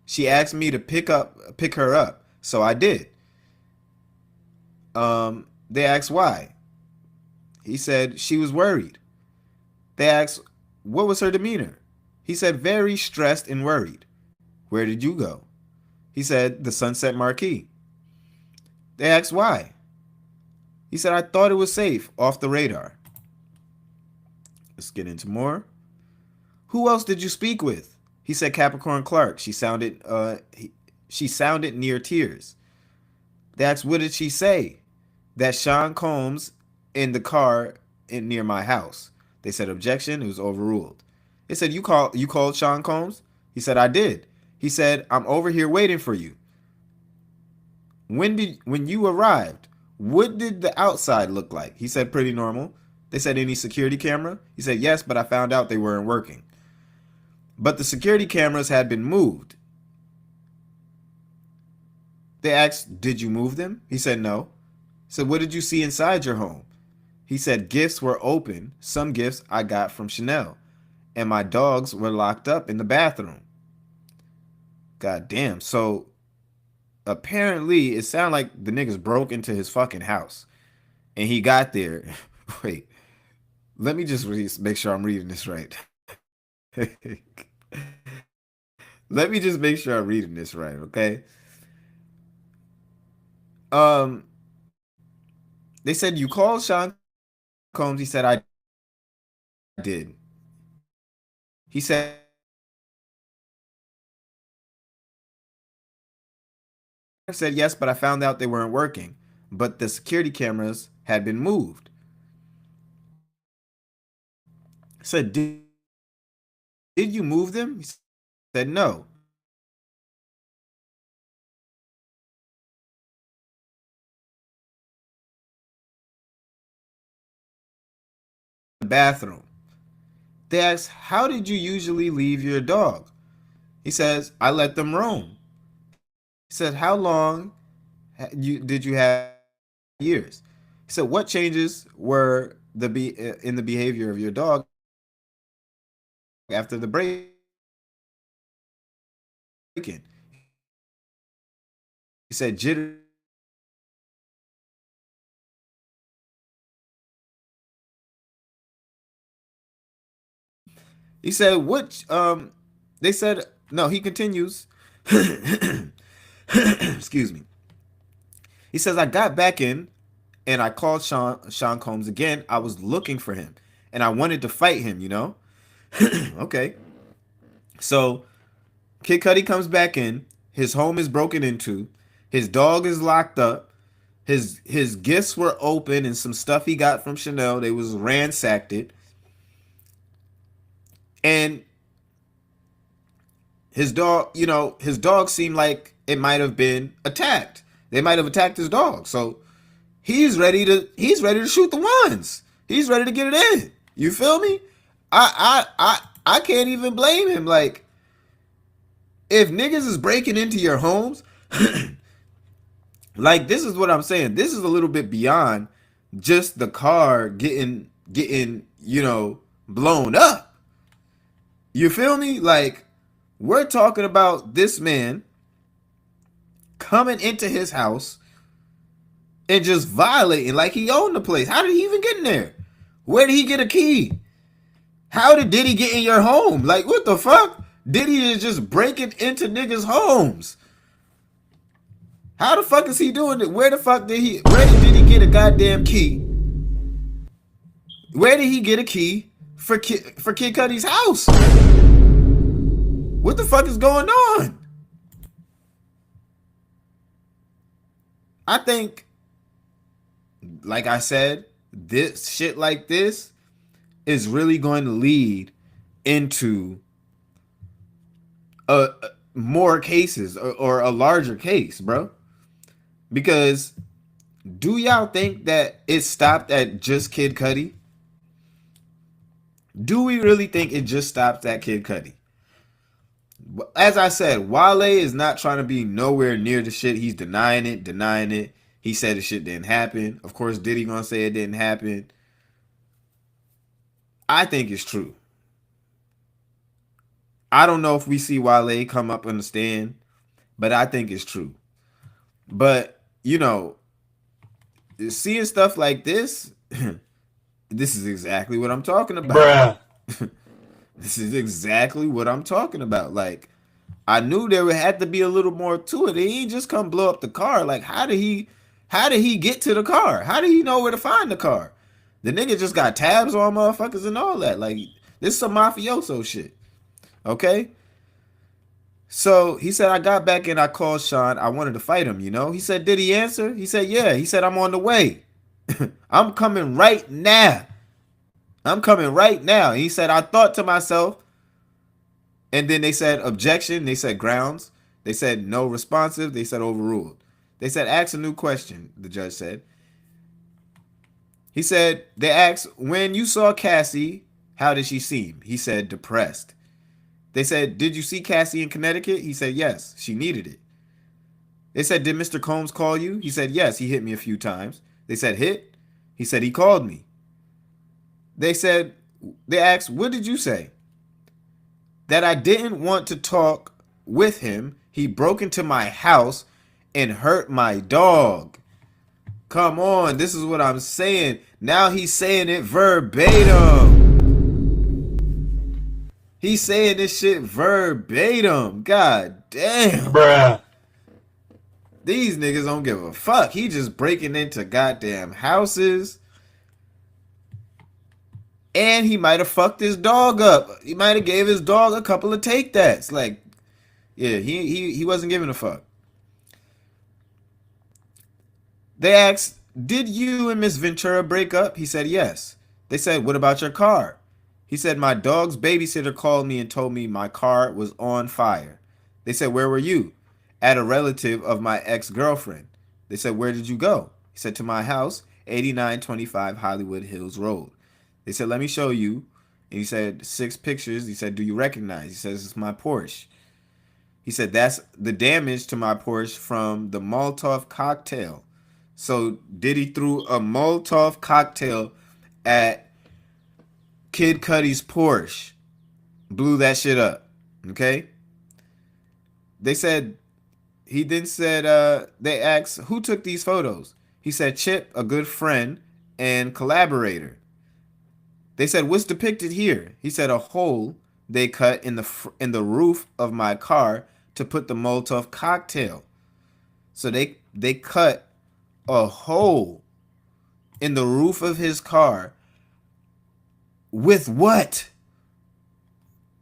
She asked me to pick her up, so I did. They asked why. He said she was worried. They asked, what was her demeanor? He said, very stressed and worried. Where did you go? He said, the Sunset Marquee. They asked why. He said, I thought it was safe, off the radar. Let's get into more. Who else did you speak with? He said, Capricorn Clark. She sounded near tears. They asked, what did she say? That Sean Combs in the car near my house. They said, objection. It was overruled. They said, you called Sean Combs? He said, I did. He said, I'm over here waiting for you. When you arrived, what did the outside look like? He said, pretty normal. They said, any security camera? He said, yes, but I found out they weren't working. But the security cameras had been moved. They asked, did you move them? He said, no. He said, what did you see inside your home? He said, gifts were open. Some gifts I got from Chanel. And my dogs were locked up in the bathroom. God damn. So apparently it sounded like the niggas broke into his fucking house. And he got there. Wait. Let me just make sure I'm reading this right. Let me just make sure I'm reading this right, okay? They said, you called Sean Combs. He said, I did. He said, yes, but I found out they weren't working. But the security cameras had been moved. I said, did you move them? He said, no. The bathroom. They asked, how did you usually leave your dog? He says, I let them roam. He said, how long did you have? Years. He said, what changes were in the behavior of your dog after the break-in? He said, jitter. He said, which, they said, no, he continues. Excuse me. He says, I got back in and I called Sean Combs again. I was looking for him and I wanted to fight him, you know? Okay. So Kid Cudi comes back in. His home is broken into. His dog is locked up. His gifts were open and some stuff he got from Chanel. They was ransacked it. And his dog, his dog seemed like it might have been attacked. They might have attacked his dog. So he's ready to shoot the ones. He's ready to get it in. You feel me? I can't even blame him. Like, if niggas is breaking into your homes, like, this is what I'm saying. This is a little bit beyond just the car getting blown up. You feel me? Like, we're talking about this man coming into his house and just violating like he owned the place. How did he even get in there? Where did he get a key? How did Diddy get in your home? Like, what the fuck? Diddy is just breaking into niggas' homes. How the fuck is he doing it? Where did Diddy get a goddamn key? Where did he get a key for Kid Cudi's house? What the fuck is going on? I think, like I said, this shit like this is really going to lead into more cases or a larger case, bro. Because do y'all think that it stopped at just Kid Cudi? Do we really think it just stops at Kid Cudi? As I said, Wale is not trying to be nowhere near the shit. He's denying it. He said the shit didn't happen. Of course, Diddy gonna say it didn't happen. I think it's true. I don't know if we see Wale come up on the stand, but I think it's true. But, seeing stuff like this, this is exactly what I'm talking about. Bruh. This is exactly what I'm talking about. Like, I knew there had to be a little more to it. He ain't just come blow up the car. Like, how did he get to the car? How did he know where to find the car? The nigga just got tabs on motherfuckers and all that. Like, this is some mafioso shit. Okay? So he said, I got back and I called Sean. I wanted to fight him, He said, did he answer? He said, yeah. He said, I'm on the way. I'm coming right now. And he said, I thought to myself, and then they said objection. They said grounds. They said no responsive. They said overruled. They said ask a new question, the judge said. He said, they asked, when you saw Cassie, how did she seem? He said, depressed. They said, did you see Cassie in Connecticut? He said, yes, she needed it. They said, did Mr. Combs call you? He said, yes, he hit me a few times. They said, hit? He said, he called me. They asked, what did you say? That I didn't want to talk with him. He broke into my house and hurt my dog. Come on, this is what I'm saying. Now he's saying it verbatim. He's saying this shit verbatim. God damn. Bruh. These niggas don't give a fuck. He just breaking into goddamn houses. And he might have fucked his dog up. He might have gave his dog a couple of take that's. Like, yeah, he wasn't giving a fuck. They asked, did you and Miss Ventura break up? He said, yes. They said, what about your car? He said, my dog's babysitter called me and told me my car was on fire. They said, where were you? At a relative of my ex-girlfriend. They said, where did you go? He said, to my house, 8925 Hollywood Hills Road. They said, let me show you. And he said, 6 pictures. He said, do you recognize? He says, it's my Porsche. He said, that's the damage to my Porsche from the Molotov cocktail. So Diddy threw a Molotov cocktail at Kid Cudi's Porsche. Blew that shit up. Okay? They said, he then said, they asked, who took these photos? He said, Chip, a good friend and collaborator. They said, what's depicted here? He said, a hole they cut in the roof of my car to put the Molotov cocktail. So they cut a hole in the roof of his car. With what?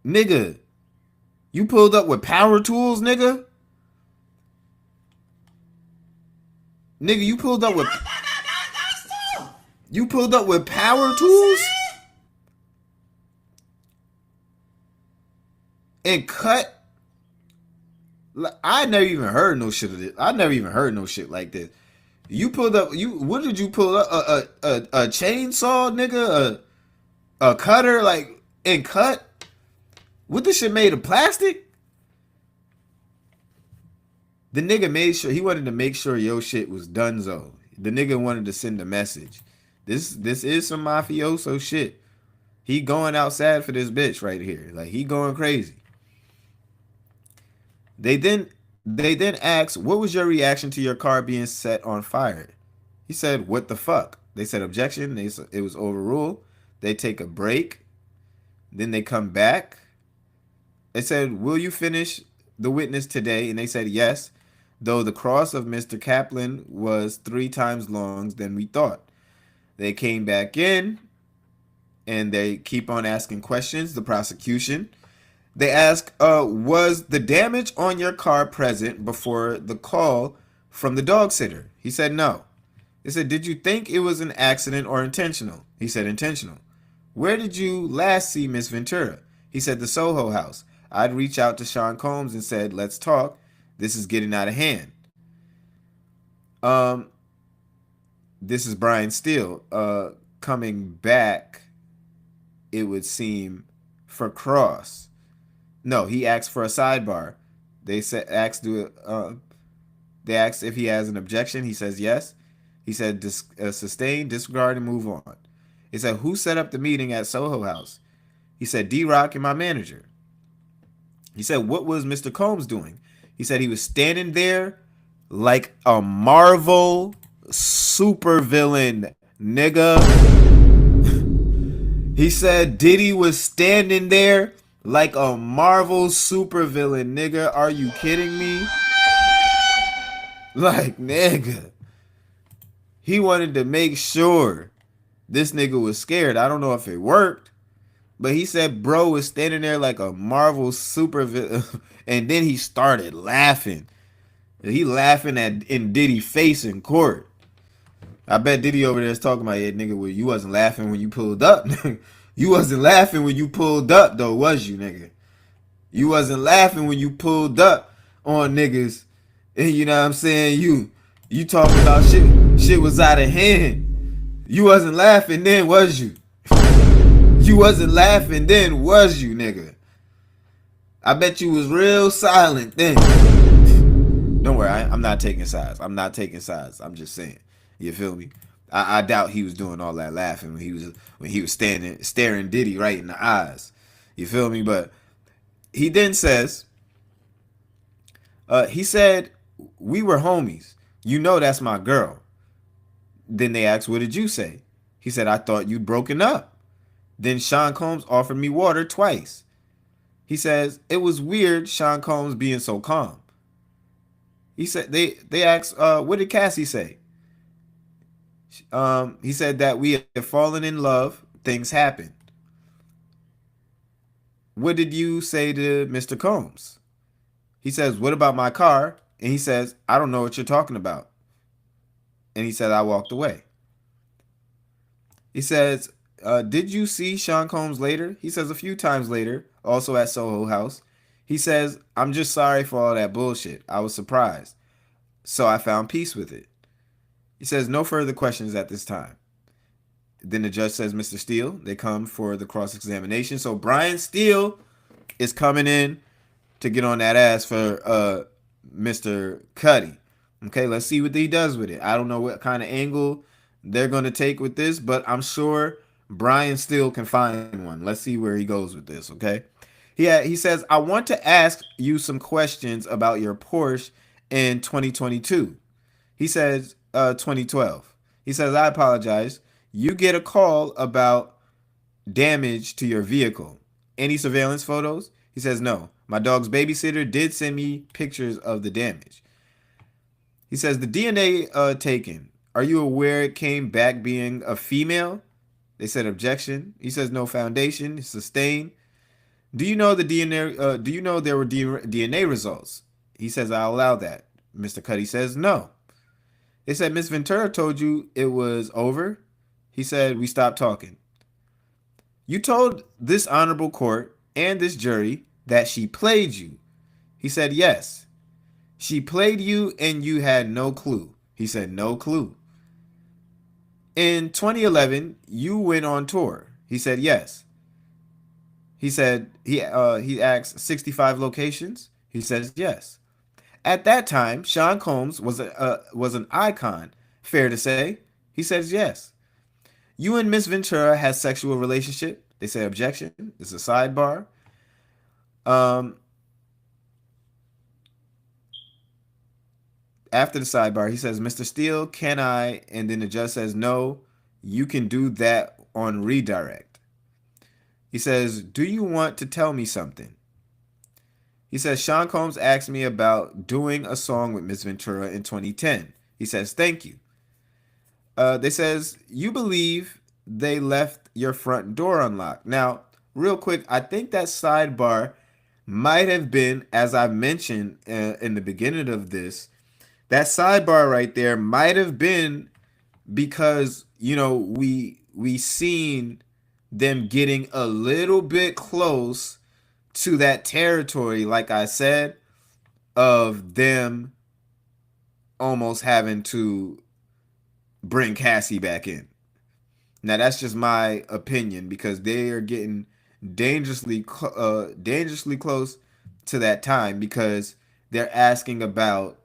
Nigga, you pulled up with power tools, nigga? Nigga, you pulled up with... You pulled up with power tools? And cut... I never even heard no shit of this. I never even heard no shit like this. You pulled up. What did you pull up? A chainsaw, nigga. A cutter, like, and cut. What this shit made of plastic? The nigga made sure he wanted to make sure your shit was donezo. The nigga wanted to send a message. This is some mafioso shit. He going outside for this bitch right here. Like, he going crazy. They then asked, what was your reaction to your car being set on fire? He said, what the fuck? They said objection. They said it was overruled. They take a break. Then they come back. They said, will you finish the witness today? And they said yes, though the cross of Mr. Kaplan was 3 times long than we thought. They came back in and they keep on asking questions, the prosecution. They ask, was the damage on your car present before the call from the dog sitter? He said no. They said, did you think it was an accident or intentional? He said intentional. Where did you last see Miss Ventura? He said the Soho house. I'd reach out to Sean Combs and said, let's talk. This is getting out of hand. This is Brian Steele coming back, it would seem, for Cross. No, he asked for a sidebar. They said they asked if he has an objection. He says yes. He said sustain, disregard, and move on. He said, who set up the meeting at Soho House? He said, D-Rock and my manager. He said, what was Mr. Combs doing? He said he was standing there like a Marvel supervillain, nigga. He said Diddy was standing there like a Marvel supervillain, nigga. Are you kidding me? Like, nigga. He wanted to make sure this nigga was scared. I don't know if it worked, but he said bro was standing there like a Marvel supervillain. And then he started laughing. He laughing in Diddy face in court. I bet Diddy over there is talking about, yeah, nigga, well, you wasn't laughing when you pulled up. You wasn't laughing when you pulled up, though, was you, nigga? You wasn't laughing when you pulled up on niggas. And you know what I'm saying? You talking about shit was out of hand. You wasn't laughing then, was you? You wasn't laughing then, was you, nigga? I bet you was real silent then. Don't worry, I'm not taking sides. I'm not taking sides. I'm just saying. You feel me? I doubt he was doing all that laughing when he was staring Diddy right in the eyes. You feel me? But he then says, he said, we were homies. You know that's my girl. Then they asked, what did you say? He said, I thought you'd broken up. Then Sean Combs offered me water twice. He says, it was weird Sean Combs being so calm. He said, they asked, what did Cassie say? He said that we have fallen in love. Things happen. What did you say to Mr. Combs? He says, what about my car? And he says, I don't know what you're talking about. And he said, I walked away. He says, did you see Sean Combs later? He says, a few times later, also at Soho House. He says, I'm just sorry for all that bullshit. I was surprised. So I found peace with it. He says, no further questions at this time. Then the judge says, Mr. Steele, they come for the cross-examination. So Brian Steele is coming in to get on that ass for Mr. Cuddy. Okay, let's see what he does with it. I don't know what kind of angle they're going to take with this, but I'm sure Brian Steele can find one. Let's see where he goes with this, okay? He says, I want to ask you some questions about your Porsche in 2022. He says, 2012. He says, I apologize. You get a call about damage to your vehicle. Any surveillance photos? He says, no. My dog's babysitter did send me pictures of the damage. He says, the DNA taken. Are you aware it came back being a female? They said objection. He says, no foundation. Sustained. Do you know the DNA? Do you know there were DNA results? He says, I'll allow that. Mr. Cuddy says, no. They said, Miss Ventura told you it was over. He said, we stopped talking. You told this honorable court and this jury that she played you. He said, yes. She played you and you had no clue. He said, no clue. In 2011, you went on tour. He said, yes. He said, he asked 65 locations. He says, yes. At that time, Sean Combs was an icon. Fair to say? He says, yes. You and Miss Ventura had sexual relationship. They say objection. It's a sidebar. After the sidebar, he says, Mr. Steele, can I? And then the judge says, no, you can do that on redirect. He says, do you want to tell me something? He says, Sean Combs asked me about doing a song with Miss Ventura in 2010. He says, thank you. They says, you believe they left your front door unlocked. Now, real quick, I think that sidebar might have been, as I mentioned in the beginning of this, that sidebar right there might have been because, you know, we seen them getting a little bit close to that territory, like I said, of them almost having to bring Cassie back in. Now that's just my opinion because they are getting dangerously close to that time because they're asking about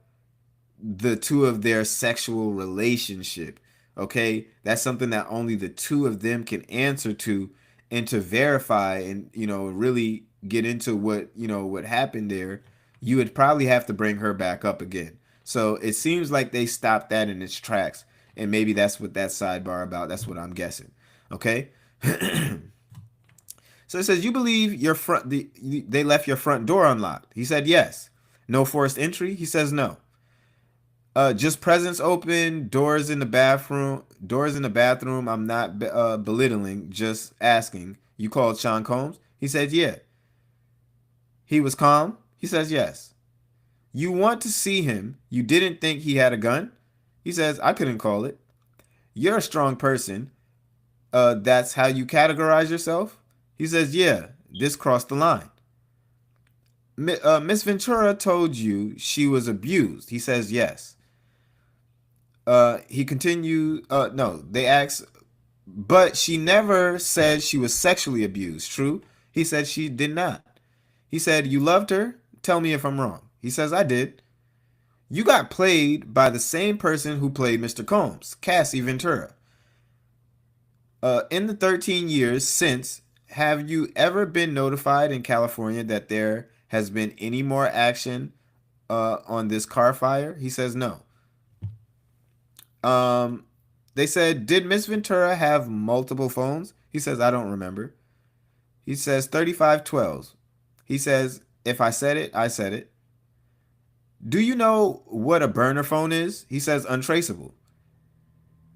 the two of their sexual relationship. Okay, that's something that only the two of them can answer to and to verify and, you know, really get into what, you know, what happened there. You would probably have to bring her back up again. So it seems like they stopped that in its tracks, and maybe that's what that sidebar about. That's what I'm guessing. Okay. So it says, you believe they left your front door unlocked. He said yes. No forced entry. He says no. Just presents open, doors in the bathroom. I'm not belittling, just asking. You called Sean Combs? He said, yeah. He was calm? He says, yes. You want to see him. You didn't think he had a gun? He says, I couldn't call it. You're a strong person. That's how you categorize yourself? He says, yeah, this crossed the line. Miss Ventura told you she was abused. He says, yes. He continued, no, they asked, but she never said she was sexually abused. True? He said she did not. He said, you loved her? Tell me if I'm wrong. He says, I did. You got played by the same person who played Mr. Combs, Cassie Ventura. In the 13 years since, have you ever been notified in California that there has been any more action on this car fire? He says no. They said, did Miss Ventura have multiple phones? He says, I don't remember. He says 3512. He says, if I said it, I said it. Do you know what a burner phone is? He says, untraceable.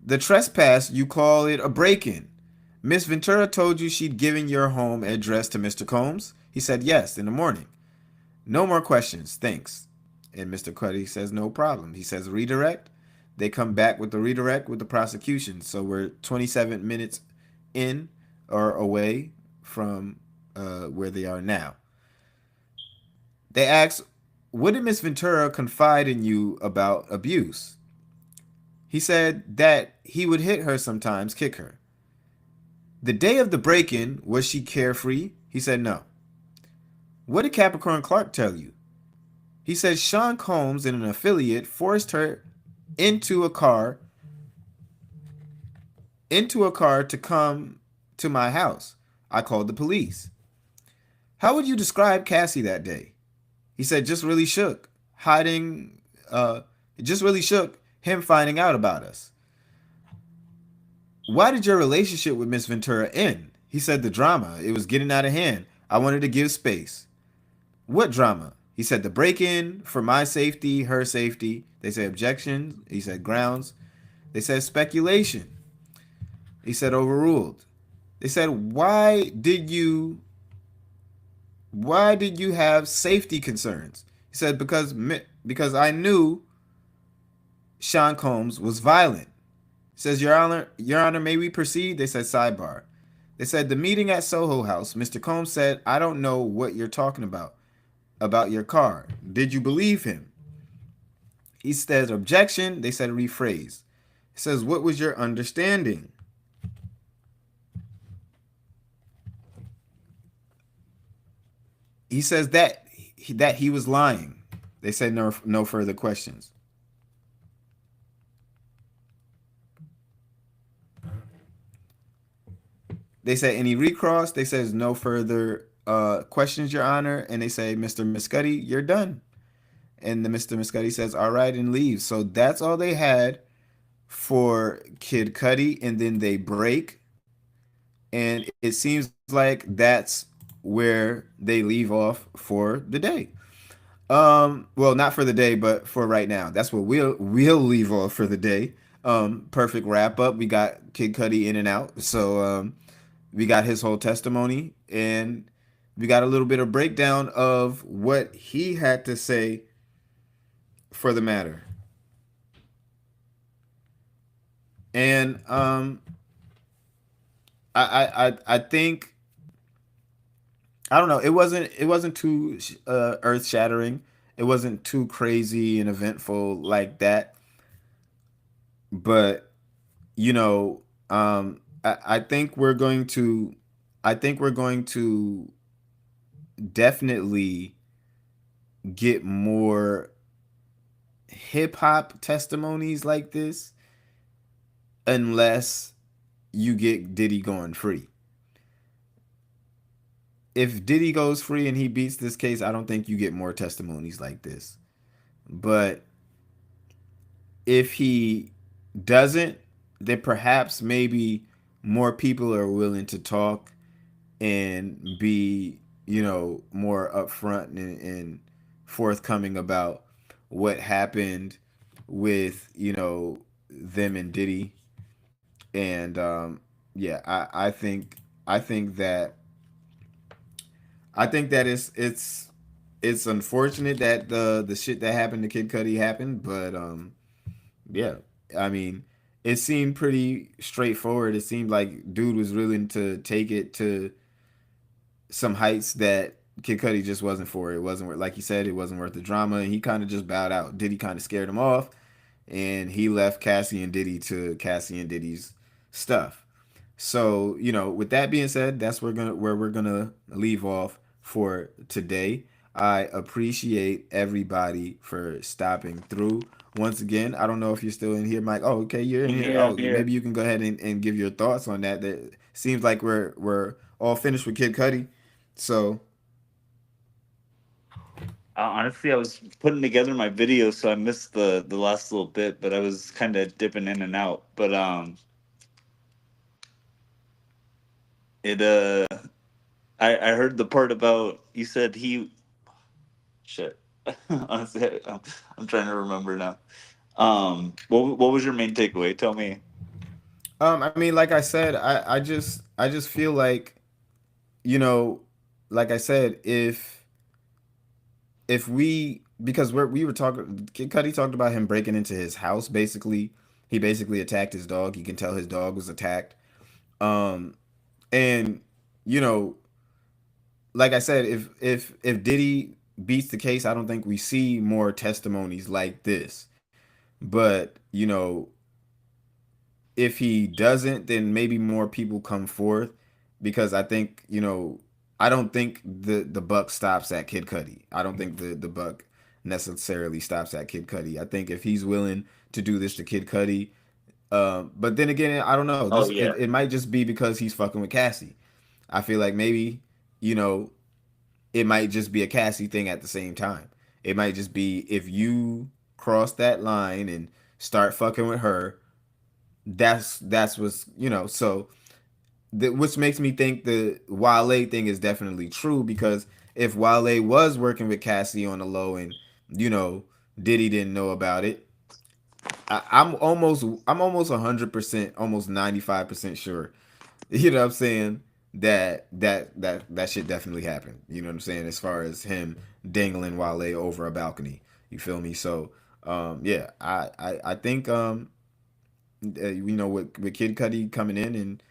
The trespass, you call it a break-in. Miss Ventura told you she'd given your home address to Mr. Combs? He said, yes, in the morning. No more questions, thanks. And Mr. Cuddy says, no problem. He says, redirect. They come back with the redirect with the prosecution. So we're 27 minutes in or away from where they are now. They ask, what did Miss Ventura confide in you about abuse? He said that he would hit her sometimes, kick her. The day of the break-in, was she carefree? He said no. What did Capricorn Clark tell you? He said Sean Combs and an affiliate forced her into a car to come to my house. I called the police. How would you describe Cassie that day? He said just really shook, him finding out about us. Why did your relationship with Miss Ventura end? He said the drama. It was getting out of hand. I wanted to give space. What drama? He said the break-in for my safety, her safety. They said objections. He said grounds. They said speculation. He said overruled. They said, why did you have safety concerns? He said, because I knew Sean Combs was violent. He says, Your Honor, may we proceed? They said sidebar. They said the meeting at Soho House. Mr. Combs said, I don't know what you're talking about your car. Did you believe him? He says objection. They said rephrase. He says, what was your understanding? He says that he was lying. They said no further questions. They said any recross. They says no further questions, Your Honor. And they say, Mr. Muscuddy, you're done. And the Mr. Muscuddy says, all right, and leaves. So that's all they had for Kid Cudi. And then they break. And it seems like that's where they leave off for the day. Well, not for the day, but for right now. That's what we'll leave off for the day. Perfect wrap up. We got Kid Cudi in and out. So we got his whole testimony, and we got a little bit of breakdown of what he had to say for the matter. And I think, I don't know, it wasn't too earth shattering. It wasn't too crazy and eventful like that. But you know, I think we're going to, definitely get more hip hop testimonies like this, unless you get Diddy going free. If Diddy goes free and he beats this case, I don't think you get more testimonies like this. But if he doesn't, then perhaps maybe more people are willing to talk and be, more upfront and forthcoming about what happened with, them and Diddy. And yeah, I think that it's unfortunate that the shit that happened to Kid Cudi happened, but yeah, I mean, it seemed pretty straightforward. It seemed like dude was willing to take it to some heights that Kid Cudi just wasn't for. It wasn't worth, like he said, it wasn't worth the drama, and he kind of just bowed out. Diddy kind of scared him off, and he left Cassie and Diddy to Cassie and Diddy's stuff. So, with that being said, that's where we're gonna leave off for today. I appreciate everybody for stopping through. Once again, I don't know if you're still in here, Mike. Oh, okay, you're in here. Yeah, Oh, I'm here. maybe you can go ahead and give your thoughts on that. That seems like we're all finished with Kid Cudi. So Honestly, I was putting together my video, so I missed the last little bit, but I was kind of dipping in and out. But it I heard the part about, you said he, shit. Honestly, I'm trying to remember now. What was your main takeaway? Tell me. I mean, like I said, I just feel like, you know, like I said, if we, because we were talking, Kid Cudi talked about him breaking into his house. Basically, he basically attacked his dog. You can tell his dog was attacked. Um, and you know, like I said, if Diddy beats the case, I don't think we see more testimonies like this. But if he doesn't, then maybe more people come forth, because I think, I don't think the buck stops at Kid Cudi. I don't think the buck necessarily stops at Kid Cudi. I think if he's willing to do this to Kid Cudi, but then again, I don't know. Oh This yeah. it might just be because he's fucking with Cassie. I feel like maybe, you know, it might just be a Cassie thing at the same time. It might just be, if you cross that line and start fucking with her, that's what's, so which makes me think the Wale thing is definitely true, because if Wale was working with Cassie on the low, and you know Diddy didn't know about it, I'm almost 100%, almost 95% sure. You know what I'm saying? That shit definitely happened. You know what I'm saying? As far as him dangling Wale over a balcony. You feel me? So yeah, I think with Kid Cudi coming in and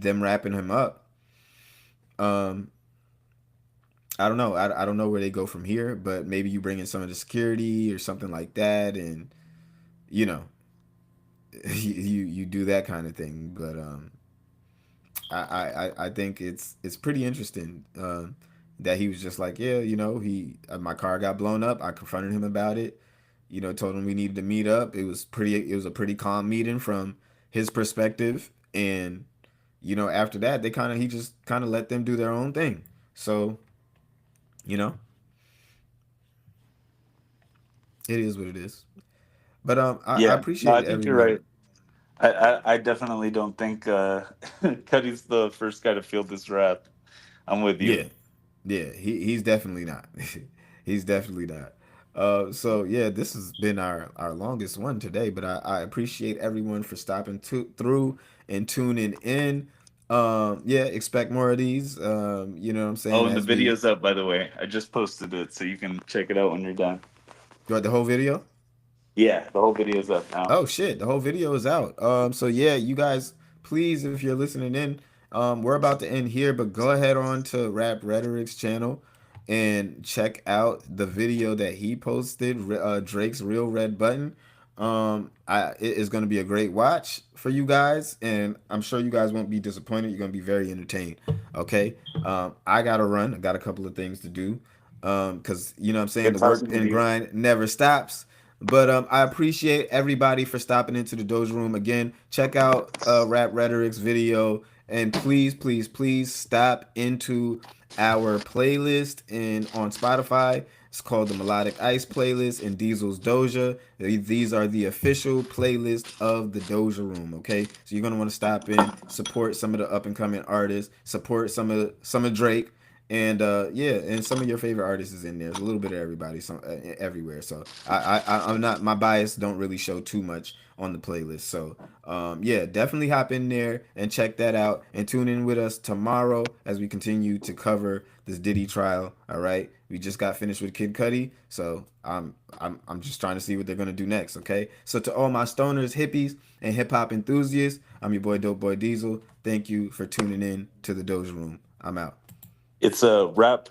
them wrapping him up, um I don't know. I don't know where they go from here, but maybe you bring in some of the security or something like that, and you know, you do that kind of thing. But I think it's pretty interesting that he was just like, yeah, you know, my car got blown up. I confronted him about it. You know, told him we needed to meet up. It was a pretty calm meeting from his perspective, and you know, after that, he just kind of let them do their own thing. So, you know, it is what it is. But I Yeah, no, I appreciate think you're right. everyone. I definitely don't think Cuddy's the first guy to feel this rap. I'm with you. Yeah, yeah, he's definitely not. He's definitely not. So yeah, this has been our longest one today, but I appreciate everyone for stopping through and tuning in. Yeah, expect more of these. You know what I'm saying? Oh, and the As we video's up, by the way. I just posted it, so you can check it out when you're done. got the whole video. Yeah, the whole video's up now. Oh shit, the whole video is out. So yeah, you guys, please, if you're listening in, we're about to end here, but go ahead on to Rap Rhetoric's channel and check out the video that he posted, Drake's Real Red Button. It is going to be a great watch for you guys, and I'm sure you guys won't be disappointed. You're going to be very entertained. Okay, I gotta run. I got a couple of things to do, because you know what I'm saying, Good the work talking with and you. grind never stops. But I appreciate everybody for stopping into the Doja Room again. Check out Rap Rhetoric's video, and please, please, please stop into our playlist and on Spotify. It's called the Melodic Ice playlist and Diesel's Doja. These are the official playlist of the Doja Room. Okay, so you're gonna want to stop in, support some of the up and coming artists, support some of Drake, and yeah, and some of your favorite artists is in there. There's a little bit of everybody, some everywhere. So I'm not, my bias don't really show too much on the playlist. So yeah, definitely hop in there and check that out, and tune in with us tomorrow as we continue to cover this Diddy trial. All right, we just got finished with Kid Cudi, so I'm just trying to see what they're gonna do next. Okay, so to all my stoners, hippies, and hip hop enthusiasts, I'm your boy Dope Boy Diesel. Thank you for tuning in to the Doja Room. I'm out. It's a rap.